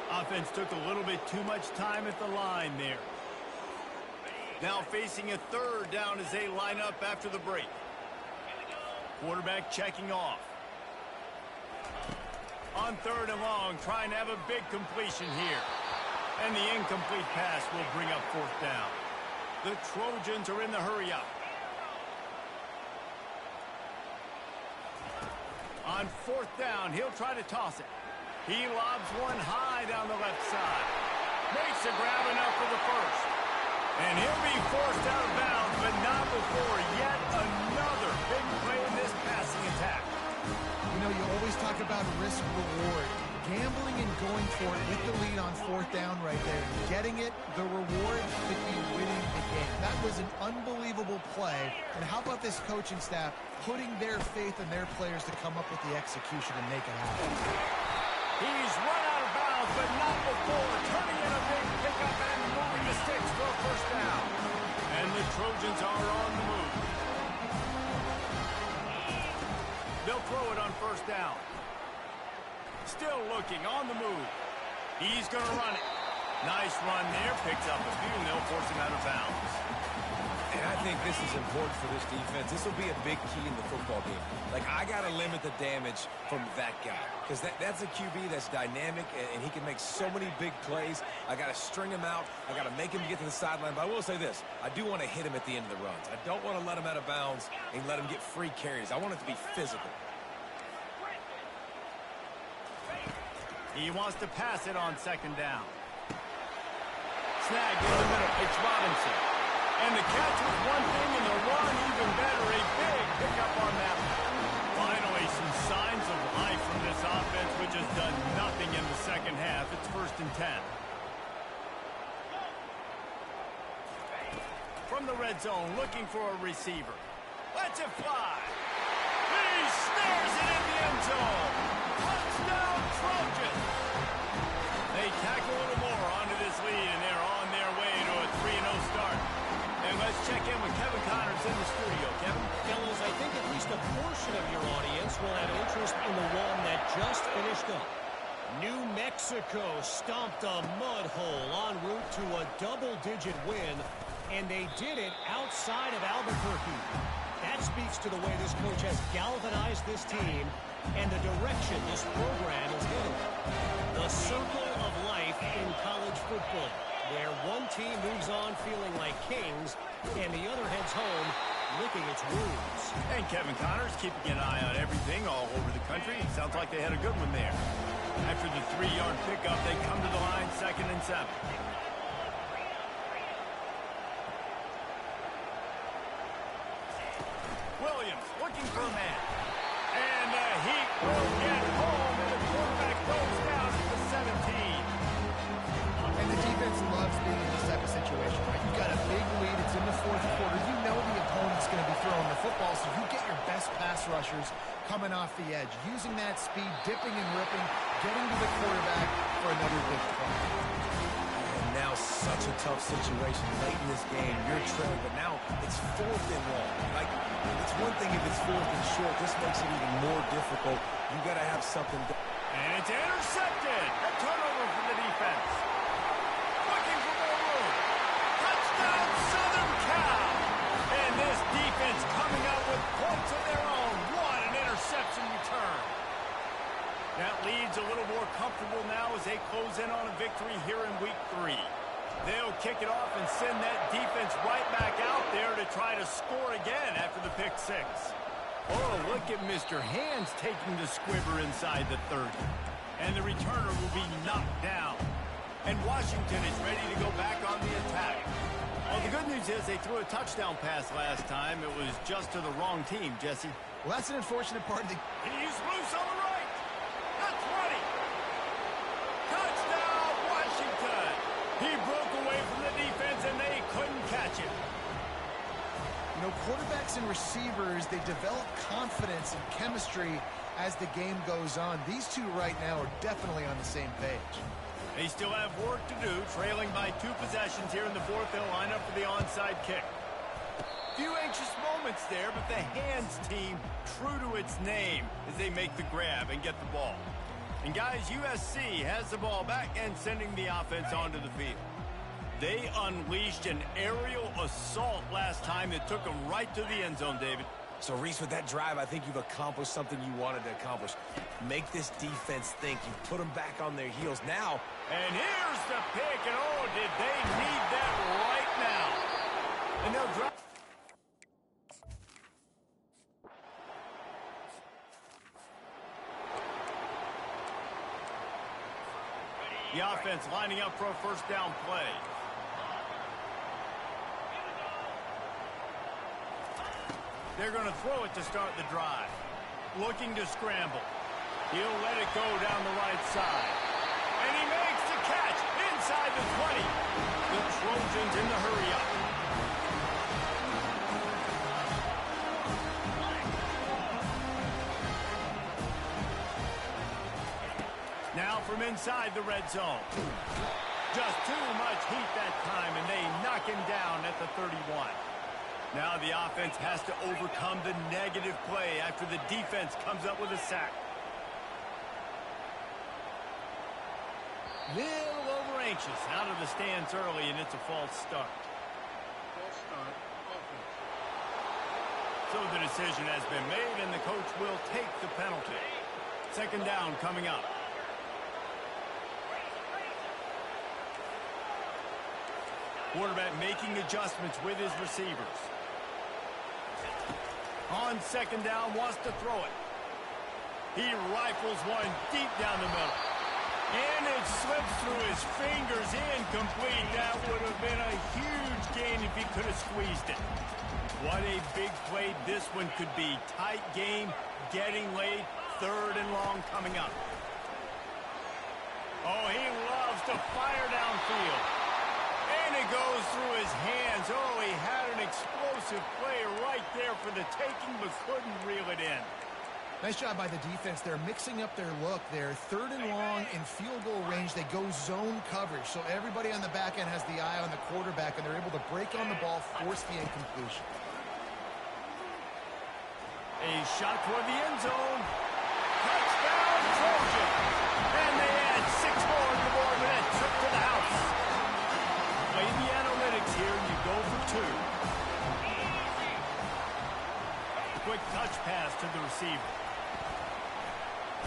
S1: Offense took a little bit too much time at the line there. Now facing a third down as they line up after the break. Quarterback checking off. On third and long, trying to have a big completion here. And the incomplete pass will bring up fourth down. The Trojans are in the hurry up. On fourth down, he'll try to toss it. He lobs one high down the left side. Makes a grab enough for the first. And he'll be forced out of bounds, but not before yet another big play in this passing attack.
S2: You know, you always talk about risk-reward. Gambling and going for it with the lead on fourth down right there. Getting it, the reward could be winning the game. That was an unbelievable play. And how about this coaching staff putting their faith in their players to come up with the execution and make it happen?
S1: He's run out of bounds, but not before turning in a big pickup and moving the sticks for a first down. And the Trojans are on the move. They'll throw it on first down. Still looking on the move. He's going to run it. Nice run there. Picks up a few, and they'll force him out of bounds.
S3: And I think this is important for this defense. This will be a big key in the football game. Like, I got to limit the damage from that guy. Because that's a QB that's dynamic, and he can make so many big plays. I got to string him out. I got to make him get to the sideline. But I will say this. I do want to hit him at the end of the runs. I don't want to let him out of bounds and let him get free carries. I want it to be physical.
S1: He wants to pass it on second down. Snagged in the middle. It's Robinson. And the catch was one thing, and the run even better. A big pickup on that one. Finally, some signs of life from this offense, which has done nothing in the second half. It's 1st and 10. From the red zone, looking for a receiver. Lets it fly. He snares it in the end zone. Touchdown, Trojans. They tack a little more onto this lead, and they're on their way to a 3-0 start. And let's check in with Kevin Connors in the studio. Kevin?
S4: Fellas, I think at least a portion of your audience will have interest in the one that just finished up. New Mexico stomped a mud hole en route to a double-digit win, and they did it outside of Albuquerque. That speaks to the way this coach has galvanized this team and the direction this program is headed. The circle of life in college football, where one team moves on feeling like kings and the other heads home licking its wounds.
S1: And Kevin Connors keeping an eye on everything all over the country. Sounds like they had a good one there. After the 3-yard pickup, they come to the line 2nd and 7. Williams looking for a man. And the Heat will get home, and the quarterback goes down at the 17.
S2: And the defense loves being in this type of situation, right? You've got a big lead. It's in the fourth quarter. You know the opponent's going to be throwing the football, so you get your best pass rushers coming off the edge, using that speed, dipping and ripping, getting to the quarterback for another big play.
S3: And now such a tough situation late in this game. You're trailing, but now it's 4th and long. Like, it's one thing if it's 4th and short. This makes it even more difficult. You got to have something.
S1: And it's intercepted. A turnover for the defense. Looking for more room. Touchdown, Southern Cal. And this defense coming out with points of their own. What an interception return. That leads a little more comfortable now as they close in on a victory here in week 3. They'll kick it off and send that defense right back out there to try to score again after the pick 6. Oh, look at Mr. Hands taking the squibber inside the 30. And the returner will be knocked down. And Washington is ready to go back on the attack. Well, the good news is they threw a touchdown pass last time. It was just to the wrong team, Jesse.
S2: Well, that's an unfortunate part of the...
S1: He's loose on the right. The 20. Touchdown, Washington. He broke away from the defense, and they couldn't catch him.
S2: You know, quarterbacks and receivers, they develop confidence and chemistry as the game goes on. These two right now are definitely on the same page.
S1: They still have work to do, trailing by 2 possessions here in the 4th. They'll line up for the onside kick. Few anxious moments there, but the Hands team true to its name as they make the grab and get the ball. And guys, USC has the ball back and sending the offense onto the field. They unleashed an aerial assault last time that took them right to the end zone, David.
S3: So, Reese, with that drive, I think you've accomplished something you wanted to accomplish. Make this defense think. You put them back on their heels now.
S1: And here's the pick, and oh, did they need that right now. And they'll drop. The offense lining up for a first down play. They're going to throw it to start the drive. Looking to scramble. He'll let it go down the right side. And he makes the catch inside the 20. The Trojans in the hurry-up. Now from inside the red zone. Just too much heat that time, and they knock him down at the 31. Now the offense has to overcome the negative play after the defense comes up with a sack. Little over-anxious out of the stands early, and it's a false start.
S6: False start, offense.
S1: So the decision has been made, and the coach will take the penalty. 2nd down coming up. Quarterback making adjustments with his receivers. On 2nd down, wants to throw it. He rifles one deep down the middle. And it slips through his fingers, incomplete. That would have been a huge gain if he could have squeezed it. What a big play this one could be. Tight game, getting late, 3rd and long coming up. Oh, he loves to fire downfield. And it goes through his hands. Oh, he had an explosive play right there for the taking, but couldn't reel it in.
S2: Nice job by the defense. They're mixing up their look there. 3rd and long in field goal range. They go zone coverage. So everybody on the back end has the eye on the quarterback, and they're able to break on the ball, force the incompletion.
S1: A shot toward the end zone. Touchdown, Trojan. And they add 6 more on the board with that trip to the house. Play the analytics here, and you go for 2. Quick touch pass to the receiver.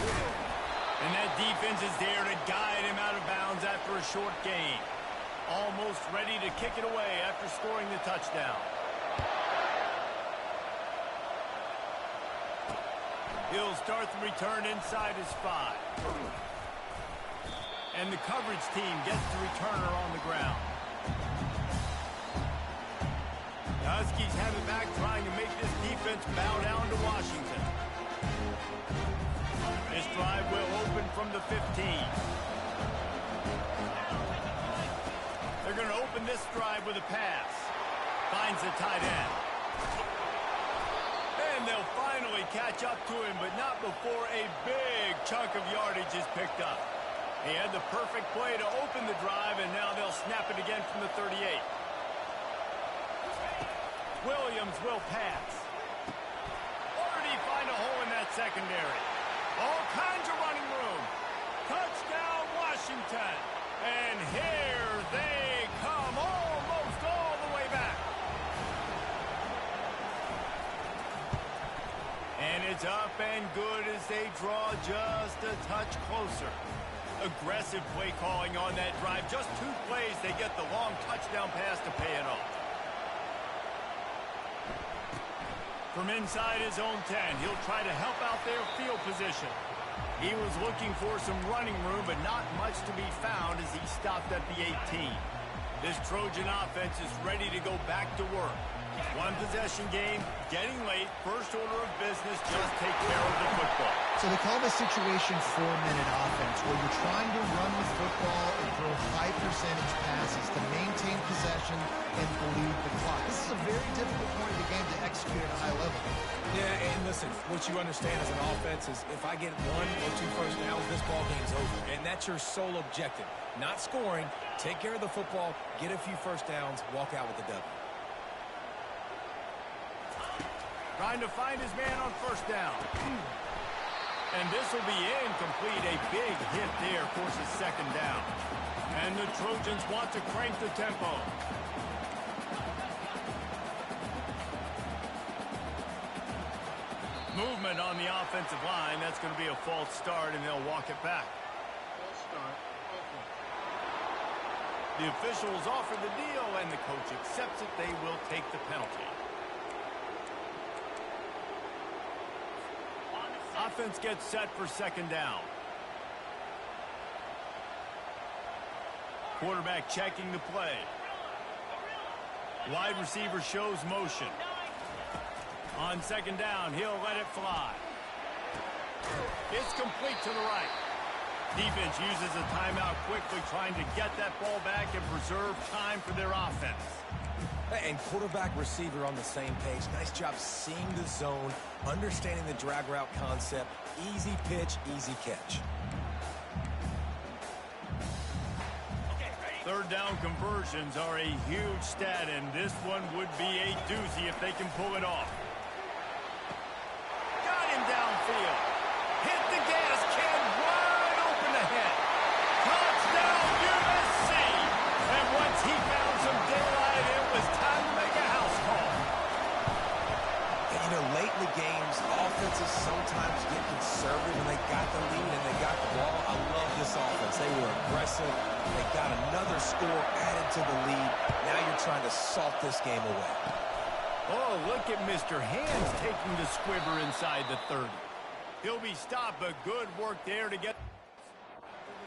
S1: And that defense is there to guide him out of bounds after a short gain. Almost ready to kick it away after scoring the touchdown. He'll start the return inside his 5. And the coverage team gets the returner on the ground. The Huskies have it back, trying to make this defense bow down to Washington. This drive will open from the 15. They're going to open this drive with a pass. Finds the tight end. And And they'll finally catch up to him, but not before a big chunk of yardage is picked up. He had the perfect play to open the drive, and now they'll snap it again from the 38. Williams will pass. Or did he find a hole in that secondary? All kinds of running room. Touchdown, Washington. And here they come, almost all the way back. And it's up and good as they draw just a touch closer. Aggressive play calling on that drive. Just 2 plays, they get the long touchdown pass to pay it off. From inside his own 10, he'll try to help out their field position. He was looking for some running room, but not much to be found as he stopped at the 18. This Trojan offense is ready to go back to work. 1 possession game, getting late, first order of business, just take care of the football.
S2: So they call this situation 4-minute offense, where you're trying to run the football and throw high percentage passes to maintain possession and bleed the clock. This is a very difficult point of the game to execute at a high level.
S3: Yeah, and listen, what you understand as an offense is if I get 1 or 2 first downs, this ball game's over. And that's your sole objective. Not scoring, take care of the football, get a few first downs, walk out with the W.
S1: Trying to find his man on first down. And this will be incomplete. A big hit there forces second down. And the Trojans want to crank the tempo. Movement on the offensive line. That's going to be a false start, and they'll walk it back.
S6: False start. Offense.
S1: The officials offer the deal, and the coach accepts it. They will take the penalty. Offense gets set for second down. Quarterback checking the play. Wide receiver shows motion. On second down, he'll let it fly. It's complete to the right. Defense uses a timeout quickly, trying to get that ball back and preserve time for their offense.
S3: And quarterback receiver on the same page. Nice job seeing the zone, understanding the drag route concept. Easy pitch, easy catch.
S1: Third down conversions are a huge stat, and this one would be a doozy if they can pull it off. Got him downfield. Hit the gas can wide open ahead. Touchdown USC. And once he found some daylight, it was time to make a house call.
S3: And you know, late in the games, offenses sometimes get conservative when they got the lead and they got the ball. I love this offense. They were aggressive. They got another score added to the lead. Now you're trying to salt this game away.
S1: Oh, look at Mr. Hands taking the squibber inside the 30. He'll be stopped, but good work there to get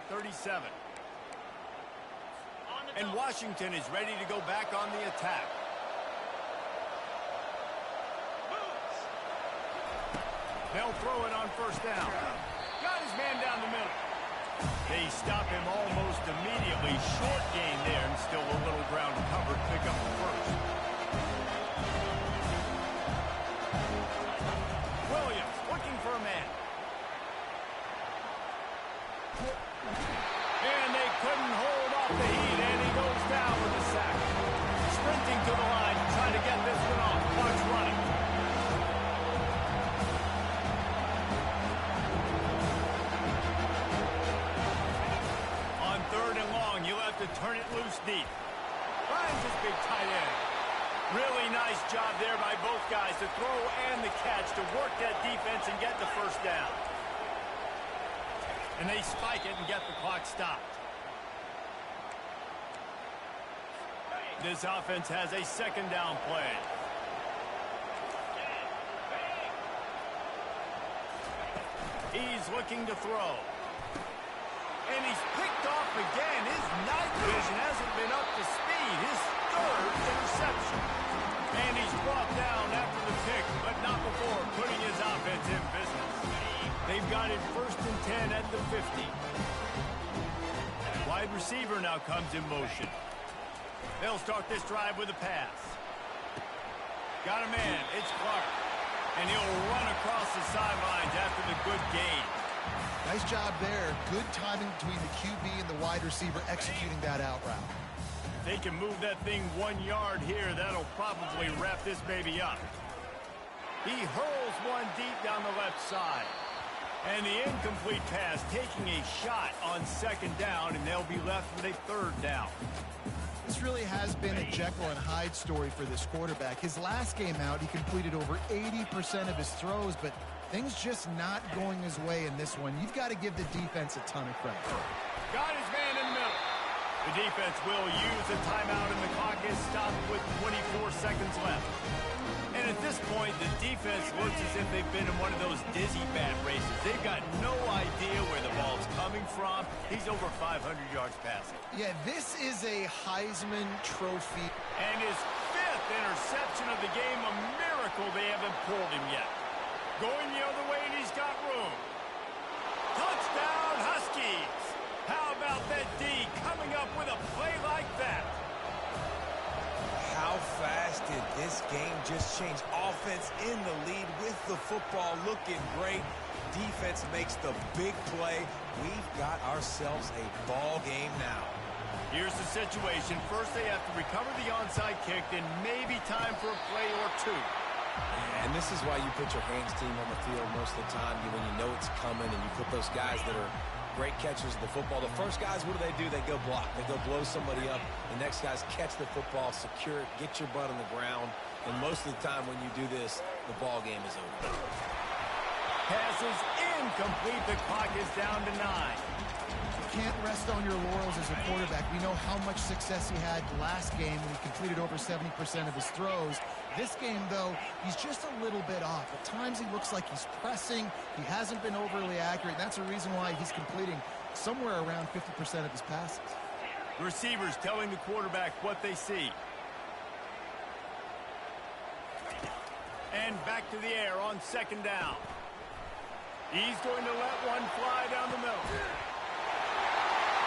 S1: 37. And Washington is ready to go back on the attack. They'll throw it on first down. Got his man down the middle. They stop him almost immediately. Short gain there, and still a little ground covered. Pick up the first. Williams looking for a man. And they couldn't hold off the heat, and he goes down with a sack. Sprinting to the line, trying to get this one off. Clock's running. On third and long, you'll have to turn it loose deep. Finds his big tight end. Really nice job there by both guys to throw and the catch to work that defense and get the first down. And they spike it and get the clock stopped. This offense has a second down play. He's looking to throw. And he's picked off again. His night vision hasn't been up to speed. His third interception. And he's brought down after the pick, but not before putting his offense in business. They've got it first and 10 at the 50. Wide receiver now comes in motion. They'll start this drive with a pass. Got a man. It's Clark. And he'll run across the sidelines after the good gain.
S2: Nice job there. Good timing between the QB and the wide receiver executing that out route.
S1: They can move that thing 1 yard here. That'll probably wrap this baby up. He hurls one deep down the left side. And the incomplete pass taking a shot on second down, and they'll be left with a third down.
S2: This really has been a Jekyll and Hyde story for this quarterback. His last game out, he completed over 80% of his throws, but things just not going his way in this one. You've got to give the defense a ton of credit.
S1: Got his man in the middle. The defense will use a timeout, and the clock is stopped with 24 seconds left. And at this point, the defense looks as if they've been in one of those dizzy bat races. They've got no idea where the ball's coming from. He's over 500 yards passing.
S2: Yeah, this is a Heisman Trophy.
S1: And his fifth interception of the game, a miracle they haven't pulled him yet. Going the other way, and he's got room. Touchdown, Huskies! How about that D coming up with a play like that?
S3: How fast did this game just change? Offense in the lead with the football looking great. Defense makes the big play. We've got ourselves a ball game now.
S1: Here's the situation. First, they have to recover the onside kick, then maybe time for a play or two.
S3: And this is why you put your hands team on the field most of the time when you know it's coming, and you put those guys that are great catchers of the football. The first guys, what do? They go block. They go blow somebody up. The next guys catch the football, secure it, get your butt on the ground. And most of the time when you do this, the ball game is over.
S1: Pass is incomplete. The clock is down to 9.
S2: You can't rest on your laurels as a quarterback. We know how much success he had last game when he completed over 70% of his throws. This game, though, he's just a little bit off. At times he looks like he's pressing. He hasn't been overly accurate. That's a reason why he's completing somewhere around 50% of his passes.
S1: Receivers telling the quarterback what they see. And back to the air on second down. He's going to let one fly down the middle.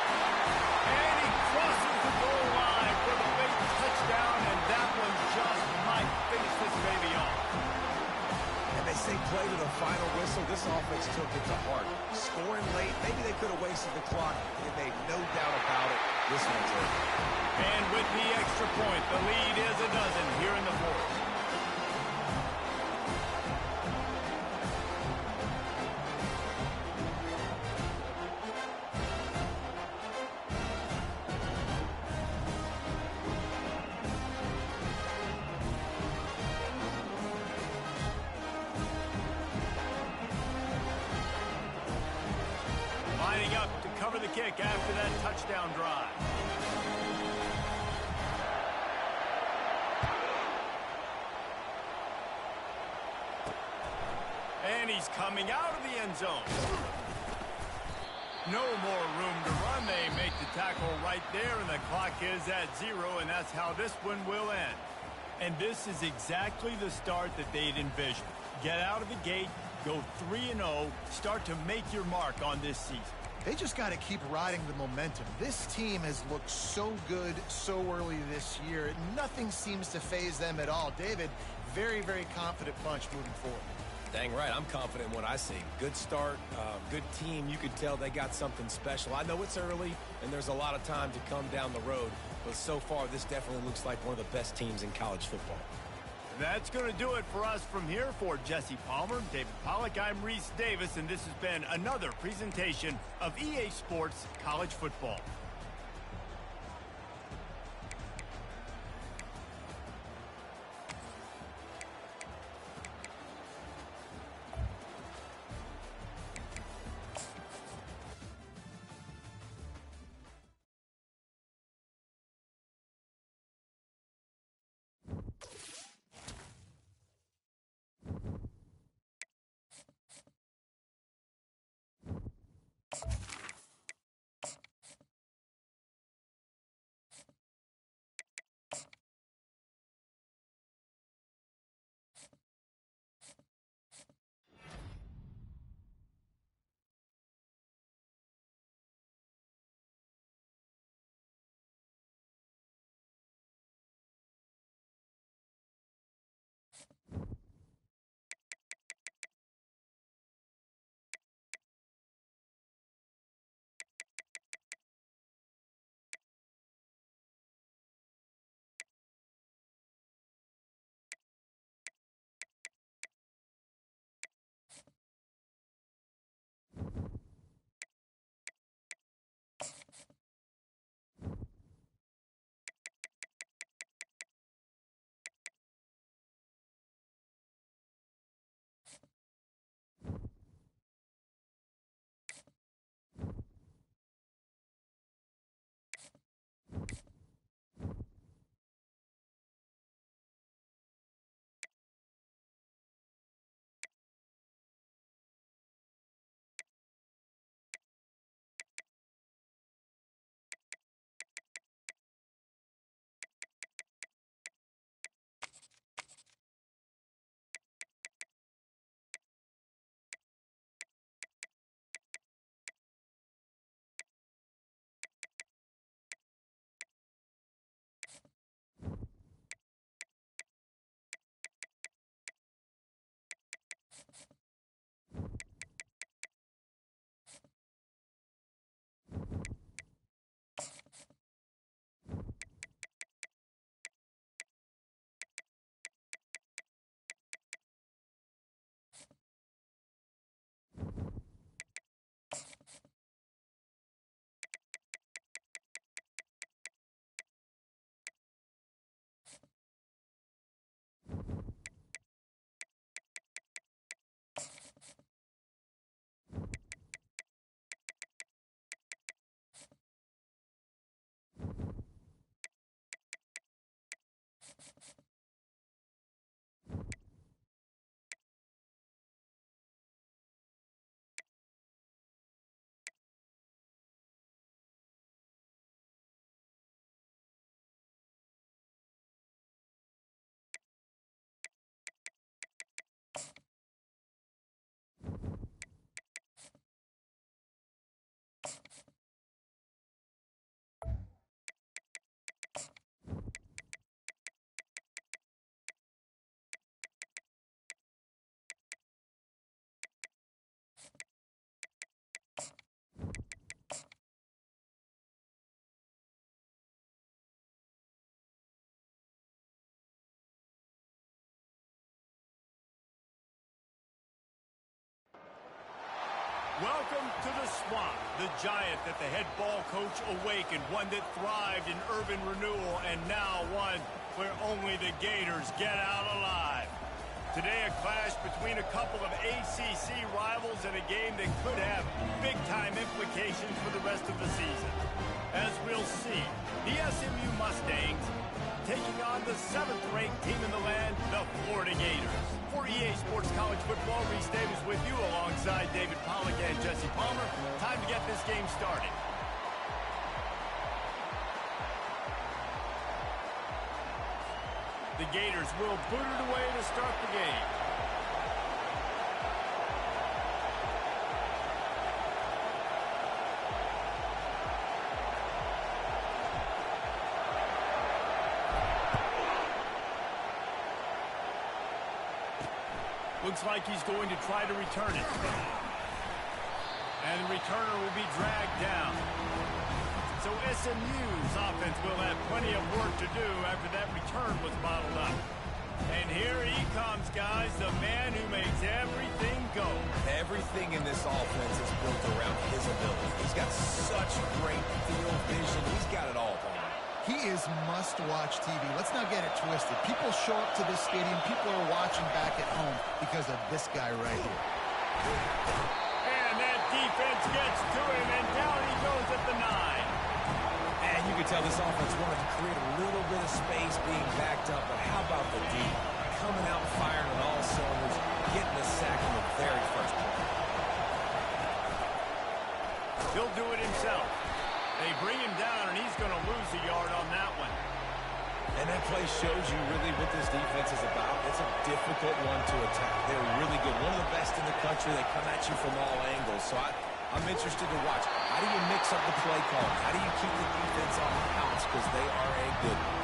S1: And he crosses the goal line for the big touchdown, and that one just might finish this baby off.
S3: And they say play to the final whistle. This offense took it to heart. Scoring late, maybe they could have wasted the clock. They made no doubt about it. This one's over.
S1: And with the extra point, the lead is a dozen here in the fourth. Lining up to cover the kick after that touchdown drive. And he's coming out of the end zone. No more room to run. They make the tackle right there, and the clock is at 0, and that's how this one will end. And this is exactly the start that they'd envisioned. Get out of the gate, go 3-0, start to make your mark on this season.
S2: They just got to keep riding the momentum. This team has looked so good so early this year. Nothing seems to faze them at all. David, very, very confident bunch moving forward.
S3: Dang right, I'm confident in what I see. Good start, good team. You could tell they got something special. I know it's early, and there's a lot of time to come down the road, but so far this definitely looks like one of the best teams in college football.
S1: That's going to do it for us from here. For Jesse Palmer, David Pollack, I'm Reese Davis, and this has been another presentation of EA Sports College Football. Welcome to the swamp, the giant that the head ball coach awakened, one that thrived in urban renewal, and now one where only the Gators get out alive. Today, a clash between a couple of ACC rivals in a game that could have big-time implications for the rest of the season. As we'll see, the SMU Mustangs taking on the 7th-ranked team in the land, the Florida Gators. For EA Sports College Football, Reese Davis with you alongside David Pollack and Jesse Palmer. Time to get this game started. The Gators will boot it away to start the game. Looks like he's going to try to return it. And the returner will be dragged down. So SMU's offense will have plenty of work to do after that return was bottled up. And here he comes, guys, the man who makes everything go.
S3: Everything in this offense is built around his ability. He's got such great field vision. He's got it all, Paul.
S2: He is must-watch TV. Let's not get it twisted. People show up to this stadium. People are watching back at home because of this guy right here.
S1: And that defense gets to him, and down he goes at the 9.
S3: And you can tell this offense wanted to create a little bit of space being backed up, but how about the D? Coming out firing on all cylinders, getting the sack in the very first play.
S1: He'll do it himself. They bring him down, and he's going to lose a yard on that one.
S3: And that play shows you really what this defense is about. It's a difficult one to attack. They're really good. One of the best in the country. They come at you from all angles. So I'm interested to watch. How do you mix up the play call? How do you keep the defense on the pounce? Because they are a good one.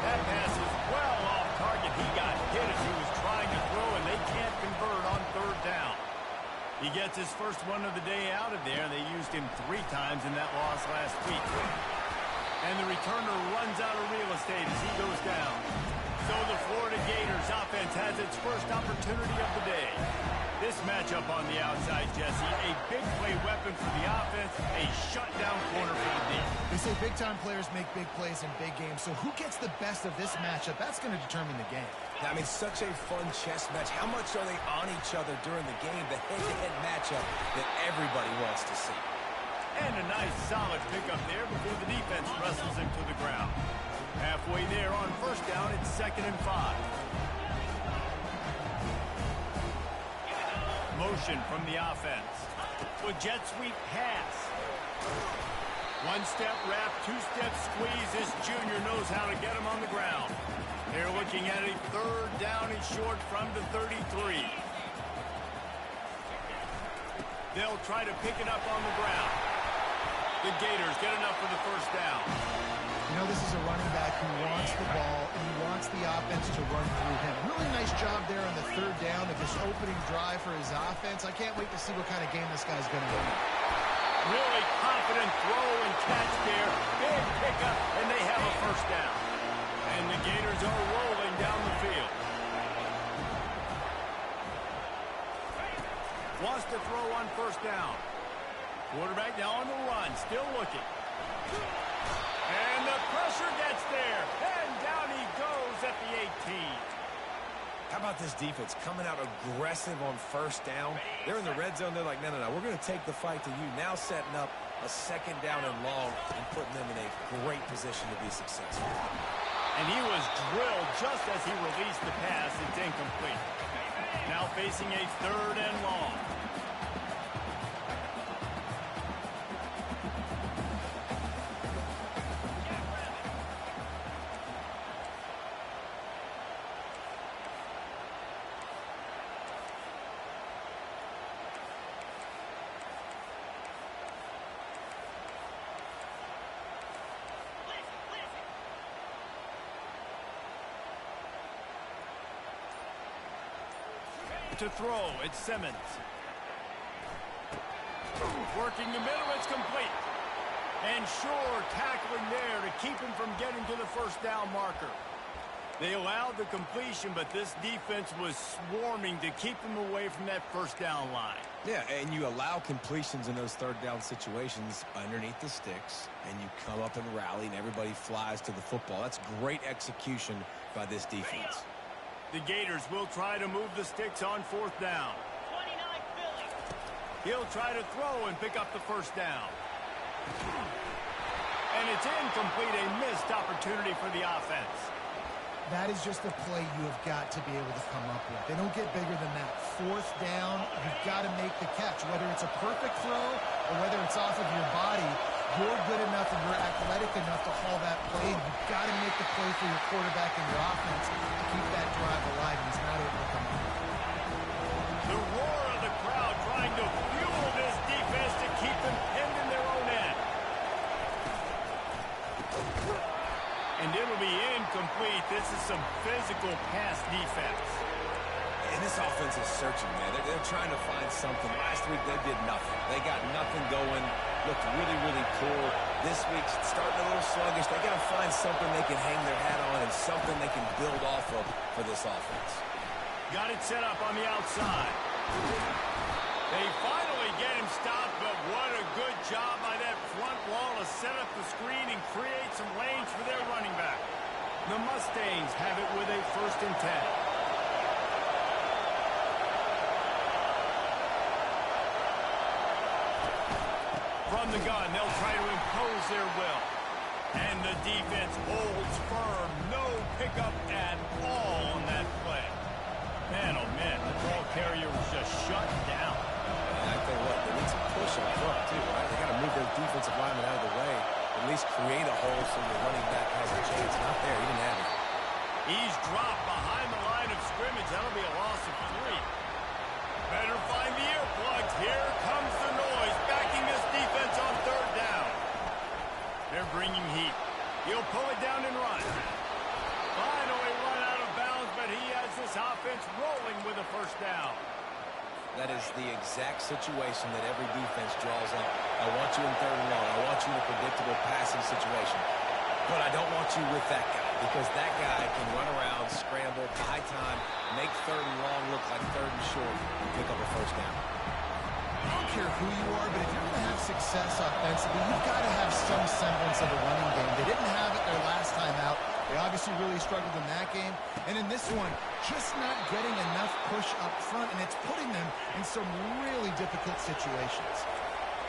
S1: That pass is well off target. He got hit as he was trying to throw, and they can't convert on 3rd down. He gets his first one of the day out of there. They used him 3 times in that loss last week. And the returner runs out of real estate as he goes down. So the Florida Gators offense has its first opportunity of the day. This matchup on the outside, Jesse, a big play weapon for the offense, a shutdown corner for the D.
S2: They say big-time players make big plays in big games, so who gets the best of this matchup? That's going to determine the game.
S3: I mean, such a fun chess match. How much are they on each other during the game? The head-to-head matchup that everybody wants to see.
S1: And a nice, solid pickup there before the defense wrestles him to the ground. Halfway there on 1st down, it's 2nd and 5. Motion from the offense. With jet sweep pass. 1-step wrap, 2-step squeeze. This junior knows how to get him on the ground. They're looking at a 3rd down and short from the 33. They'll try to pick it up on the ground. The Gators get enough for the 1st down.
S2: You know, this is a running back who wants the ball, and he wants the offense to run through him. Really nice job there on the 3rd down of his opening drive for his offense. I can't wait to see what kind of game this guy's going to win.
S1: Really confident throw and catch there. Big pickup, and they have a 1st down. And the Gators are rolling down the field. Wants to throw on 1st down. Quarterback now on the run, still looking. And the pressure gets there. And down he goes at the 18.
S3: How about this defense coming out aggressive on 1st down? They're in the red zone. They're like, no, we're going to take the fight to you. Now setting up a 2nd down and long and putting them in a great position to be successful.
S1: And he was drilled just as he released the pass. It's incomplete. Now facing a 3rd and long. To throw, it's Simmons. Working the middle, it's complete. And Shore tackling there to keep him from getting to the 1st down marker. They allowed the completion, but this defense was swarming to keep them away from that first down line.
S3: Yeah, and you allow completions in those third down situations underneath the sticks, and you come up and rally, and everybody flies to the football. That's great execution by this defense.
S1: The Gators will try to move the sticks on fourth down.
S7: 29 Philly.
S1: He'll try to throw and pick up the first down. And it's incomplete, a missed opportunity for the offense.
S2: That is just a play you have got to be able to come up with. They don't get bigger than that. Fourth down, you've got to make the catch. Whether it's a perfect throw or whether it's off of your body, you're good enough and you're athletic enough to haul that play. And you've got to make the play for your quarterback and your offense to keep that drive alive, and he's not able to come up.
S1: The roar of the crowd trying to fuel this defense to keep them pinned in their own end. And it'll be incomplete. This is some physical pass defense.
S3: And this offense is searching, man. They're trying to find something. Last week, they did nothing. They got nothing going. Looked really, really poor. This week, starting a little sluggish. They got to find something they can hang their hat on and something they can build off of for this offense.
S1: Got it set up on the outside. They finally get him stopped, but what a good job by that front wall to set up the screen and create some lanes for their running back. The Mustangs have it with a 1st and 10. From the gun, they'll try to impose their will. And the defense holds firm. No pickup at all on that play. Man, oh man, the ball carrier was just shut down.
S3: And I tell you what, they need some push up front too, right? They got to move their defensive lineman out of the way, at least create a hole so the running back has a chance. Not there, he didn't have it.
S1: He's dropped behind the line of scrimmage. That'll be a loss of 3. Better find the earplugs. Here comes the noise, backing this defense on 3rd down. They're bringing heat. He'll pull it down and run. Finally run out of bounds, but he has this offense rolling with a 1st down.
S3: That is the exact situation that every defense draws up. I want you in 3rd and long. I want you in a predictable passing situation. But I don't want you with that guy, because that guy can run around, scramble, buy time, make 3rd and long look like 3rd and short, and pick up a 1st down.
S2: I don't care who you are, but if you're going to have success offensively, you've got to have some semblance of a running game. They didn't have it their last time out. They obviously really struggled in that game. And in this one, just not getting enough push up front, and it's putting them in some really difficult situations.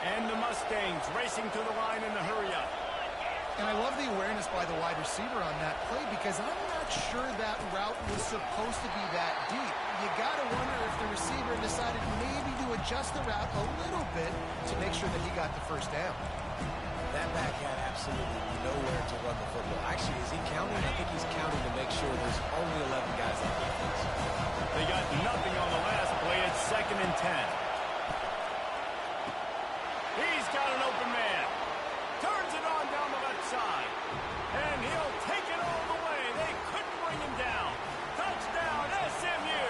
S1: And the Mustangs racing to the line in the hurry-up.
S2: And I love the awareness by the wide receiver on that play, because I'm not sure that route was supposed to be that deep. You got to wonder if the receiver decided maybe to adjust the route a little bit to make sure that he got the 1st down.
S3: That back had absolutely nowhere to run the football. Actually, is he counting? I think he's counting to make sure there's only 11 guys on defense.
S1: They got nothing on the last play. It's 2nd and 10. He's got an open man. Turns it on down the left side. And he'll take it all the way. They couldn't bring him down. Touchdown, SMU.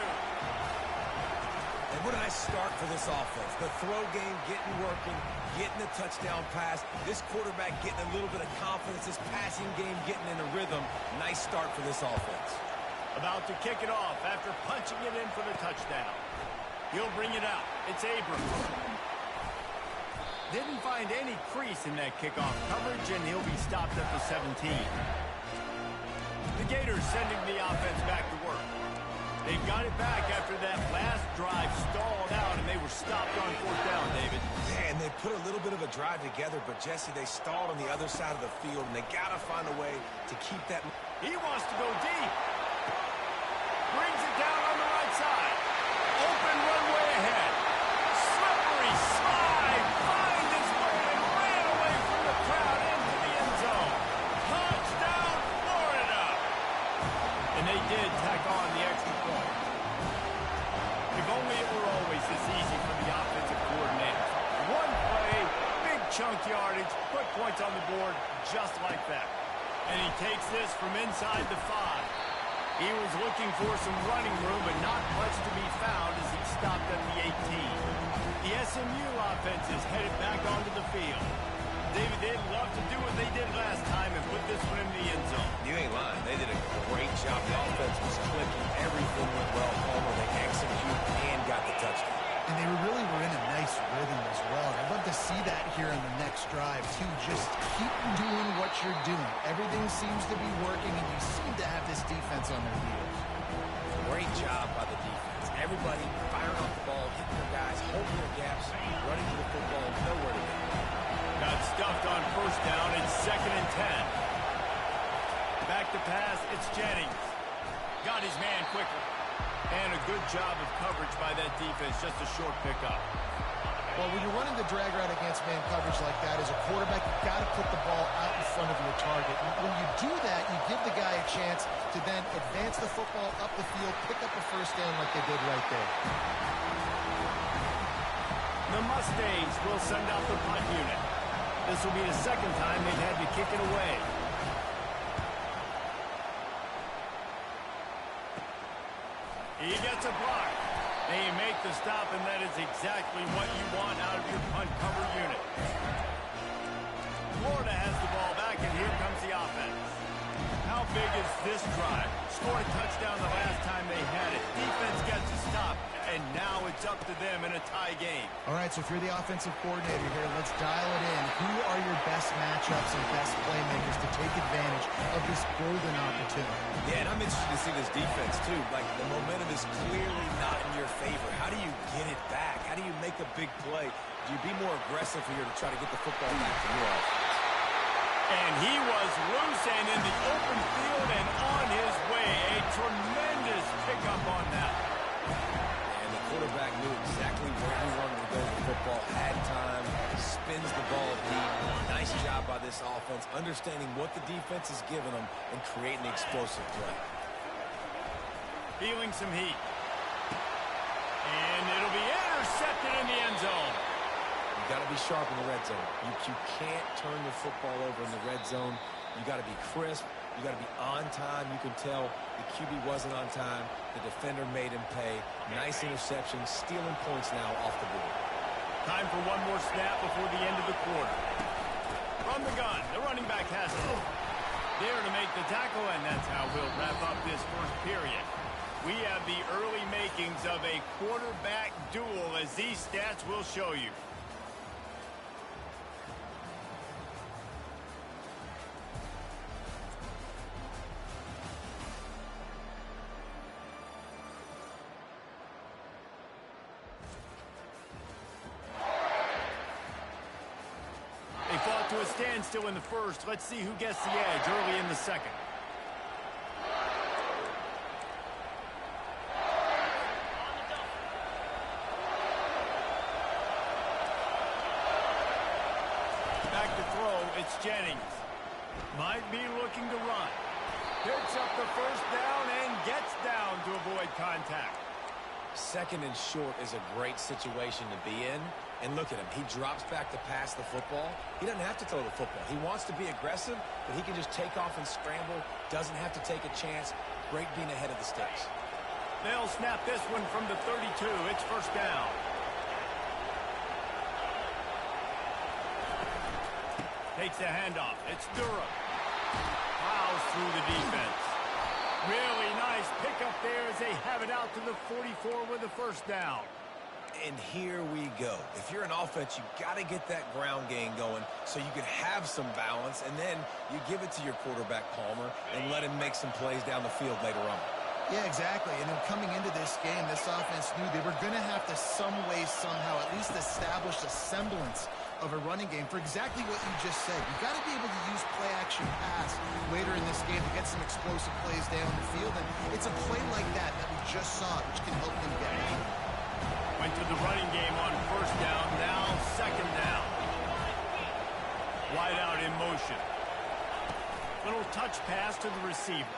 S3: And what a nice start for this offense. The throw game getting working, getting the touchdown pass. This quarterback getting a little bit of confidence. This passing game getting in a rhythm. Nice start for this offense.
S1: About to kick it off after punching it in for the touchdown. He'll bring it out. It's Abrams. Didn't find any crease in that kickoff coverage, and he'll be stopped at the 17. The Gators sending the offense back to work. They've got it back after that last drive stalled out, and they were stopped on 4th down, David.
S3: Yeah, and they put a little bit of a drive together, but, Jesse, they stalled on the other side of the field, and they got to find a way to keep that.
S1: He wants to go deep. Brings it down on the right side. Open runway ahead. Slippery slide. Find his way and ran away from the crowd into the end zone. Touchdown, Florida. And they did tack on the extra point. If only it were always this easy for the offensive coordinator. One play, big chunk yardage, put points on the board just like that. And he takes this from inside the 5. He was looking for some running room, but not much to be found as he stopped at the 18. The SMU offense is headed back onto the field. David, they'd love to do what they did last time and put this one in the end zone.
S3: You ain't lying. They did a great job. The offense was clicking. Everything went well. Palmer, they executed and got the touchdown.
S2: And they really were in a nice rhythm as well. And I'd love to see that here in the next drive, too. Just keep doing what you're doing. Everything seems to be working, and you seem to have this defense on their heels.
S3: Great job by the defense. Everybody firing off the ball, hitting their guys, holding their gaps, running to the football, nowhere to go.
S1: Got stuffed on first down. It's 2nd and 10. Back to pass. It's Jennings. Got his man quickly. And a good job of coverage by that defense. Just a short pickup.
S2: Well, when you're running the drag route against man coverage like that, as a quarterback, you've got to put the ball out in front of your target. When you do that, you give the guy a chance to then advance the football up the field, pick up a first down like they did right there.
S1: The Mustangs will send out the punt unit. This will be the second time they've had to kick it away. He gets a block. They make the stop, and that is exactly what you want out of your punt cover unit. Florida has the ball back, and here comes the offense. How big is this drive? Scored a touchdown the last time they had it. Defense gets a stop, and now it's up to them in a tie game.
S2: All right, so if you're the offensive coordinator here, let's dial it in. Who are your best matchups and best playmakers to take advantage of this golden opportunity?
S3: Yeah, and I'm interested to see this defense, too. Like, the momentum is clearly not in your favor. How do you get it back? How do you make a big play? Do you be more aggressive here to try to get the football back to your offense?
S1: And he was loose and in the open field and on his way. A tremendous pickup on that.
S3: And the quarterback knew exactly where he wanted to go with the football, had time, spins the ball deep. Nice job by this offense, understanding what the defense is giving them and creating the explosive play.
S1: Feeling some heat. And it'll be intercepted in the end zone.
S3: You got to be sharp in the red zone. You can't turn the football over in the red zone. You got to be crisp. You got to be on time. You can tell the QB wasn't on time. The defender made him pay. Nice interception, stealing points now off the board.
S1: Time for one more snap before the end of the quarter. From the gun, the running back has it. There to make the tackle, and that's how we'll wrap up this first period. We have the early makings of a quarterback duel, as these stats will show you. To a standstill in the first. Let's see who gets the edge early in the second. Back to throw, it's Jennings. Might be looking to run. Picks up the first down and gets down to avoid contact.
S3: Second and short is a great situation to be in. And look at him. He drops back to pass the football. He doesn't have to throw the football. He wants to be aggressive, but he can just take off and scramble. Doesn't have to take a chance. Great being ahead of the sticks.
S1: They'll snap this one from the 32. It's first down. Takes the handoff. It's Durham. Plows through the defense. Really nice pickup there as they have it out to the 44 with a first down.
S3: And here we go. If you're an offense, you got to get that ground game going so you can have some balance, and then you give it to your quarterback, Palmer, and let him make some plays down the field later on.
S2: Yeah, exactly. And then coming into this game, this offense knew they were going to have to some way, somehow, at least establish a semblance of a running game for exactly what you just said. You've got to be able to use play-action pass later in this game to get some explosive plays down the field, and it's a play like that we just saw, which can help them get out.
S1: Went to the running game on first down, now second down. Wide out in motion. Little touch pass to the receiver.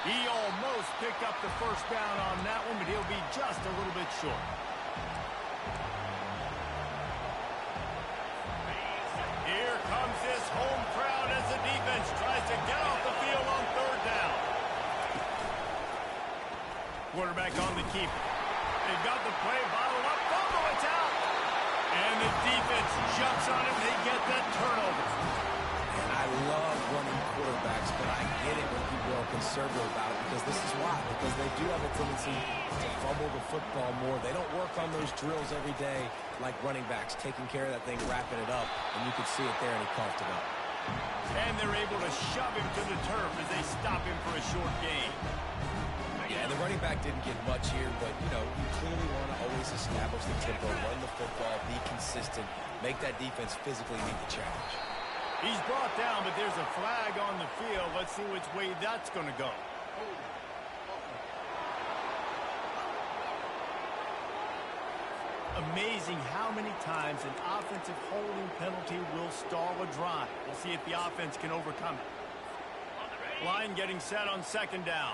S1: He almost picked up the first down on that one, but he'll be just a little bit short. Here comes this home crowd as the defense tries to get off the field on third down. Quarterback on the keeper. They've got the play bottled up. Fumble, it's out. And the defense jumps on him. They get that turnover.
S3: And I love running quarterbacks, but I get it when people are conservative about it because this is why. Because they do have a tendency to fumble the football more. They don't work on those drills every day like running backs, taking care of that thing, wrapping it up, and you could see it there, and he coughed it up.
S1: And they're able to shove him to the turf as they stop him for a short gain.
S3: Yeah, the running back didn't get much here, but, you know, you clearly want to always establish the tempo, run the football, be consistent, make that defense physically meet the challenge.
S1: He's brought down, but there's a flag on the field. Let's see which way that's going to go. Amazing how many times an offensive holding penalty will stall a drive. We'll see if the offense can overcome it. Line getting set on second down.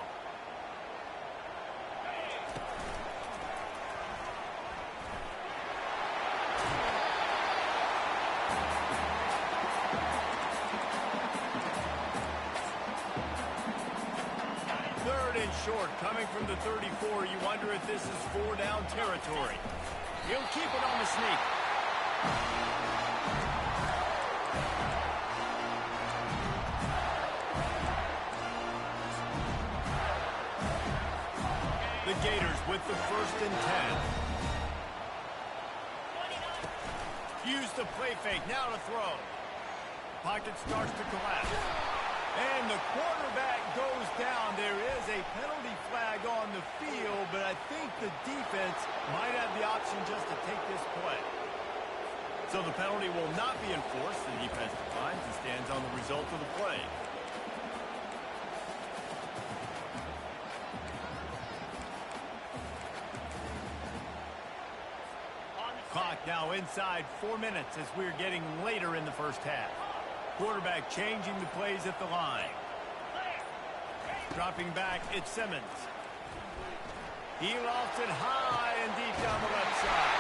S1: Third and short, coming from the 34. You wonder if this is 4-down territory. He'll keep it on the sneak. The Gators with the 1st and 10. Use the play fake, now to throw. Pocket starts to collapse. And the quarterback goes down. There is a penalty flag on the field, but I think the defense might have the option just to take this play. So the penalty will not be enforced. The defense declines and stands on the result of the play. Clock now inside 4 minutes as we're getting later in the first half. Quarterback changing the plays at the line. Dropping back, it's Simmons. He lofts it high and deep down the left side.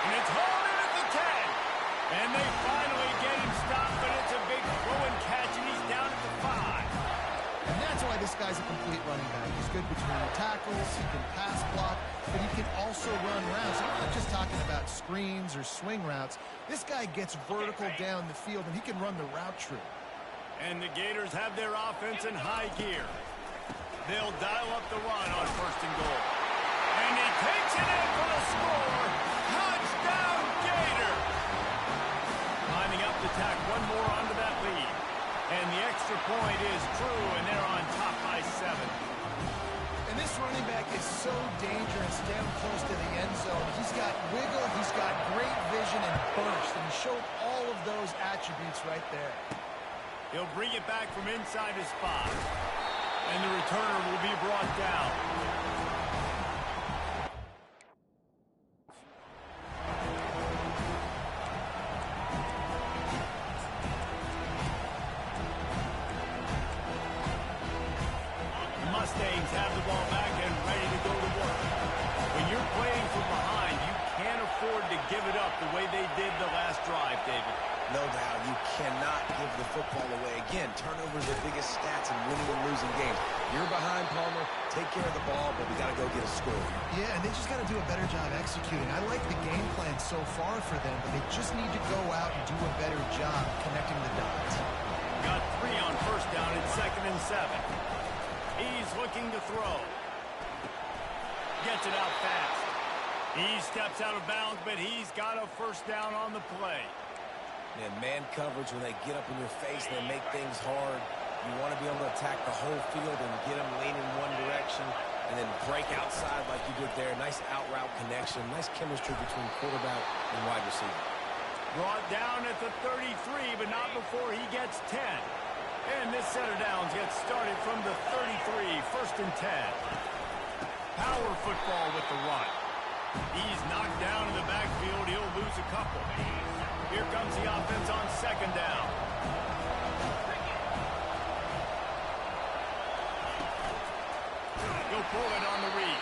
S1: And it's hauled in at the 10. And they finally get him stopped, but it's a big throw and catch, and he's down at the 5.
S2: And that's why this guy's a complete running back. He's good between the tackles, he can pass block, but he can also run routes. I'm not just talking about screens or swing routes. This guy gets vertical down the field, and he can run the route true.
S1: And the Gators have their offense in high gear. They'll dial up the run on 1st and goal. And he takes it in for the score. Touchdown, Gator! Lining up to tack one more onto that lead. And the extra point is true, and they're on top by 7.
S2: And this running back is so dangerous down close to the end zone. He's got wiggle, he's got great vision and burst, and he showed all of those attributes right there.
S1: He'll bring it back from inside his spot. And the returner will be brought down. The Mustangs have the ball back and ready to go to work. When you're playing from behind, you can't afford to give it up the way they did the last drive, David.
S3: No doubt, you cannot give the football away. Again, turnovers are the biggest stats in winning and losing games. You're behind, Palmer. Take care of the ball, but we got to go get a score.
S2: Yeah, and they just got to do a better job executing. I like the game plan so far for them, but they just need to go out and do a better job connecting the dots.
S1: Got 3 on 1st down and 2nd and 7. He's looking to throw. Gets it out fast. He steps out of bounds, but he's got a 1st down on the play.
S3: And man coverage, when they get up in your face, they make things hard. You want to be able to attack the whole field and get them leaning one direction and then break outside like you did there. Nice out route connection. Nice chemistry between quarterback and wide receiver.
S1: Brought down at the 33, but not before he gets 10. And this set of downs gets started from the 33, 1st and 10. Power football with the run. He's knocked down in the backfield. He'll lose a couple. Here comes the offense on 2nd down. He'll pull it on the read.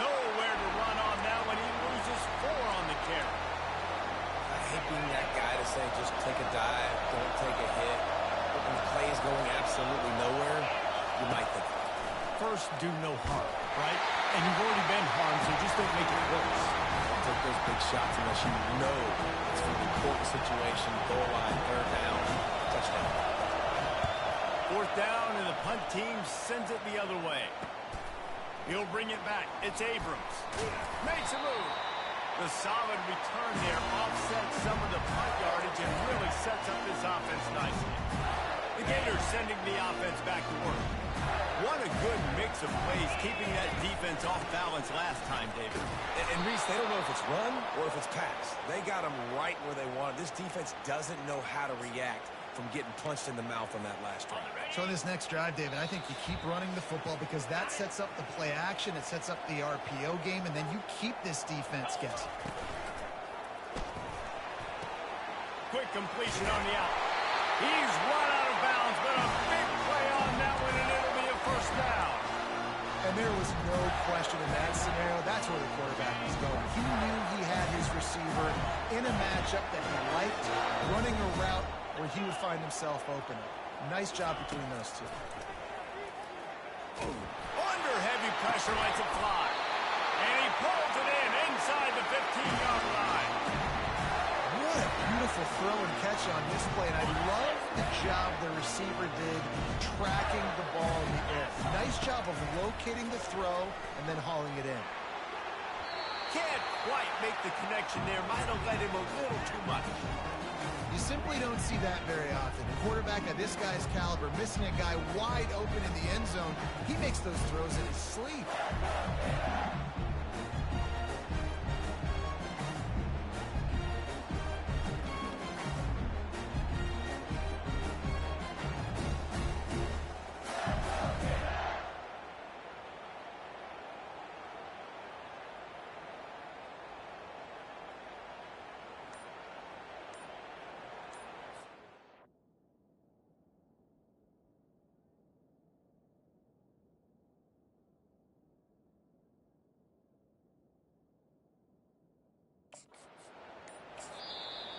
S1: Nowhere to run on that one. He loses 4 on the carry.
S3: I hate being that guy to say just take a dive, don't take a hit. But when the play is going absolutely nowhere, you might think.
S1: First, do no harm, right? And you've already been harmed, so just don't make it worse.
S3: Take those big take shots unless you know it's from the important situation, goal line, third down, touchdown.
S1: Fourth down, and the punt team sends it the other way. He'll bring it back. It's Abrams. Makes a move. The solid return there offsets some of the punt yardage and really sets up this offense nicely. The Gators sending the offense back to work. What a good mix of plays, keeping that defense off balance last time, David.
S3: And Reese, they don't know if it's run or if it's pass. They got them right where they want it. This defense doesn't know how to react from getting punched in the mouth on that last drive.
S2: So in this next drive, David, I think you keep running the football because that sets up the play action, it sets up the RPO game, and then you keep this defense guessing.
S1: Quick completion on the out. He's run out of bounds, but a big play on that one, and it'll be a first down.
S2: And there was no question in that scenario. That's where the quarterback was going. He knew he had his receiver in a matchup that he liked, running a route where he would find himself open. Nice job between those two.
S1: Under heavy pressure, lets it fly. And he pulls it in inside the 15-yard line.
S2: What a beautiful throw and catch on this play. And I love the job the receiver did tracking the ball in the air. Nice job of locating the throw and then hauling it in.
S1: Can't quite make the connection there. Might have led him a little too much.
S2: You simply don't see that very often. A quarterback of this guy's caliber missing a guy wide open in the end zone, he makes those throws in his sleep.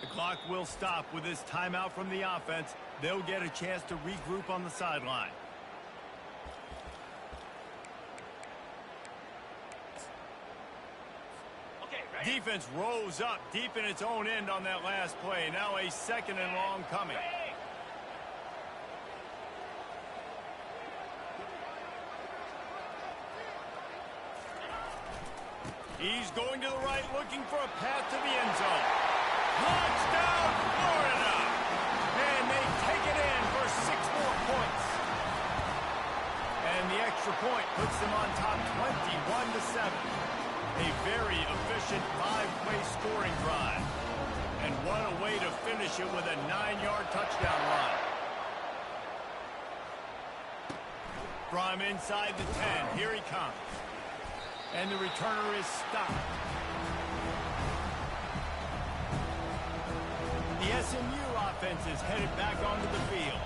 S1: The clock will stop with this timeout from the offense. They'll get a chance to regroup on the sideline. Defense rose up deep in its own end on that last play. Now a second and long coming. He's going to the right, looking for a path to the end zone. Touchdown, Florida! And they take it in for 6 more points. And the extra point puts them on top 21-7. A very efficient 5-play scoring drive. And what a way to finish it with a 9-yard touchdown run. From inside the 10, here he comes. And the returner is stopped. The SMU offense is headed back onto the field.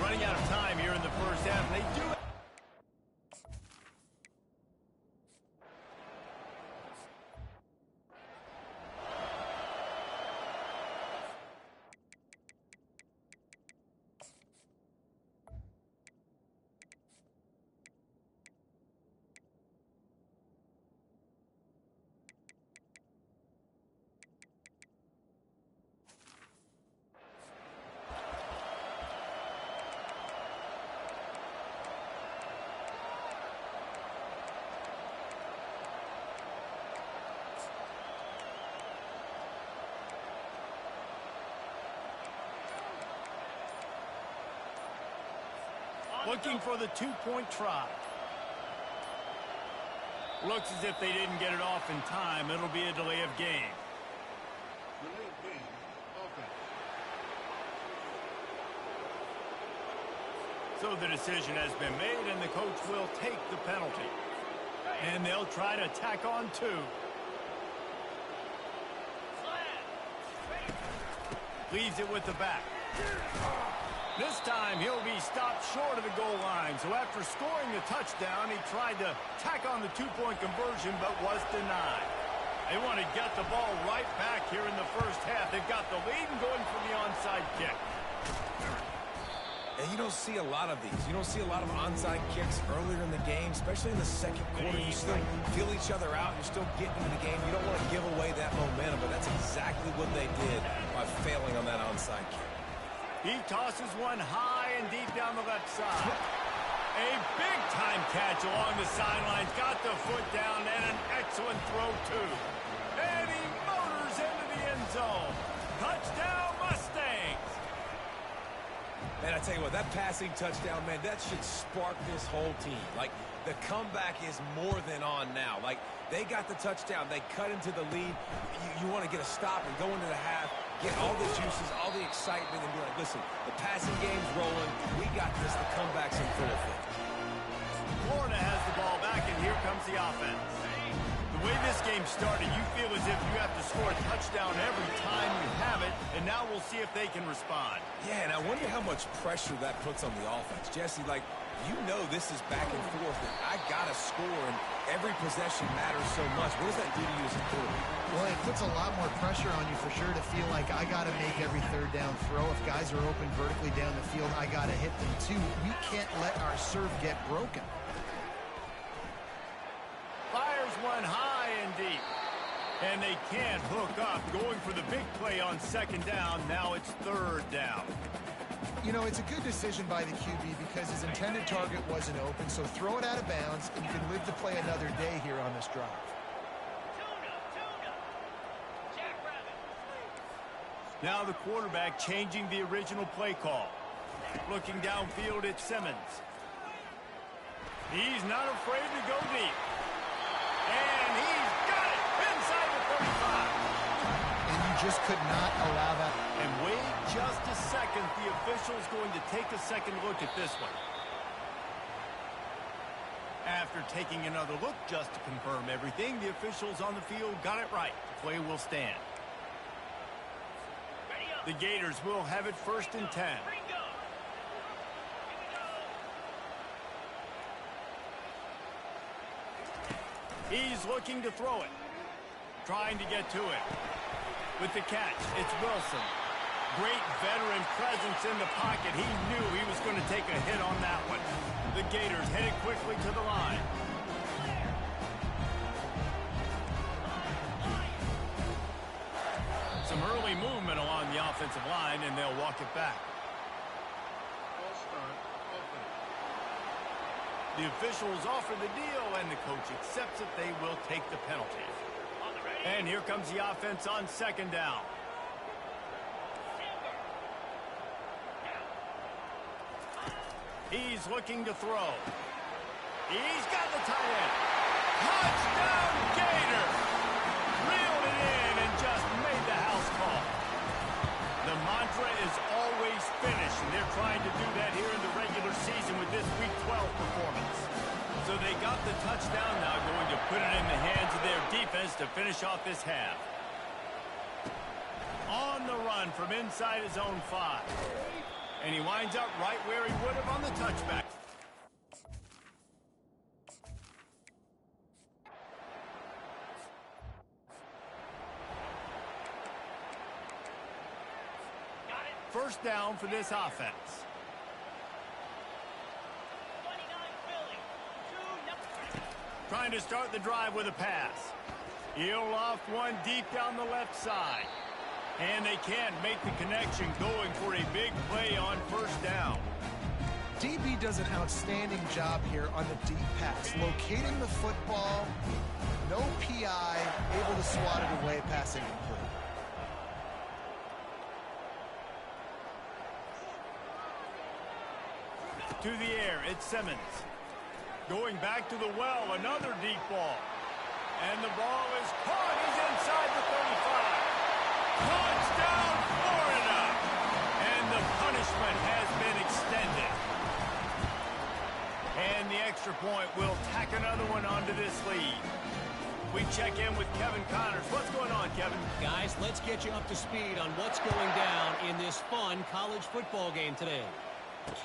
S1: Running out of time here in the first half. They do it. Looking for the 2-point try. Looks as if they didn't get it off in time. It'll be a delay of game.
S6: Delay of game. Offense.
S1: So the decision has been made, and the coach will take the penalty. And they'll try to tack on 2. Leaves it with the back. This time, he'll be stopped short of the goal line. So after scoring the touchdown, he tried to tack on the 2-point conversion, but was denied. They want to get the ball right back here in the first half. They've got the lead and going for the onside kick.
S3: And you don't see a lot of these. You don't see a lot of onside kicks earlier in the game, especially in the second quarter. You still feel each other out. You're still getting into the game. You don't want to give away that momentum. exactly what they did by failing on that onside kick.
S1: He tosses one high and deep down the left side. A big-time catch along the sidelines. Got the foot down and an excellent throw, too. And he motors into the end zone. Touchdown, Mustangs!
S3: Man, I tell you what, that passing touchdown, man, that should spark this whole team. Like, the comeback is more than on now. Like, they got the touchdown. They cut into the lead. You want to get a stop and go into the half, get all the juices, all the excitement, and be like, listen, the passing game's rolling. We got this. The comeback's in full effect.
S1: Florida has the ball back, and here comes the offense. The way this game started, you feel as if you have to score a touchdown every time you have it, and now we'll see if they can respond.
S3: Yeah, and I wonder how much pressure that puts on the offense. Jesse, like, you know this is back and forth, and I got to score, and every possession matters so much. What does that do to you as a quarterback?
S2: Well, it puts a lot more pressure on you for sure to feel like I got to make every third down throw. If guys are open vertically down the field, I got to hit them too. We can't let our serve get broken.
S1: Fires one high and deep. And they can't hook up. Going for the big play on second down. Now it's third down.
S2: You know, it's a good decision by the QB because his intended target wasn't open, so throw it out of bounds, and you can live to play another day here on this drive.
S1: Now the quarterback changing the original play call. Looking downfield at Simmons. He's not afraid to go deep. And he's got it inside the 35.
S2: And you just could not allow that.
S1: And wait just a second. The official's going to take a second look at this one. After taking another look just to confirm everything, the officials on the field got it right. The play will stand. The Gators will have it 1st and 10. He's looking to throw it. Trying to get to it. With the catch, it's Wilson. Great veteran presence in the pocket. He knew he was going to take a hit on that one. The Gators headed quickly to the line. Some early movement along the offensive line, and they'll walk it back.
S6: False start, offense.
S1: The officials offer the deal, and the coach accepts it. They will take the penalty. And here comes the offense on second down. He's looking to throw. He's got the tight end. Touchdown, Gators! Reeled it in and just made the house call. The mantra is always finish, and they're trying to do that here in the regular season with this Week 12 performance. So they got the touchdown now, going to put it in the hands of their defense to finish off this half. On the run from inside his own 5. And he winds up right where he would have on the touchback. First down for this offense. Trying to start the drive with a pass. He'll loft one deep down the left side. And they can't make the connection, going for a big play on first down.
S2: DB does an outstanding job here on the deep pass. Locating the football, no PI, able to swat it away, passing complete.
S1: To the air, it's Simmons. Going back to the well, another deep ball. And the ball is caught. He's inside the 35. Touchdown, Florida! And the punishment has been extended. And the extra point will tack another one onto this lead. We check in with Kevin Connors. What's going on, Kevin?
S4: Guys, let's get you up to speed on what's going down in this fun college football game today.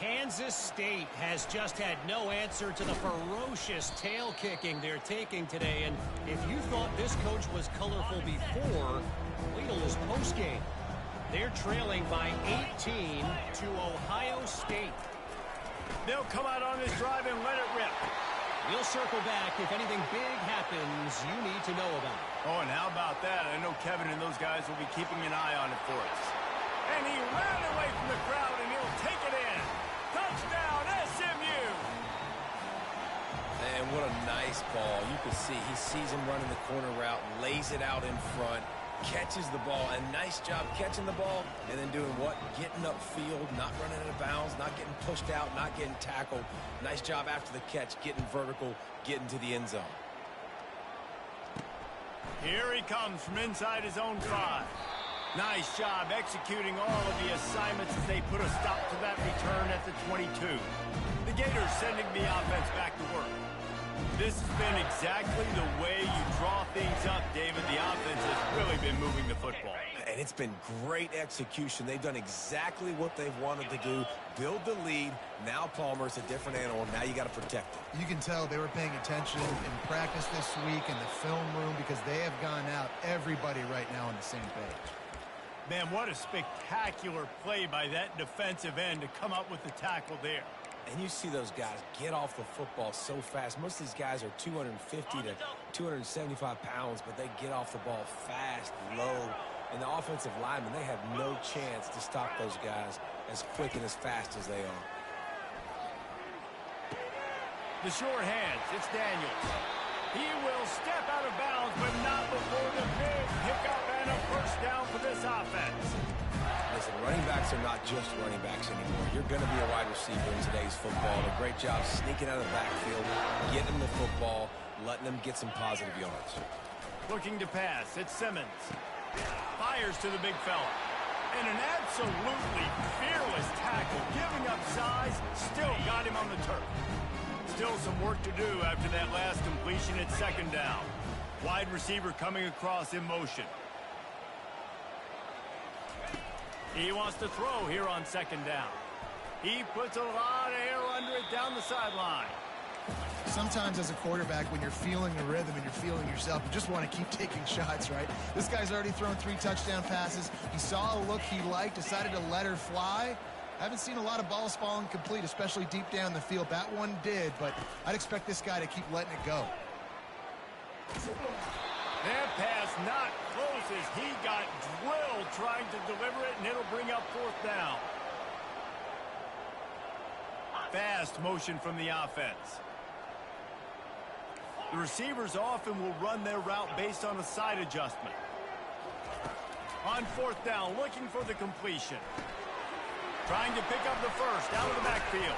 S4: Kansas State has just had no answer to the ferocious tail kicking they're taking today. And if you thought this coach was colorful before, wait till this postgame. They're trailing by 18 to Ohio State.
S1: They'll come out on this drive and let it rip.
S4: We'll circle back if anything big happens you need to know about.
S1: Oh, and how about that? I know Kevin and those guys will be keeping an eye on it for us. And he ran away from the crowd, and he'll take it in. Touchdown, SMU!
S3: And what a nice ball. You can see he sees him running the corner route, lays it out in front, catches the ball, and nice job catching the ball and then doing what? Getting upfield, not running out of bounds, not getting pushed out, not getting tackled. Nice job after the catch, getting vertical, getting to the end zone.
S1: Here he comes from inside his own 5. Nice job executing all of the assignments as they put a stop to that return at the 22. The Gators sending the offense back to work. This has been exactly the way you draw things up, David. The offense has really been moving the football.
S3: And it's been great execution. They've done exactly what they've wanted to do. Build the lead. Now Palmer's a different animal. Now you got to protect it.
S2: You can tell they were paying attention in practice this week in the film room because they have gone out, everybody right now on the same page.
S1: Man, what a spectacular play by that defensive end to come up with the tackle there.
S3: And you see those guys get off the football so fast. Most of these guys are 250 to 275 pounds, but they get off the ball fast, low. And the offensive linemen, they have no chance to stop those guys as quick and as fast as they are.
S1: The short hands, it's Daniels. He will step out of bounds, but not before the big pickup and a first down for this offense.
S3: Listen, running backs are not just running backs anymore. You're going to be a wide receiver in today's football. A great job sneaking out of the backfield, getting them the football, letting them get some positive yards.
S1: Looking to pass, it's Simmons. Fires to the big fella. And an absolutely fearless tackle, giving up size, still got him on the turf. Still some work to do after that last completion at second down. Wide receiver coming across in motion. He wants to throw here on second down. He puts a lot of air under it down the sideline.
S2: Sometimes as a quarterback, when you're feeling the rhythm and you're feeling yourself, you just want to keep taking shots, right? This guy's already thrown 3 touchdown passes. He saw a look he liked, decided to let her fly. I haven't seen a lot of balls falling complete, especially deep down the field. That one did, but I'd expect this guy to keep letting it go.
S1: That pass not close as he got drilled trying to deliver it, and it'll bring up fourth down. Fast motion from the offense. The receivers often will run their route based on a side adjustment. On fourth down, looking for the completion. Trying to pick up the first out of the backfield.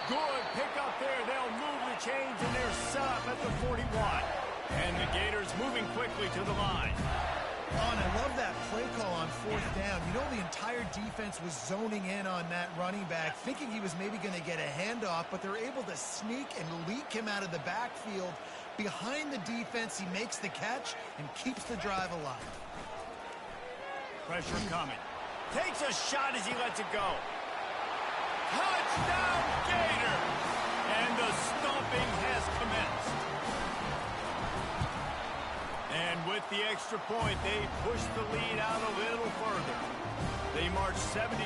S1: Good pick up there. They'll move the chains, and they're set up at the 41. And the Gators moving quickly to the line.
S2: Oh, and I love that play call on fourth down. You know, the entire defense was zoning in on that running back, thinking he was maybe going to get a handoff, but they're able to sneak and leak him out of the backfield. Behind the defense, he makes the catch and keeps the drive alive.
S1: Pressure coming. Takes a shot as he lets it go. Touchdown, Gators! And the stomping has commenced. And with the extra point, they push the lead out a little further. They march 79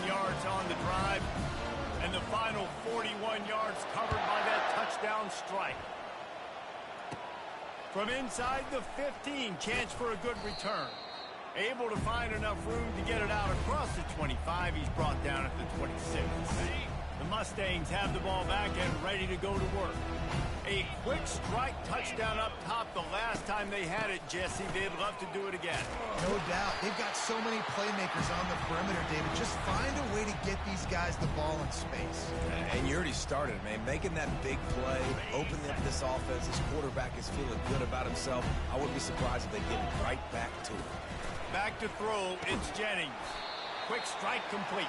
S1: yards on the drive, and the final 41 yards covered by that touchdown strike. From inside the 15, chance for a good return. Able to find enough room to get it out across the 25. He's brought down at the 26. The Mustangs have the ball back and ready to go to work. A quick strike touchdown up top the last time they had it, Jesse. They'd love to do it again.
S2: No doubt. They've got so many playmakers on the perimeter, David. Just find a way to get these guys the ball in space.
S3: And you already started, man. Making that big play, opening up this offense. This quarterback is feeling good about himself. I wouldn't be surprised if they get right back to it.
S1: Back to throw, it's Jennings. Quick strike complete.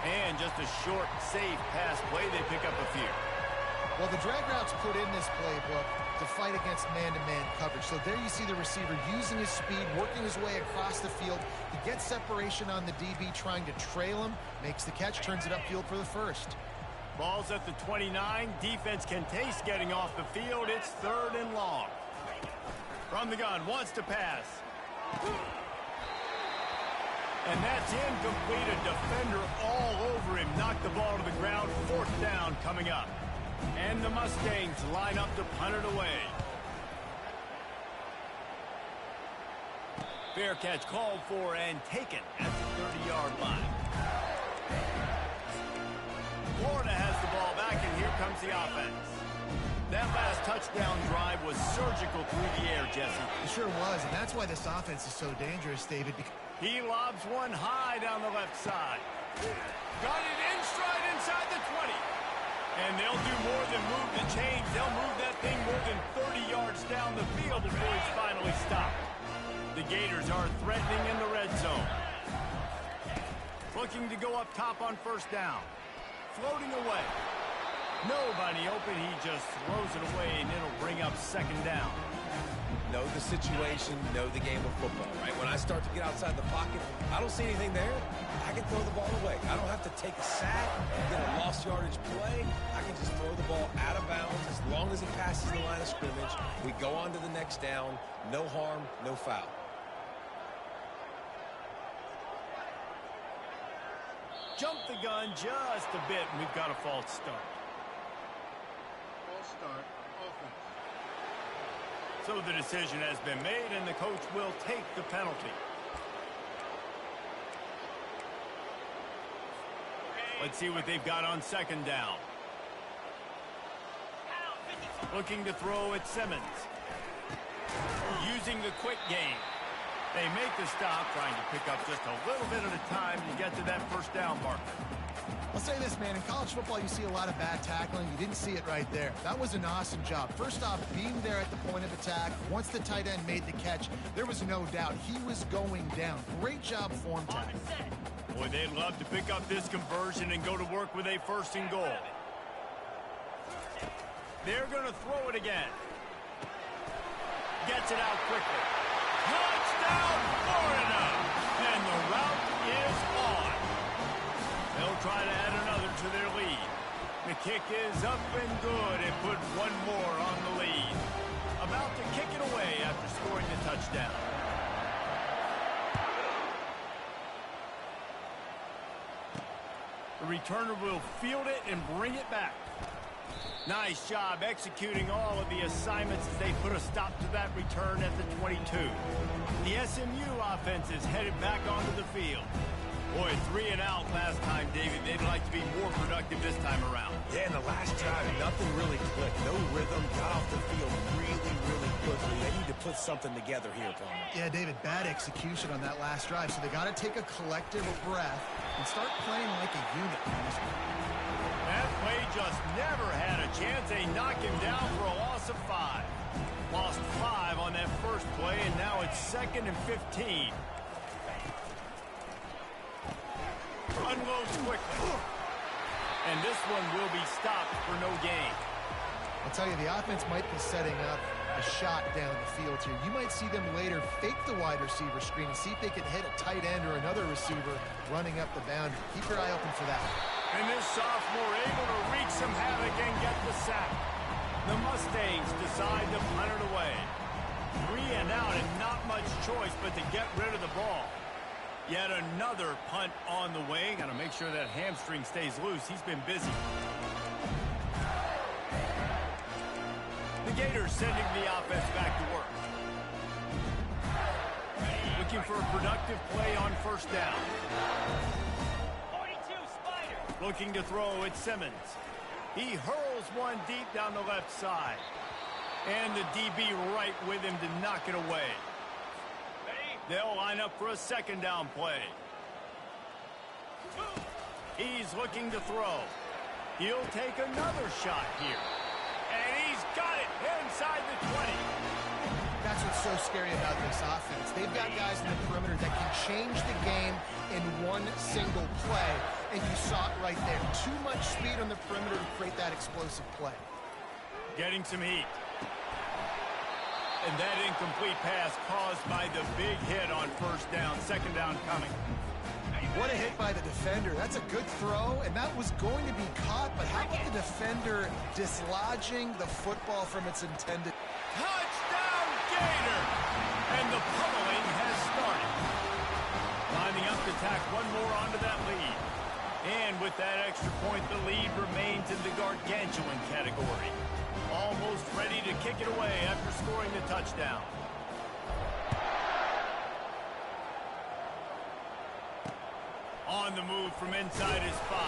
S1: And just a short, safe pass play. They pick up a few.
S2: Well, the drag route's put in this playbook to fight against man-to-man coverage. So there you see the receiver using his speed, working his way across the field. He gets separation on the DB, trying to trail him, makes the catch, turns it upfield for the first.
S1: Ball's at the 29. Defense can taste getting off the field. It's third and long. From the gun, wants to pass. And that's incomplete. A defender all over him. Knocked the ball to the ground. Fourth down coming up. And the Mustangs line up to punt it away. Fair catch called for and taken at the 30-yard line. Florida has the ball back, and here comes the offense. That last touchdown drive was surgical through the air, Jesse.
S2: It sure was, and that's why this offense is so dangerous, David.
S1: He lobs one high down the left side. Got it in stride inside the 20. And they'll do more than move the chains. They'll move that thing more than 30 yards down the field before it's finally stopped. The Gators are threatening in the red zone. Looking to go up top on first down. Floating away. Nobody open. He just throws it away, and it'll bring up second down.
S3: Know the situation, know the game of football, right? When I start to get outside the pocket, I don't see anything there, I can throw the ball away. I don't have to take a sack, get a lost yardage play. I can just throw the ball out of bounds as long as it passes the line of scrimmage. We go on to the next down. No harm, no foul.
S1: Jump the gun just a bit, and we've got a false start.
S6: False start. Offense.
S1: So the decision has been made, and the coach will take the penalty. Let's see what they've got on second down. Looking to throw at Simmons. Using the quick game. They make the stop, trying to pick up just a little bit at a time to get to that first down marker.
S2: I'll say this, man. In college football, you see a lot of bad tackling. You didn't see it right there. That was an awesome job. First off, being there at the point of attack. Once the tight end made the catch, there was no doubt he was going down. Great job form tackling.
S1: Boy, they'd love to pick up this conversion and go to work with a first and goal. They're going to throw it again. Gets it out quickly. Touchdown, Florida! And the route is on. They'll try to add another to their lead. The kick is up and good and put one more on the lead. About to kick it away after scoring the touchdown. The returner will field it and bring it back. Nice job executing all of the assignments as they put a stop to that return at the 22. The SMU offense is headed back onto the field. Boy, 3 and out last time, David. They'd like to be more productive this time around.
S3: Yeah, in the last drive, nothing really clicked. No rhythm, got off the field really, really quickly. They need to put something together here, Palmer.
S2: Yeah, David, bad execution on that last drive. So they got to take a collective breath and start playing like a unit on this one.
S1: That play just never had a chance. They knock him down for a loss of 5. Lost 5 on that first play, and now it's 2nd and 15. Unloads quickly. And this one will be stopped for no gain.
S2: I'll tell you, the offense might be setting up a shot down the field here. You might see them later fake the wide receiver screen and see if they can hit a tight end or another receiver running up the boundary. Keep your eye open for that.
S1: And this sophomore able to wreak some havoc and get the sack. The Mustangs decide to punt it away. 3 and out and not much choice but to get rid of the ball. Yet another punt on the way. Got to make sure that hamstring stays loose. He's been busy. The Gators sending the offense back to work. Looking for a productive play on first down. Looking to throw at Simmons. He hurls one deep down the left side. And the DB right with him to knock it away. They'll line up for a second down play. He's looking to throw. He'll take another shot here. And he's got it inside the 20.
S2: That's what's so scary about this offense. They've got guys in the perimeter that can change the game in one single play. And you saw it right there. Too much speed on the perimeter to create that explosive play.
S1: Getting some heat. And that incomplete pass caused by the big hit on first down. Second down coming.
S2: What a hit by the defender. That's a good throw, and that was going to be caught. But how about the defender dislodging the football from its intended...
S1: Touchdown, Gator! And the pummeling has started. Lining up to tack one more onto that lead. And with that extra point, the lead remains in the gargantuan category. Almost ready to kick it away after scoring the touchdown. On the move from inside his 5.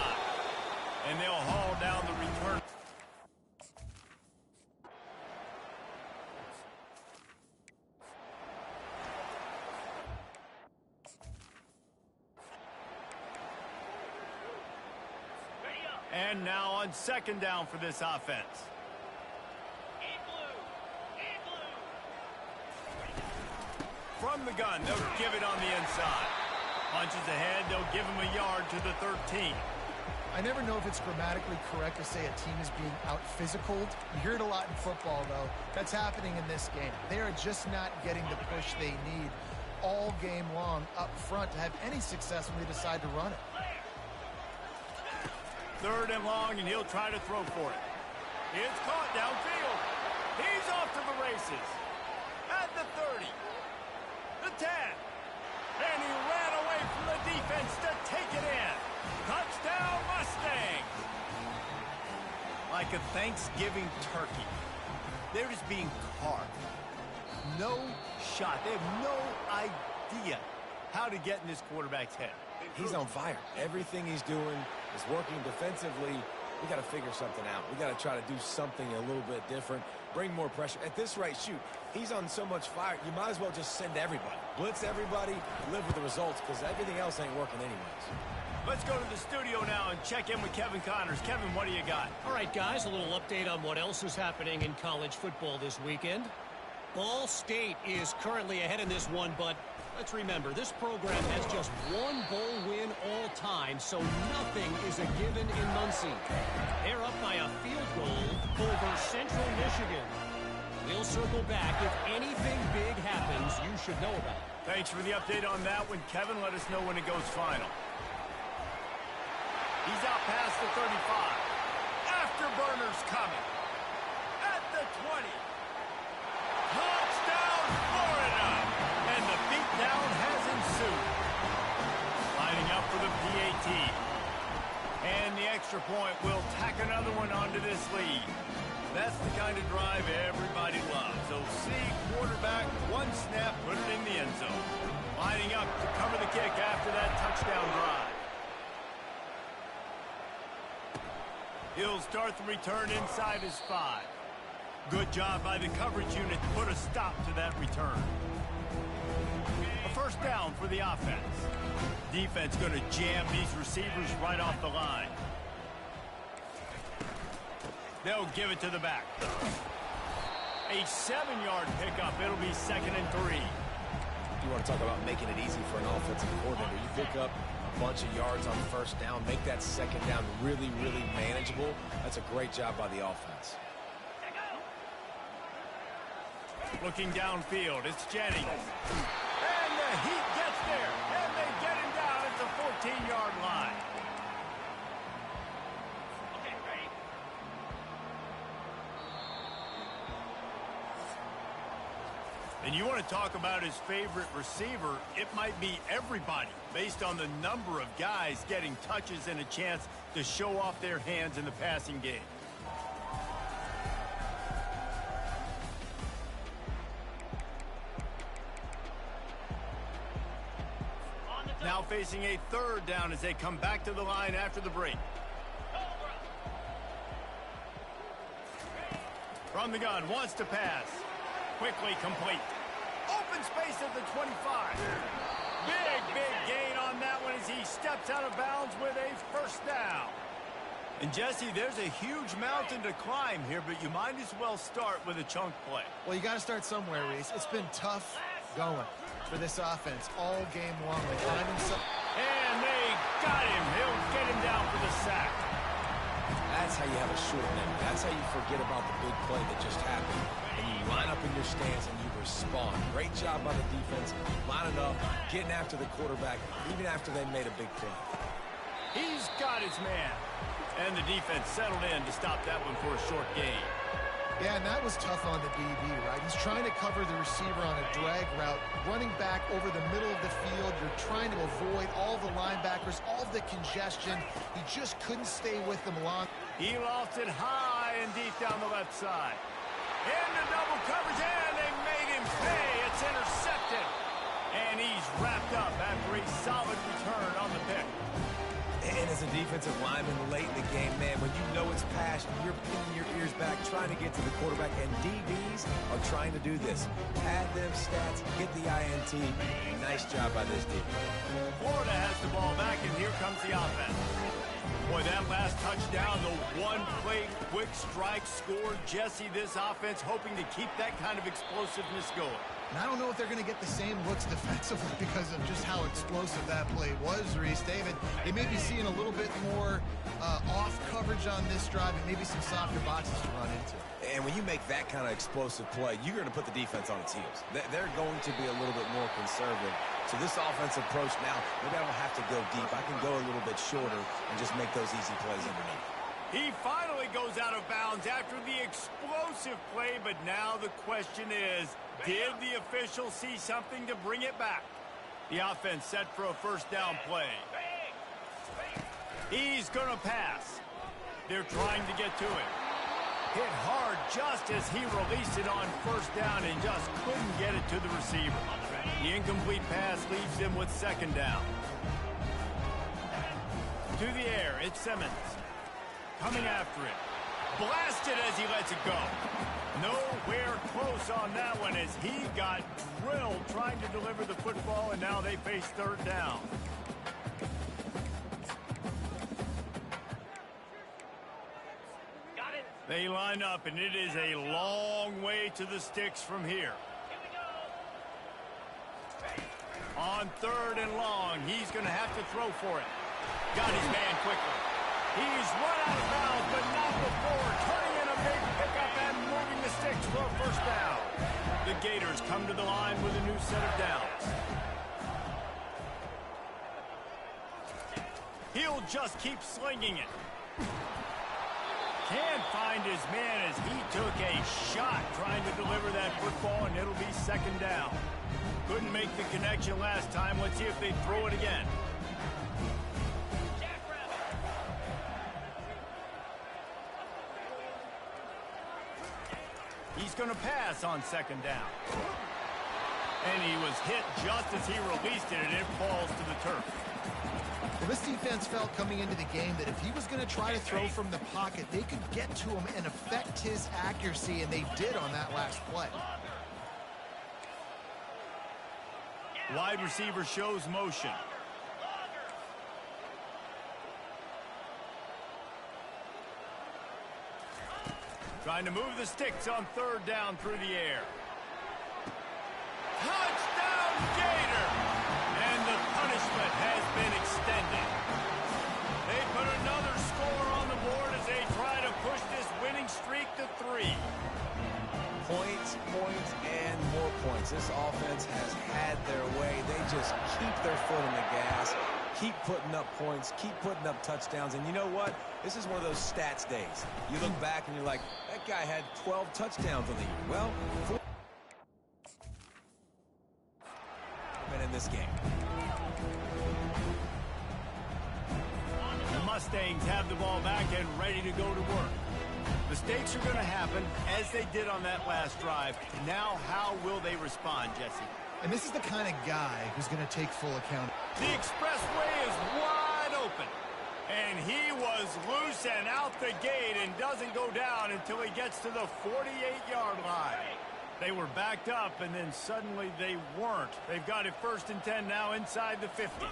S1: And they'll haul down the return. And now on second down for this offense. From the gun, they'll give it on the inside. Punches ahead, they'll give him a yard to the 13.
S2: I never know if it's grammatically correct to say a team is being out-physicaled. You hear it a lot in football, though. That's happening in this game. They are just not getting the push they need all game long up front to have any success when they decide to run it.
S1: Third and long, and he'll try to throw for it. It's caught downfield. He's off to the races. At the 30. The 10. And he ran away from the defense to take it in. Touchdown, Mustangs. Like a Thanksgiving turkey. They're just being carved. No shot. They have no idea how to get in this quarterback's head.
S3: He's on fire. Everything he's doing is working defensively. We got to figure something out. We got to try to do something a little bit different. Bring more pressure. At this rate, shoot, he's on so much fire, you might as well just send everybody. Blitz everybody, live with the results, because everything else ain't working anyways.
S1: Let's go to the studio now and check in with Kevin Connors. Kevin, what do you got?
S4: All right, guys, a little update on what else is happening in college football this weekend. Ball State is currently ahead in this one, but let's remember, this program has just one bowl win all time, so nothing is a given in Muncie. They're up by a field goal over Central Michigan. We'll circle back. If anything big happens, you should know about it.
S1: Thanks for the update on that one, Kevin. Let us know when it goes final. He's out past the 35. Afterburner's coming. At the 20. Touchdown, Florida! And the beatdown has ensued. Lining up for the PAT. And the extra point will tack another one onto this lead. That's the kind of drive everybody loves. So see quarterback, one snap, put it in the end zone. Lining up to cover the kick after that touchdown drive. He'll start the return inside his 5. Good job by the coverage unit to put a stop to that return. A first down for the offense. Defense going to jam these receivers right off the line. They'll give it to the back. A 7-yard pickup. It'll be 2nd and 3.
S3: You want to talk about making it easy for an offensive coordinator. You pick up a bunch of yards on first down, make that second down really, really manageable. That's a great job by the offense.
S1: Looking downfield, it's Jennings. And the heat gets there, and they get him down at the 14-yard line. Okay, ready? And you want to talk about his favorite receiver, it might be everybody, based on the number of guys getting touches and a chance to show off their hands in the passing game. Now facing a 3rd down as they come back to the line after the break. From the gun, wants to pass. Quickly complete. Open space at the 25. Big gain on that one as he steps out of bounds with a first down. And Jesse, there's a huge mountain to climb here, but you might as well start with a chunk play.
S2: Well, you got to start somewhere, Reese. It's been tough going for this offense all game long.
S1: And they got him. He'll get him down for the sack.
S3: That's how you have a short memory. That's how you forget about the big play that just happened. And you line up in your stance and you respond. Great job by the defense, lining up, getting after the quarterback, even after they made a big play.
S1: He's got his man. And the defense settled in to stop that one for a short gain.
S2: Yeah, and that was tough on the DB, right? He's trying to cover the receiver on a drag route, running back over the middle of the field. You're trying to avoid all the linebackers, all the congestion. He just couldn't stay with them long.
S1: He lost it high and deep down the left side. Into double coverage, and they made him pay. It's intercepted. And he's wrapped up after a solid return on the pick.
S3: And as a defensive lineman late in the game, man, when you know it's passed, you're pinning your ears back, trying to get to the quarterback, and DBs are trying to do this. Pad them stats, get the INT. Nice job by this defense.
S1: Florida has the ball back, and here comes the offense. Boy, that last touchdown, the one-play quick strike score. Jesse, this offense hoping to keep that kind of explosiveness going.
S2: And I don't know if they're going to get the same looks defensively because of just how explosive that play was, Reese. David, they may be seeing a little bit more off coverage on this drive and maybe some softer boxes to run into.
S3: And when you make that kind of explosive play, you're going to put the defense on its heels. They're going to be a little bit more conservative. So this offensive approach now, maybe I don't have to go deep. I can go a little bit shorter and just make those easy plays underneath.
S1: He finally goes out of bounds after the explosive play, but now the question is, did the official see something to bring it back? The offense set for a first down play. He's going to pass. They're trying to get to it. Hit hard just as he released it on first down and just couldn't get it to the receiver. The incomplete pass leaves him with second down. To the air, it's Simmons. Coming after it. Blasted as he lets it go. Nowhere close on that one as he got drilled trying to deliver the football, and now they face third down. They line up, and it is a long way to the sticks from here. On third and long, he's going to have to throw for it. Got his man quickly. He's run out of bounds, but not before turning in a big pickup and moving the sticks for a first down. The Gators come to the line with a new set of downs. He'll just keep slinging it. Can't find his man as he took a shot trying to deliver that football, and it'll be second down. Couldn't make the connection last time. Let's see if they throw it again. He's going to pass on second down. And he was hit just as he released it, and it falls to the turf.
S2: Well, this defense felt coming into the game that if he was going to try to throw from the pocket, they could get to him and affect his accuracy, and they did on that last play.
S1: Wide receiver shows motion. Trying to move the sticks on third down through the air. Touchdown, Gator! And the punishment has been extended. They put another score on the board as they try to push this winning streak to 3.
S3: Points, points, and more points. This offense has had their way. They just keep their foot on the gas, keep putting up points, keep putting up touchdowns. And you know what? This is one of those stats days. You look back and you're like, that guy had 12 touchdowns on the year. Well, 4 in this game.
S1: The Mustangs have the ball back and ready to go to work. Mistakes are going to happen, as they did on that last drive. Now, how will they respond, Jesse?
S2: And this is the kind of guy who's going to take full account.
S1: The expressway is wide open. And he was loose and out the gate and doesn't go down until he gets to the 48-yard line. They were backed up, and then suddenly they weren't. They've got it first and 10 now inside the 50.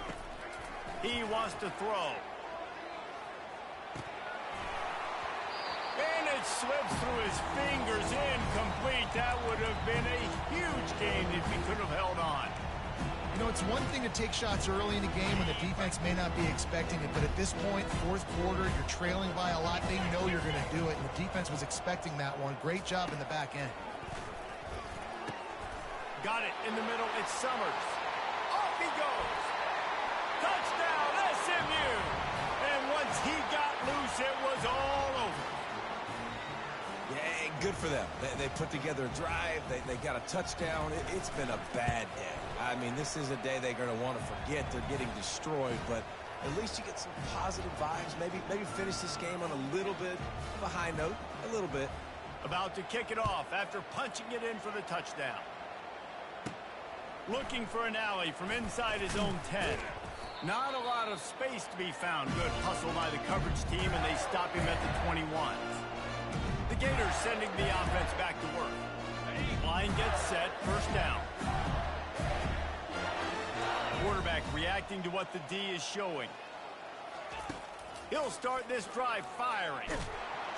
S1: He wants to throw. And it slips through his fingers, incomplete. That would have been a huge gain if he could have held on.
S2: You know, it's one thing to take shots early in the game when the defense may not be expecting it, but at this point, fourth quarter, you're trailing by a lot. They know you're going to do it, and the defense was expecting that one. Great job in the back end.
S1: Got it in the middle. It's Summers. Off he goes. Touchdown, SMU. And once he got loose, it was all over.
S3: Yeah, Good for them. They put together a drive. They got a touchdown. It's been a bad day. I mean, this is a day they're going to want to forget. They're getting destroyed, but at least you get some positive vibes. Maybe finish this game on a little bit of a high note. A little bit.
S1: About to kick it off after punching it in for the touchdown. Looking for an alley from inside his own 10. Not a lot of space to be found. Good hustle by the coverage team, and they stop him at the 21. The Gators sending the offense back to work. Line gets set, first down. Quarterback reacting to what the D is showing. He'll start this drive firing.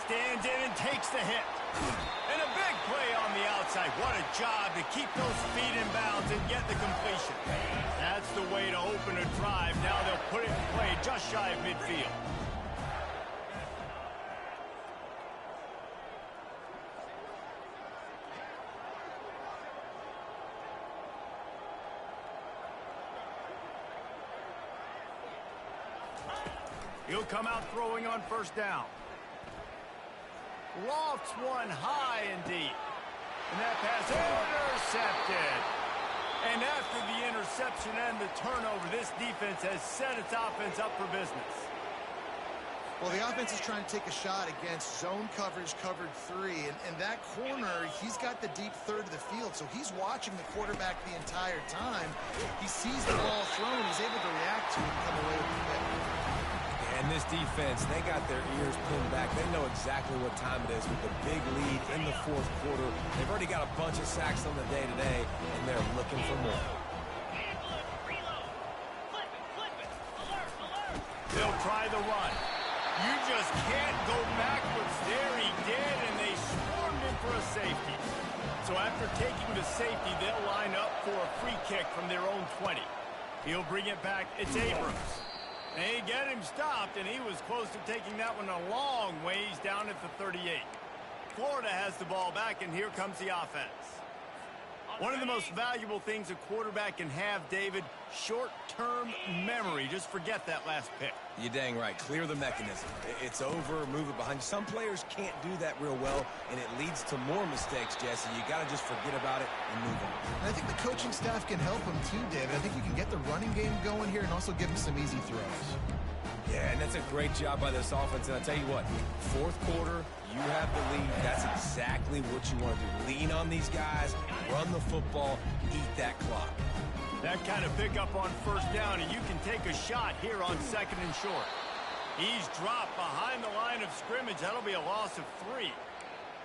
S1: Stands in and takes the hit. And a big play on the outside. What a job to keep those feet in bounds and get the completion. That's the way to open a drive. Now they'll put it in play just shy of midfield. He'll come out throwing on first down. Lofts one high and deep. And that pass intercepted. And after the interception and the turnover, this defense has set its offense up for business.
S2: Well, the offense is trying to take a shot against zone coverage, covered 3. And that corner, he's got the deep third of the field, so he's watching the quarterback the entire time. He sees the ball thrown, he's able to react to it and come away with the pick.
S3: And this defense, they got their ears pinned back. They know exactly what time it is with the big lead in the fourth quarter. They've already got a bunch of sacks on the day today, and they're looking for more.
S1: They'll try the run. You just can't go backwards. There he did, and they swarmed him for a safety. So after taking the safety, they'll line up for a free kick from their own 20. He'll bring it back. It's Abrams. They get him stopped, and he was close to taking that one a long ways down at the 38. Florida has the ball back, and here comes the offense. One of the most valuable things a quarterback can have, David, short-term memory. Just forget that last pick.
S3: You're dang right. Clear the mechanism. It's over, move it behind you. Some players can't do that real well, and it leads to more mistakes, Jesse. You got to just forget about it and move on.
S2: And I think the coaching staff can help him too, David. I think you can get the running game going here and also give him some easy throws.
S3: Yeah, and that's a great job by this offense. And I tell you what, fourth quarter, you have the lead. That's exactly what you want to do. Lean on these guys, run the football, eat that clock.
S1: That kind of pickup on first down, and you can take a shot here on second and short. He's dropped behind the line of scrimmage. That'll be a loss of 3.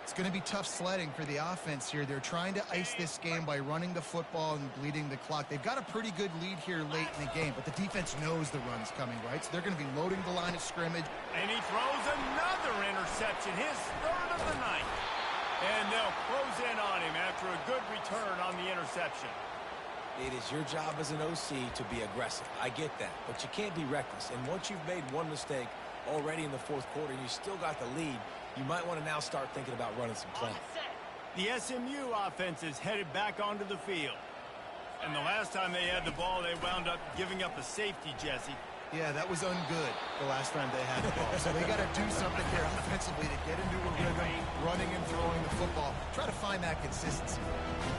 S2: It's going to be tough sledding for the offense here. They're trying to ice this game by running the football and bleeding the clock. They've got a pretty good lead here late in the game, but the defense knows the run's coming, right? So they're going to be loading the line of scrimmage.
S1: And he throws another interception, his third of the night. And they'll close in on him after a good return on the interception.
S3: It is your job as an OC to be aggressive. I get that, but you can't be reckless. And once you've made one mistake already in the fourth quarter, you still got the lead, you might want to now start thinking about running some play.
S1: The SMU offense is headed back onto the field. And the last time they had the ball, they wound up giving up a safety, Jesse.
S2: Yeah, that was ungood the last time they had the ball. So they got to do something here offensively to get into a rhythm, running and throwing the football. Try to find that consistency.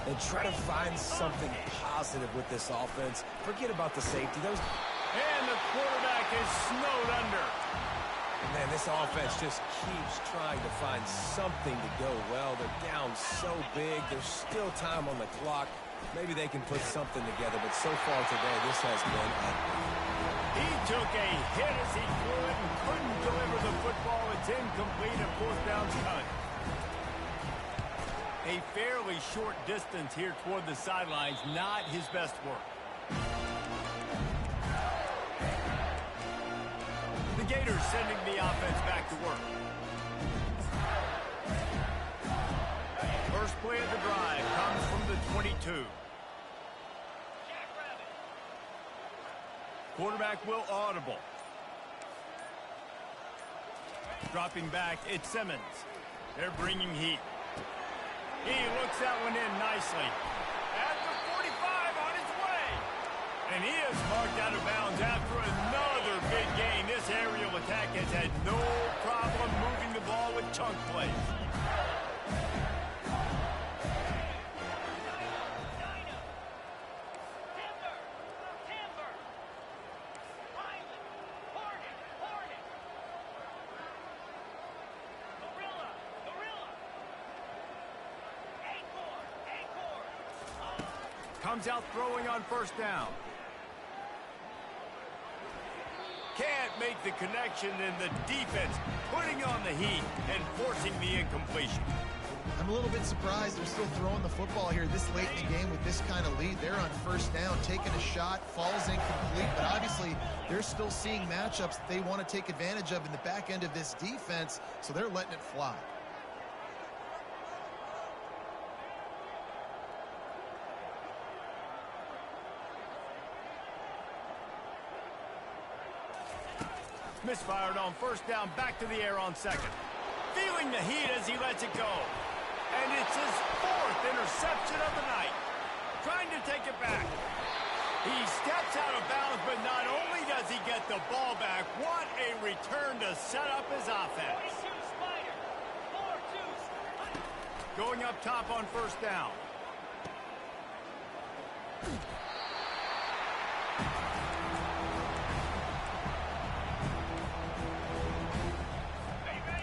S3: And try to find something positive with this offense. Forget about the safety.
S1: And the quarterback is snowed under.
S3: Man, this offense just keeps trying to find something to go well. They're down so big. There's still time on the clock. Maybe they can put something together, but so far today, this has been ugly.
S1: He took a hit as he threw it and couldn't deliver the football. It's incomplete and fourth down's cut. A fairly short distance here toward the sidelines, not his best work. The Gators sending the offense back to work. First play of the drive comes from the 22. Quarterback will audible. Dropping back, it's Simmons. They're bringing heat. He looks that one in nicely. At the 45 on his way. And he is marked out of bounds after another big gain. This aerial attack has had no problem moving the ball with chunk plays. Comes out throwing on first down. Can't make the connection, and the defense putting on the heat and forcing the incompletion.
S2: I'm a little bit surprised they're still throwing the football here this late in the game with this kind of lead. They're on first down, taking a shot, falls incomplete, but obviously they're still seeing matchups that they want to take advantage of in the back end of this defense, so they're letting it fly.
S1: Misfired on first down, back to the air on second. Feeling the heat as he lets it go. And it's his 4th interception of the night. Trying to take it back. He steps out of bounds, but not only does he get the ball back, what a return to set up his offense. Going up top on first down.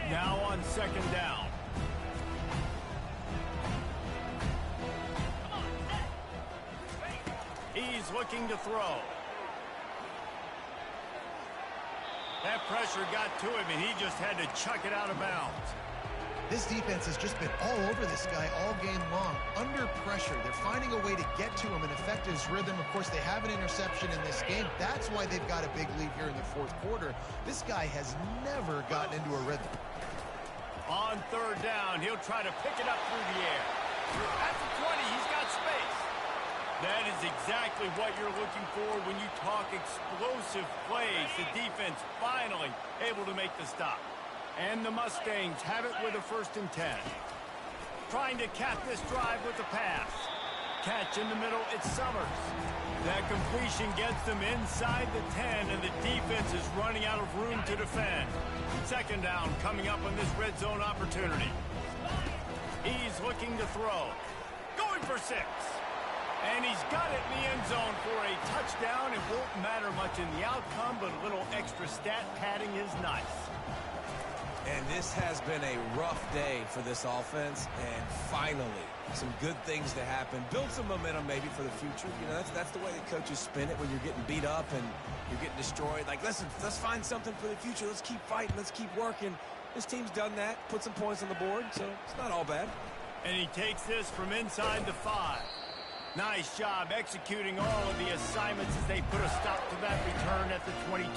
S1: Now on second down. He's looking to throw. That pressure got to him, and he just had to chuck it out of bounds.
S2: This defense has just been all over this guy all game long. Under pressure, they're finding a way to get to him and affect his rhythm. Of course, they have an interception in this game. That's why they've got a big lead here in the fourth quarter. This guy has never gotten into a rhythm.
S1: On third down, he'll try to pick it up through the air. At the 20, he's got space. That is exactly what you're looking for when you talk explosive plays. The defense finally able to make the stop. And the Mustangs have it with a 1st and 10. Trying to cap this drive with the pass. Catch in the middle, it's Summers. That completion gets them inside the 10, and the defense is running out of room to defend. Second down coming up on this red zone opportunity. He's looking to throw. Going for 6. And he's got it in the end zone for a touchdown. It won't matter much in the outcome, but a little extra stat padding is nice.
S3: And this has been a rough day for this offense, and finally some good things to happen. Build some momentum maybe for the future. You know, that's the way the coaches spin it when you're getting beat up and you're getting destroyed. Like, listen, let's find something for the future. Let's keep fighting. Let's keep working. This team's done that, put some points on the board, so it's not all bad.
S1: And he takes this from inside the 5. Nice job executing all of the assignments as they put a stop to that return at the 22.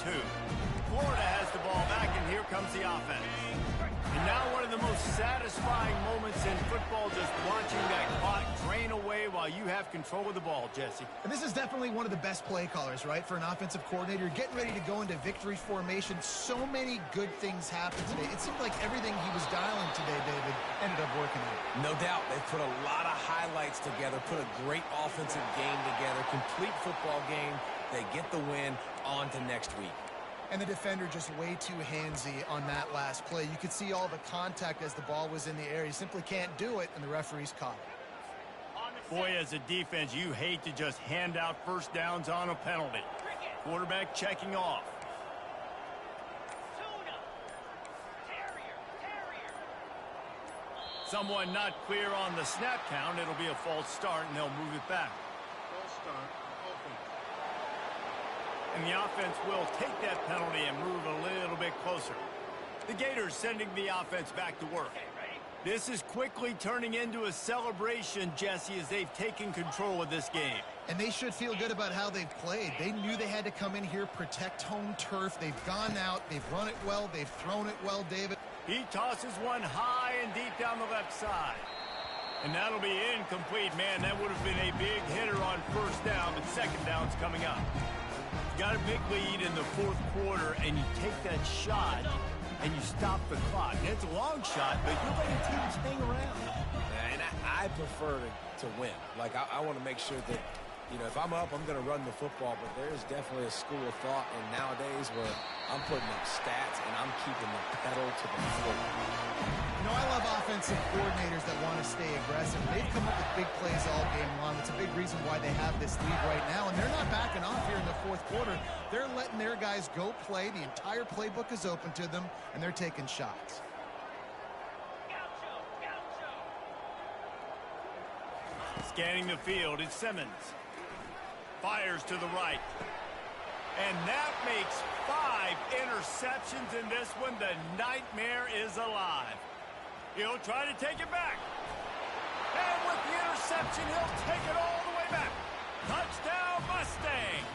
S1: Florida has the ball back, and here comes the offense. And now one of the most satisfying moments in football, just watching that clock drain away while you have control of the ball, Jesse.
S2: And this is definitely one of the best play callers, right, for an offensive coordinator. You're getting ready to go into victory formation. So many good things happened today. It seemed like everything he was dialing today, David, ended up working out.
S3: No doubt. They've put a lot of highlights together, put a great offensive game together, complete football game. They get the win. On to next week.
S2: And the defender just way too handsy on that last play. You could see all the contact as the ball was in the air. He simply can't do it, and the referees caught it.
S1: Boy, as a defense, you hate to just hand out first downs on a penalty. Quarterback checking off. Someone not clear on the snap count. It'll be a false start, and they'll move it back.
S6: False start. Offense.
S1: And the offense will take that penalty and move a little bit closer. The Gators sending the offense back to work. This is quickly turning into a celebration, Jesse, as they've taken control of this game.
S2: And they should feel good about how they've played. They knew they had to come in here, protect home turf. They've gone out, they've run it well, they've thrown it well, David.
S1: He tosses one high and deep down the left side. And that'll be incomplete. Man, that would have been a big hitter on first down, but second down's coming up. Got a big lead in the fourth quarter, and you take that shot, and you stop the clock. And it's a long shot, but you're letting teams hang around.
S3: And I prefer to win. Like, I want to make sure that, You know, if I'm up, I'm going to run the football, but there's definitely a school of thought and nowadays where I'm putting up stats and I'm keeping the pedal to the floor.
S2: You know, I love offensive coordinators that want to stay aggressive. They've come up with big plays all game long. It's a big reason why they have this lead right now, and they're not backing off here in the fourth quarter. They're letting their guys go play. The entire playbook is open to them, and they're taking shots.
S1: Scanning the field, it's Simmons. Fires to the right. And that makes 5 interceptions in this one. The nightmare is alive. He'll try to take it back. And with the interception, he'll take it all the way back. Touchdown, Mustangs.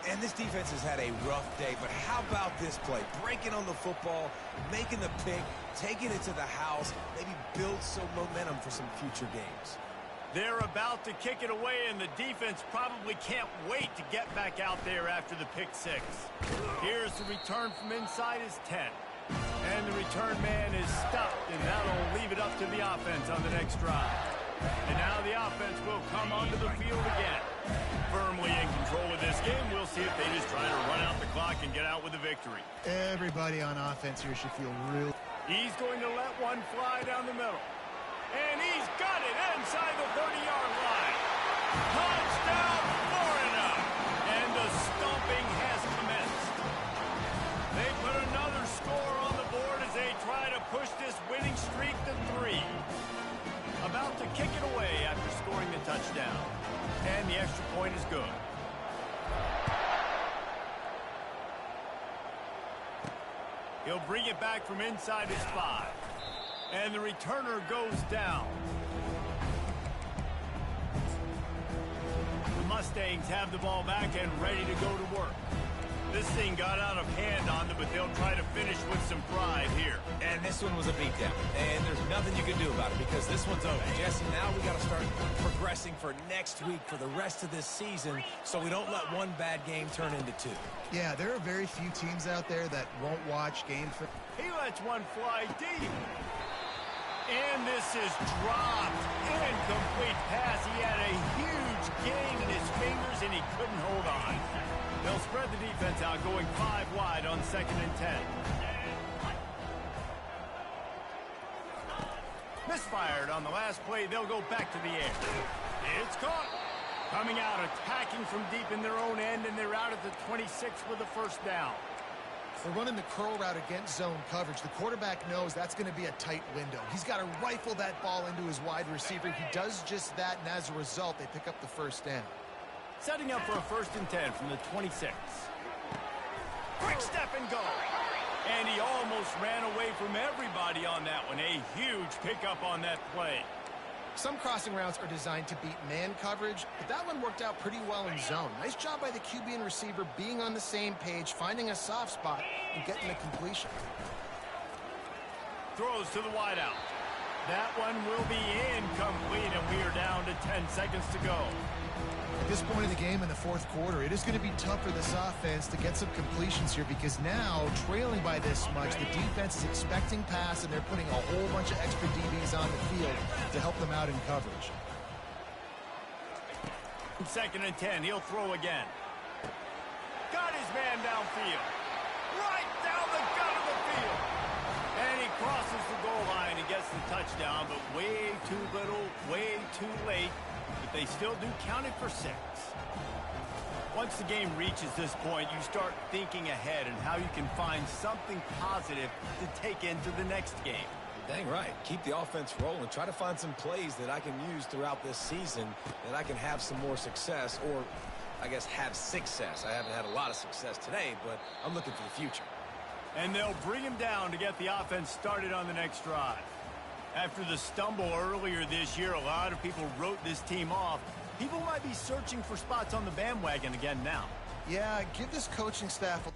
S3: And this defense has had a rough day, but how about this play? Breaking on the football, making the pick, taking it to the house, maybe build some momentum for some future games.
S1: They're about to kick it away, and the defense probably can't wait to get back out there after the pick six. Here's the return from inside his 10. And the return man is stopped, and that'll leave it up to the offense on the next drive. And now the offense will come onto the field again. Firmly in control of this game. We'll see if they just try to run out the clock and get out with a victory.
S2: Everybody on offense here should feel real.
S1: He's going to let one fly down the middle. And he's got it inside the 30-yard line. Touchdown, Florida! And the stomping has commenced. They put another score on the board as they try to push this winning streak to 3. About to kick it away after scoring the touchdown. And the extra point is good. He'll bring it back from inside his 5. And the returner goes down. The Mustangs have the ball back and ready to go to work. This thing got out of hand on them, but they'll try to finish with some pride here.
S3: And this one was a beatdown. And there's nothing you can do about it because this one's over. Jesse, now we got to start progressing for next week for the rest of this season so we don't let one bad game turn into 2.
S2: Yeah, there are very few teams out there that won't watch game film.
S1: He lets one fly deep. And this is dropped. Incomplete pass. He had a huge gain in his fingers, and he couldn't hold on. They'll spread the defense out, going 5 wide on 2nd and 10. Misfired on the last play. They'll go back to the air. It's caught. Coming out, attacking from deep in their own end, and they're out at the 26 with the first down.
S2: They're running the curl route against zone coverage. The quarterback knows that's going to be a tight window. He's got to rifle that ball into his wide receiver. He does just that, and as a result, they pick up the first down.
S1: Setting up for a 1st and 10 from the 26. Quick step and go. And he almost ran away from everybody on that one. A huge pickup on that play.
S2: Some crossing routes are designed to beat man coverage, but that one worked out pretty well in zone. Nice job by the QB and receiver being on the same page, finding a soft spot, and getting the completion.
S1: Throws to the wideout. That one will be incomplete, and we are down to 10 seconds to go.
S2: At this point in the game in the fourth quarter, it is going to be tough for this offense to get some completions here because now, trailing by this much, the defense is expecting pass, and they're putting a whole bunch of extra DBs on the field to help them out in coverage.
S1: 2nd and 10, he'll throw again. Got his man downfield. Right down the gut of the field. And he crosses the goal line and gets the touchdown, but way too little, way too late. But they still do count it for 6. Once the game reaches this point, you start thinking ahead and how you can find something positive to take into the next game.
S3: Dang right. Keep the offense rolling. Try to find some plays that I can use throughout this season that I can have some more success, or I guess have success. I haven't had a lot of success today, but I'm looking for the future.
S1: And they'll bring him down to get the offense started on the next drive. After the stumble earlier this year, a lot of people wrote this team off. People might be searching for spots on the bandwagon again now.
S2: Yeah, give this coaching staff a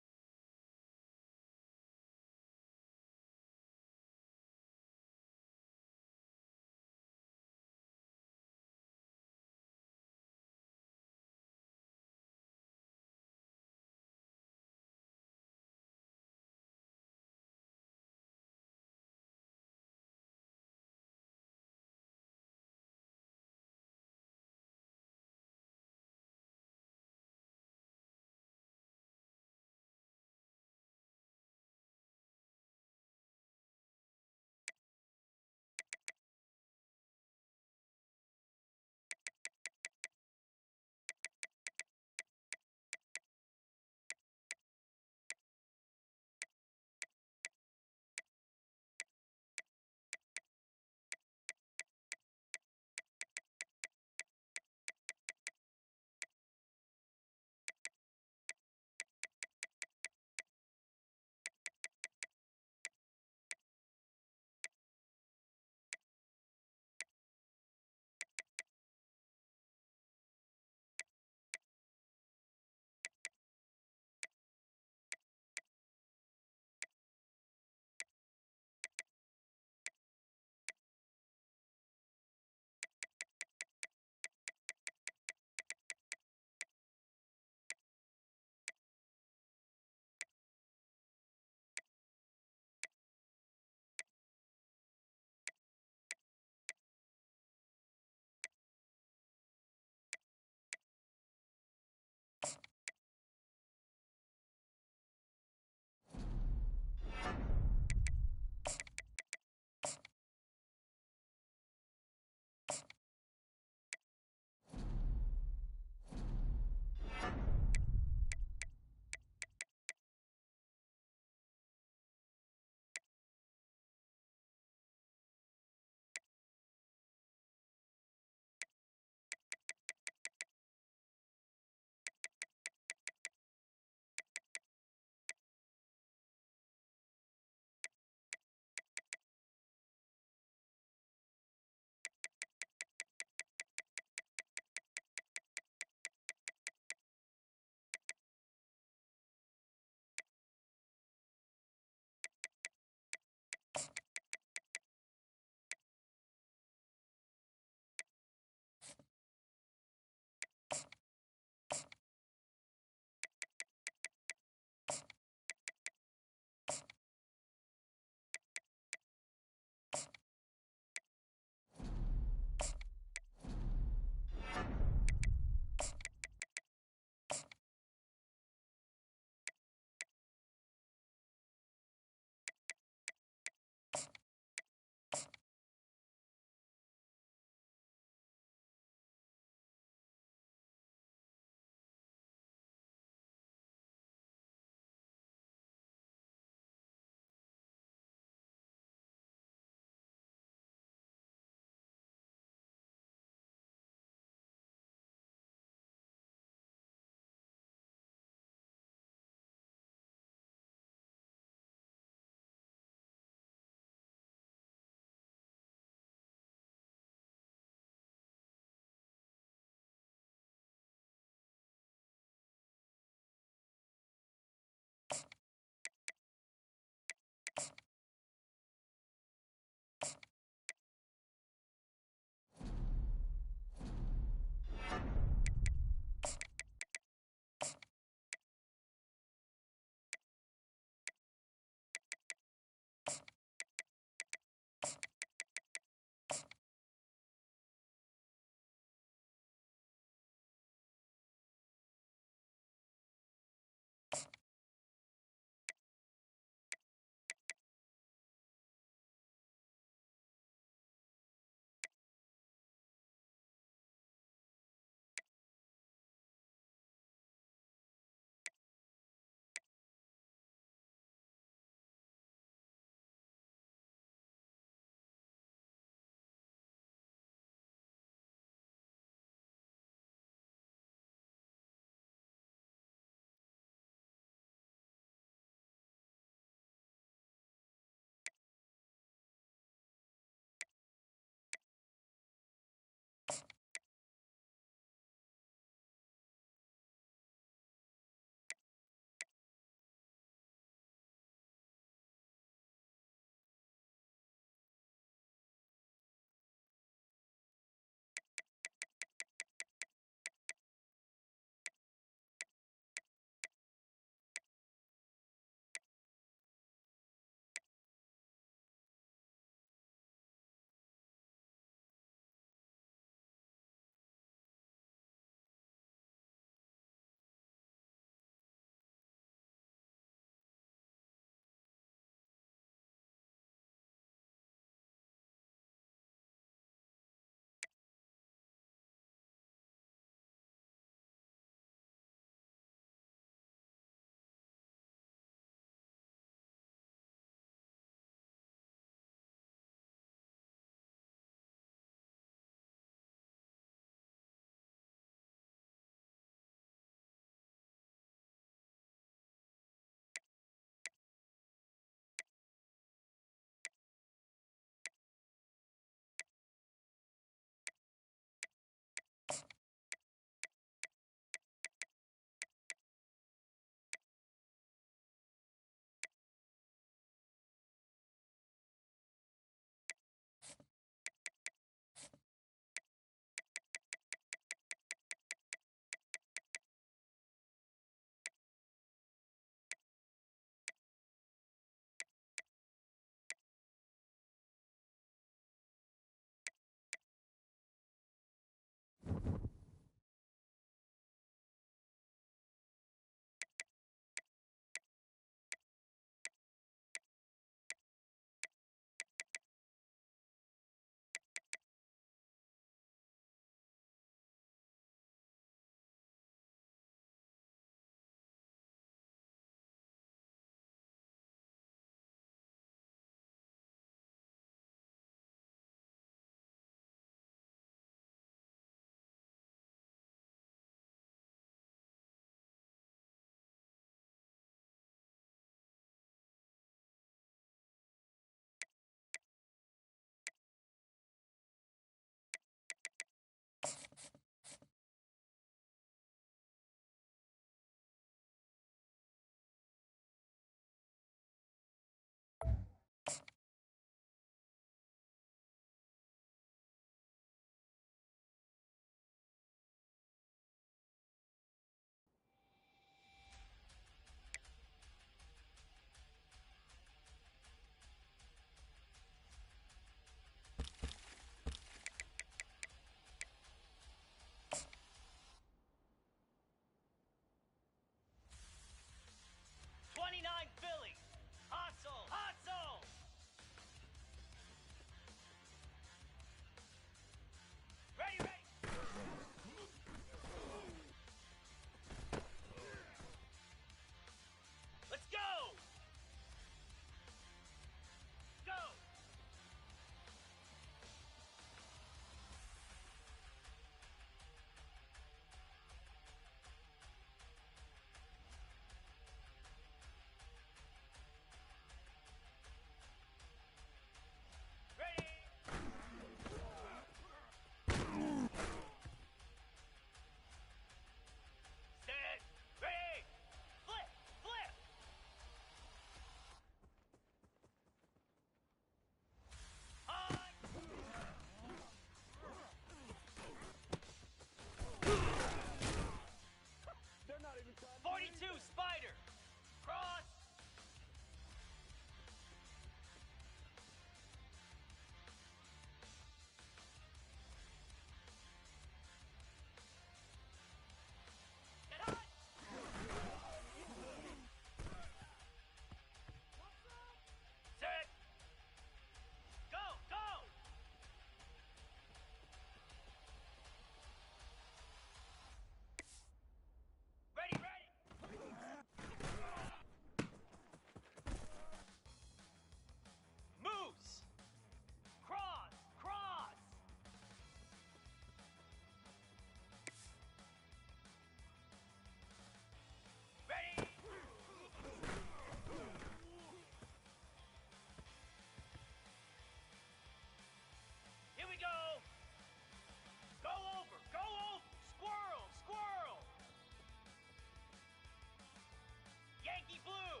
S7: Yankee Blue!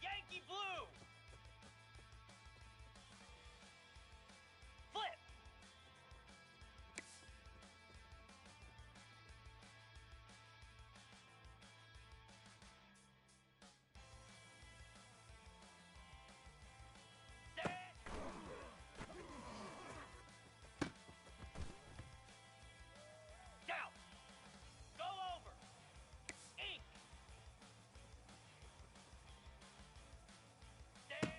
S7: Yankee Blue! Flip! Set! Down! Go over! Ink! Set!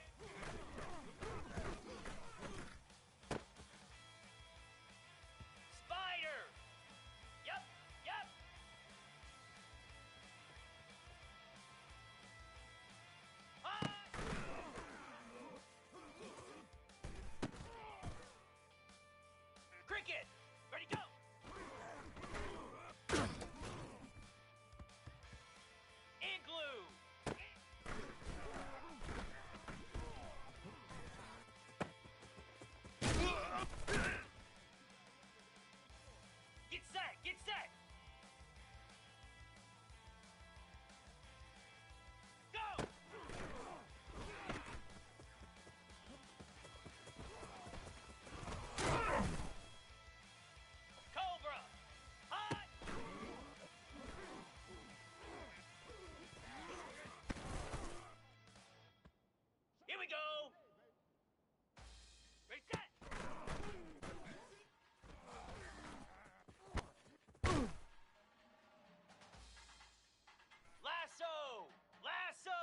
S7: Spider! Yep, yep! Hot! Cricket! Ready, go! Igloo! Get set! Get set! Go! Cobra! Hot! Here we go! Ready, set! Lasso! Lasso!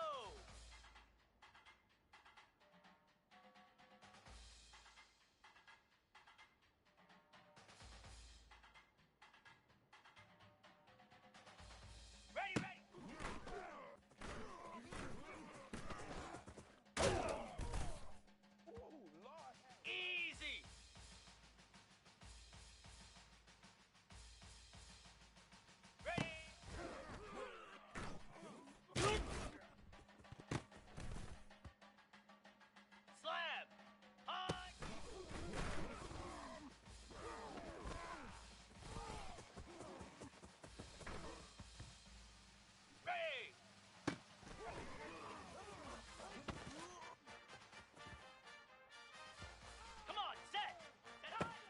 S7: Ready, ready! Easy! Ready! Slab! Hot! Ready! Come on, set! Set high!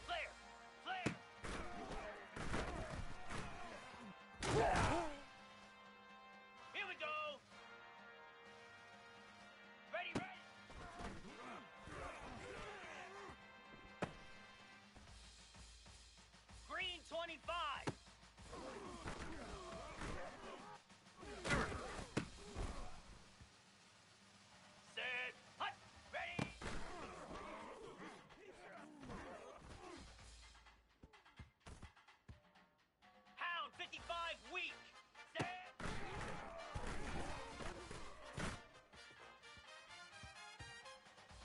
S7: Flare! Flare! Here we go! Ready, ready! Green 25! Set! Hut! Ready! Hound 55 weak! Set!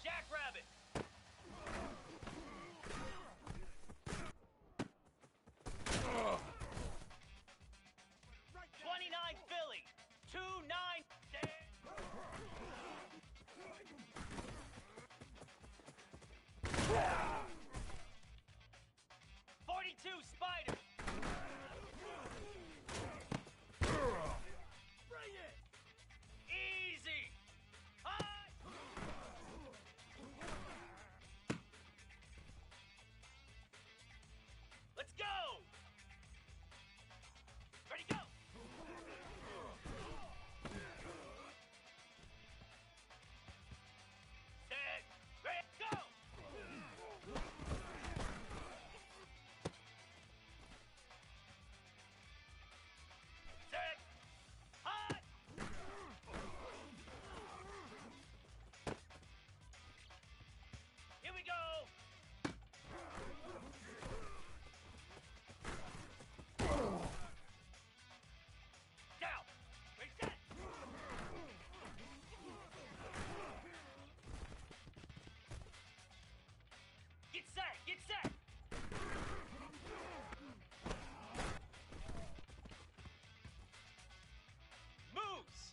S7: Jackrabbit!
S6: Right
S7: 29 Philly! 2-9! Set! 42 Spider!
S6: Bring it!
S7: Easy! Hot! Let's go! Ready, go! Set! Ready, go! Set! Hot! Here we go! Down! Ready, set! Get set! Get set! Moves!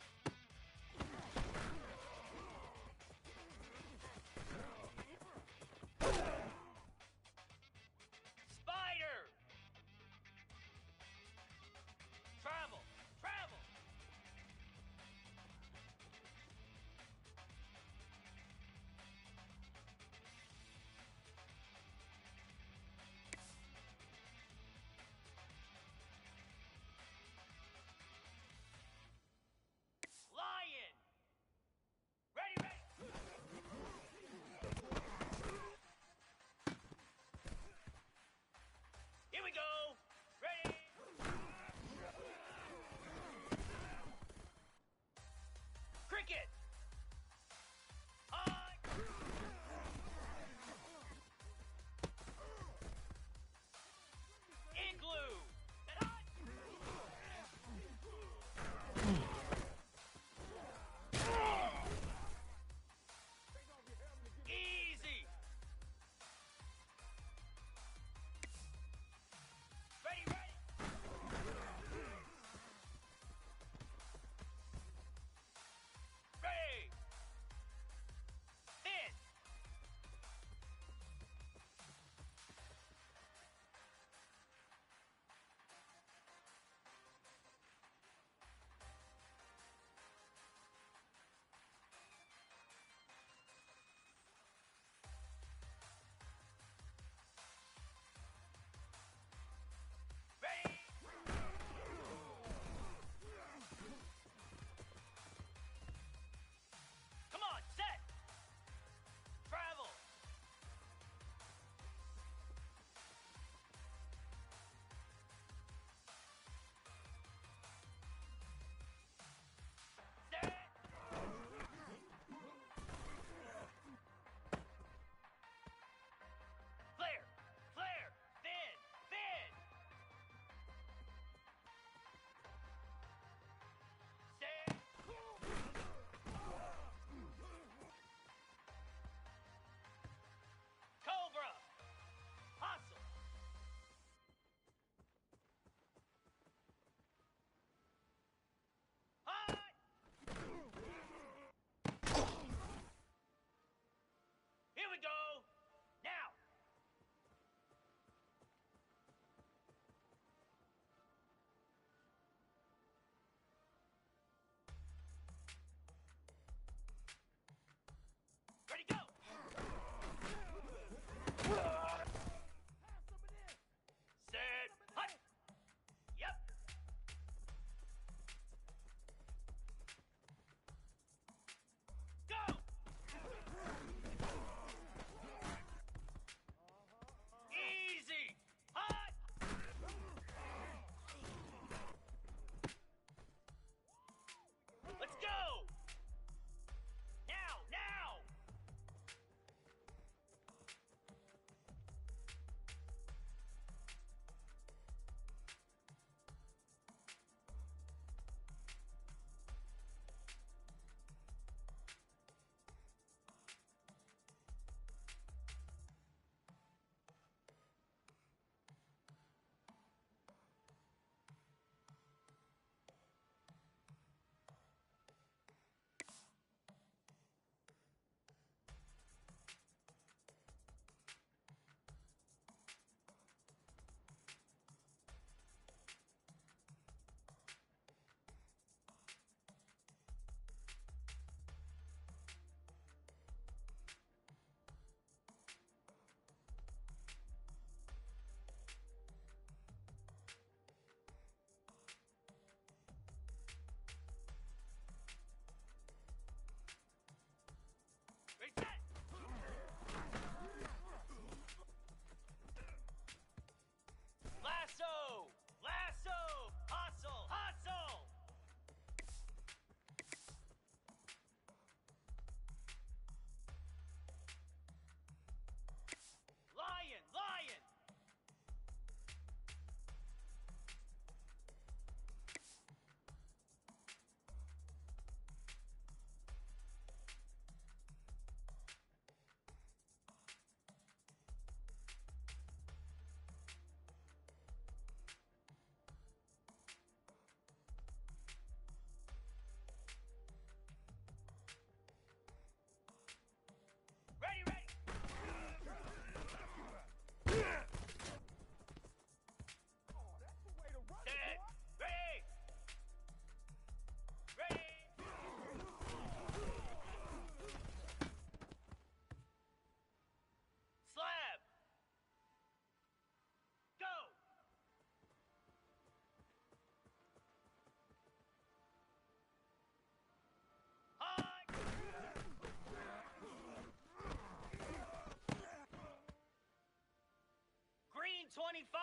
S7: 25.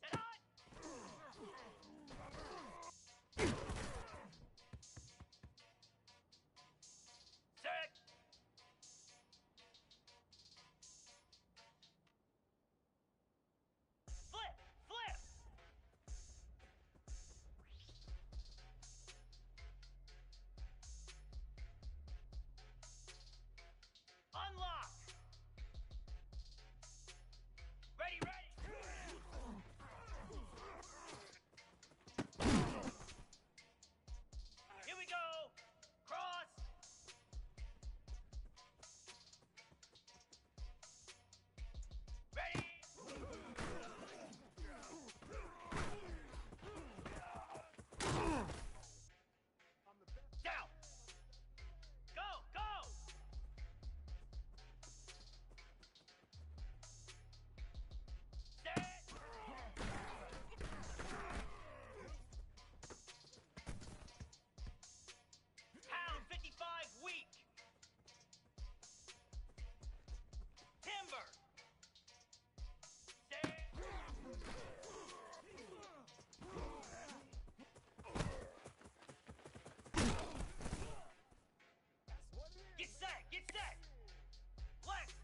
S7: Set on. Set. Flip, flip. Unlock. Ready, ready. Here we go. Cross. Ready. Down. Go, go. Set. Pound 55 weak. Timber. Set. Get set, get set. Let's.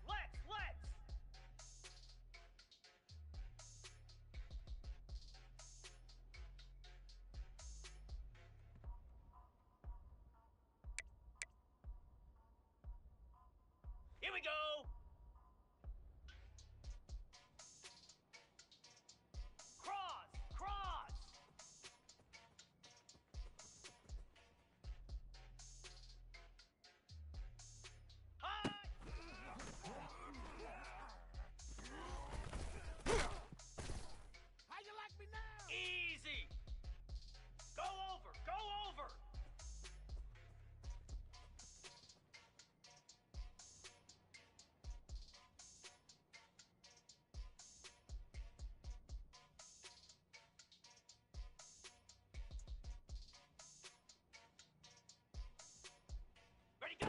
S7: Here we go. Cross, cross. High.
S2: How you like me now?
S7: Easy. Go over, go over. Ready, go.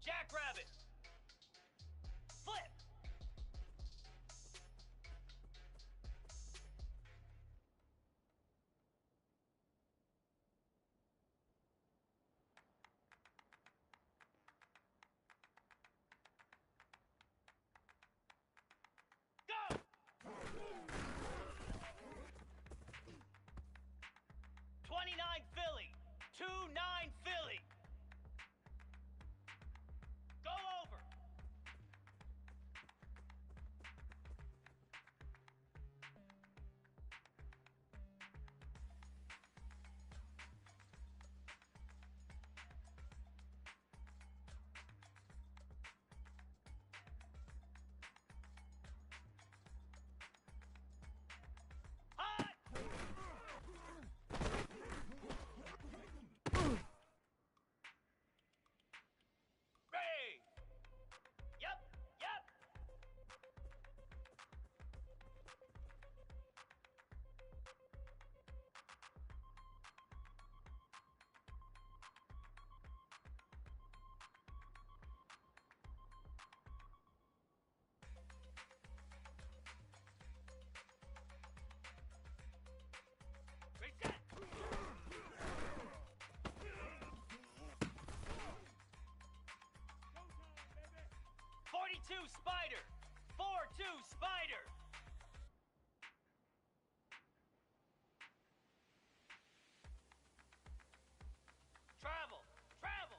S7: Jackrabbit. Flip. Go. 29 Philly. 2-9 Philly. Go over. Hot. Ready. Yep, yep. Reset. 42 Spider. 4-2 Spider. Travel, travel.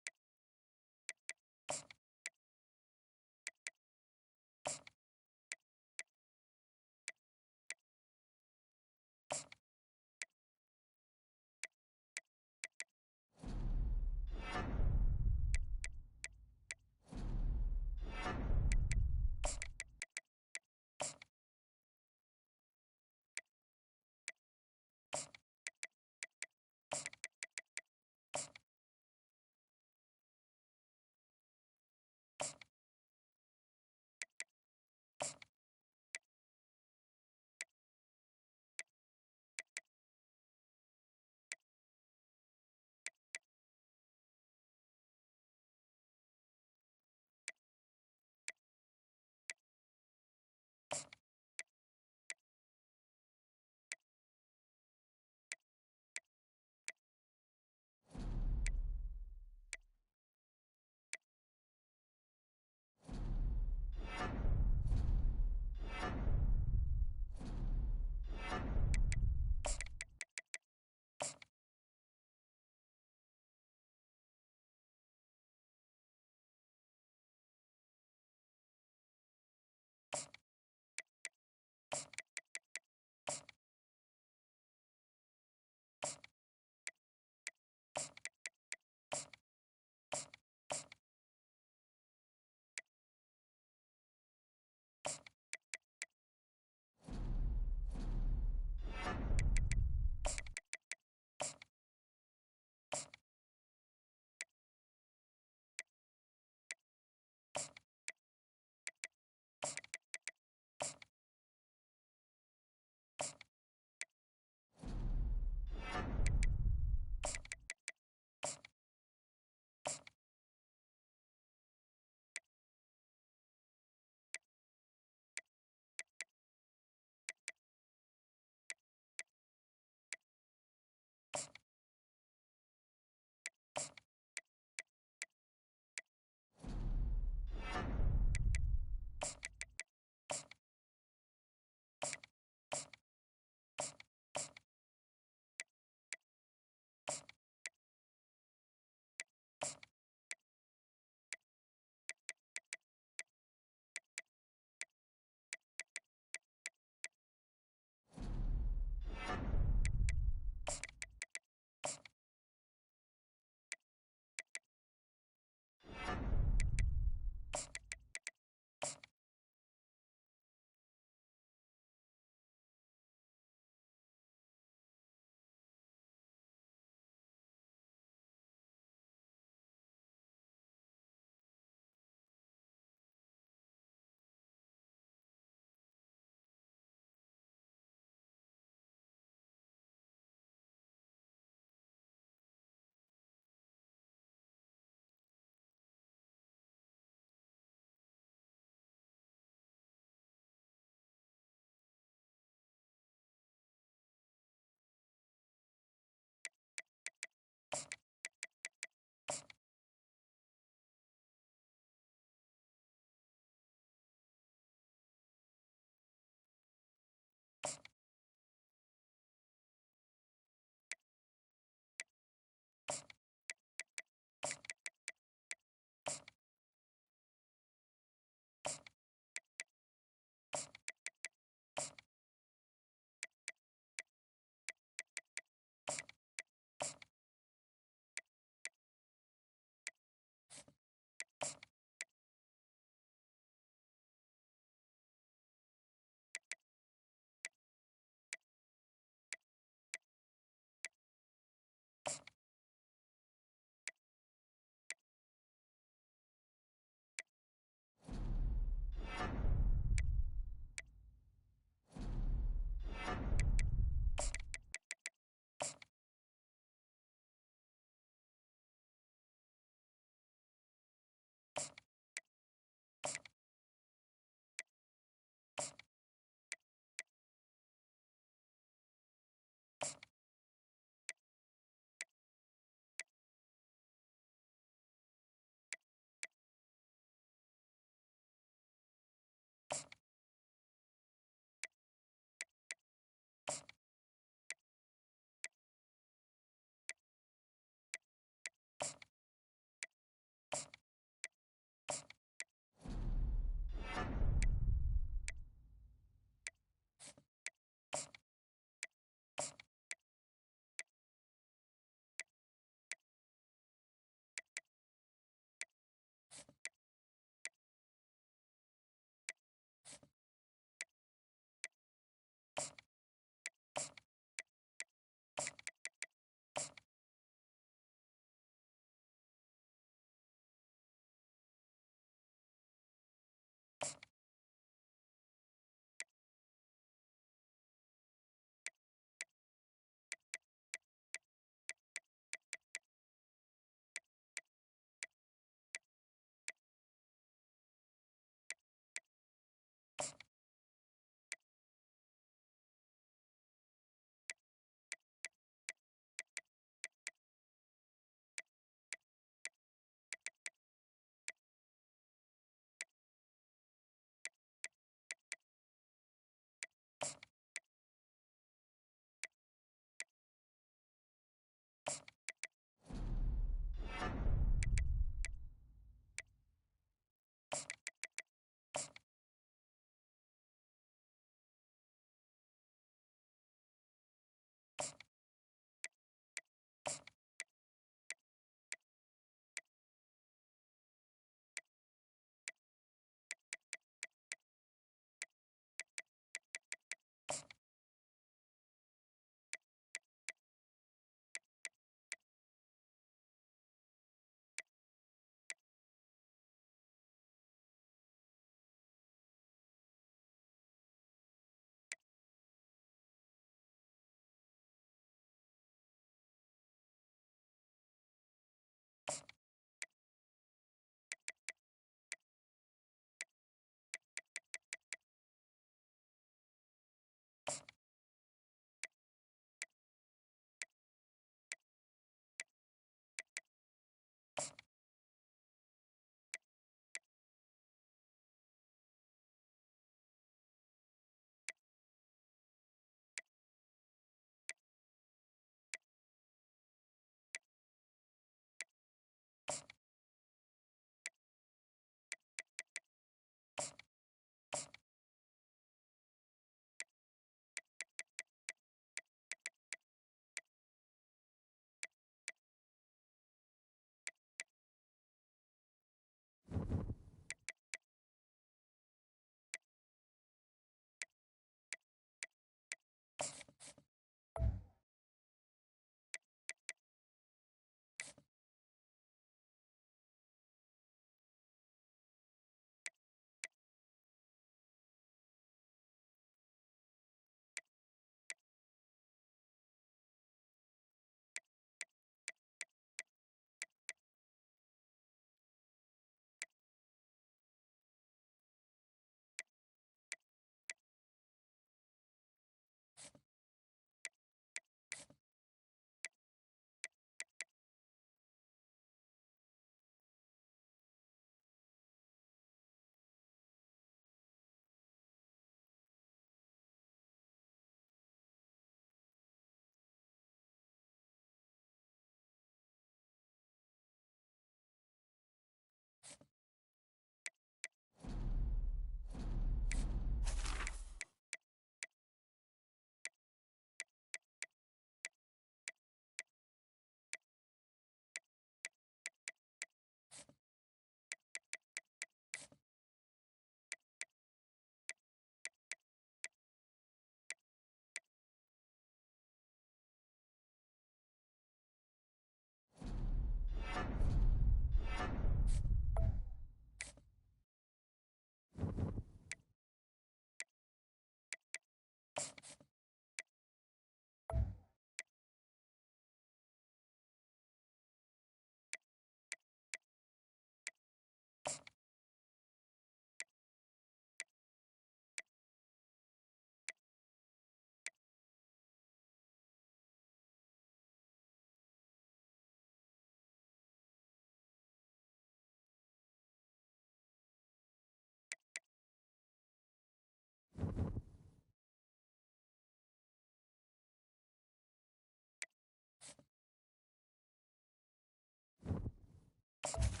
S8: What?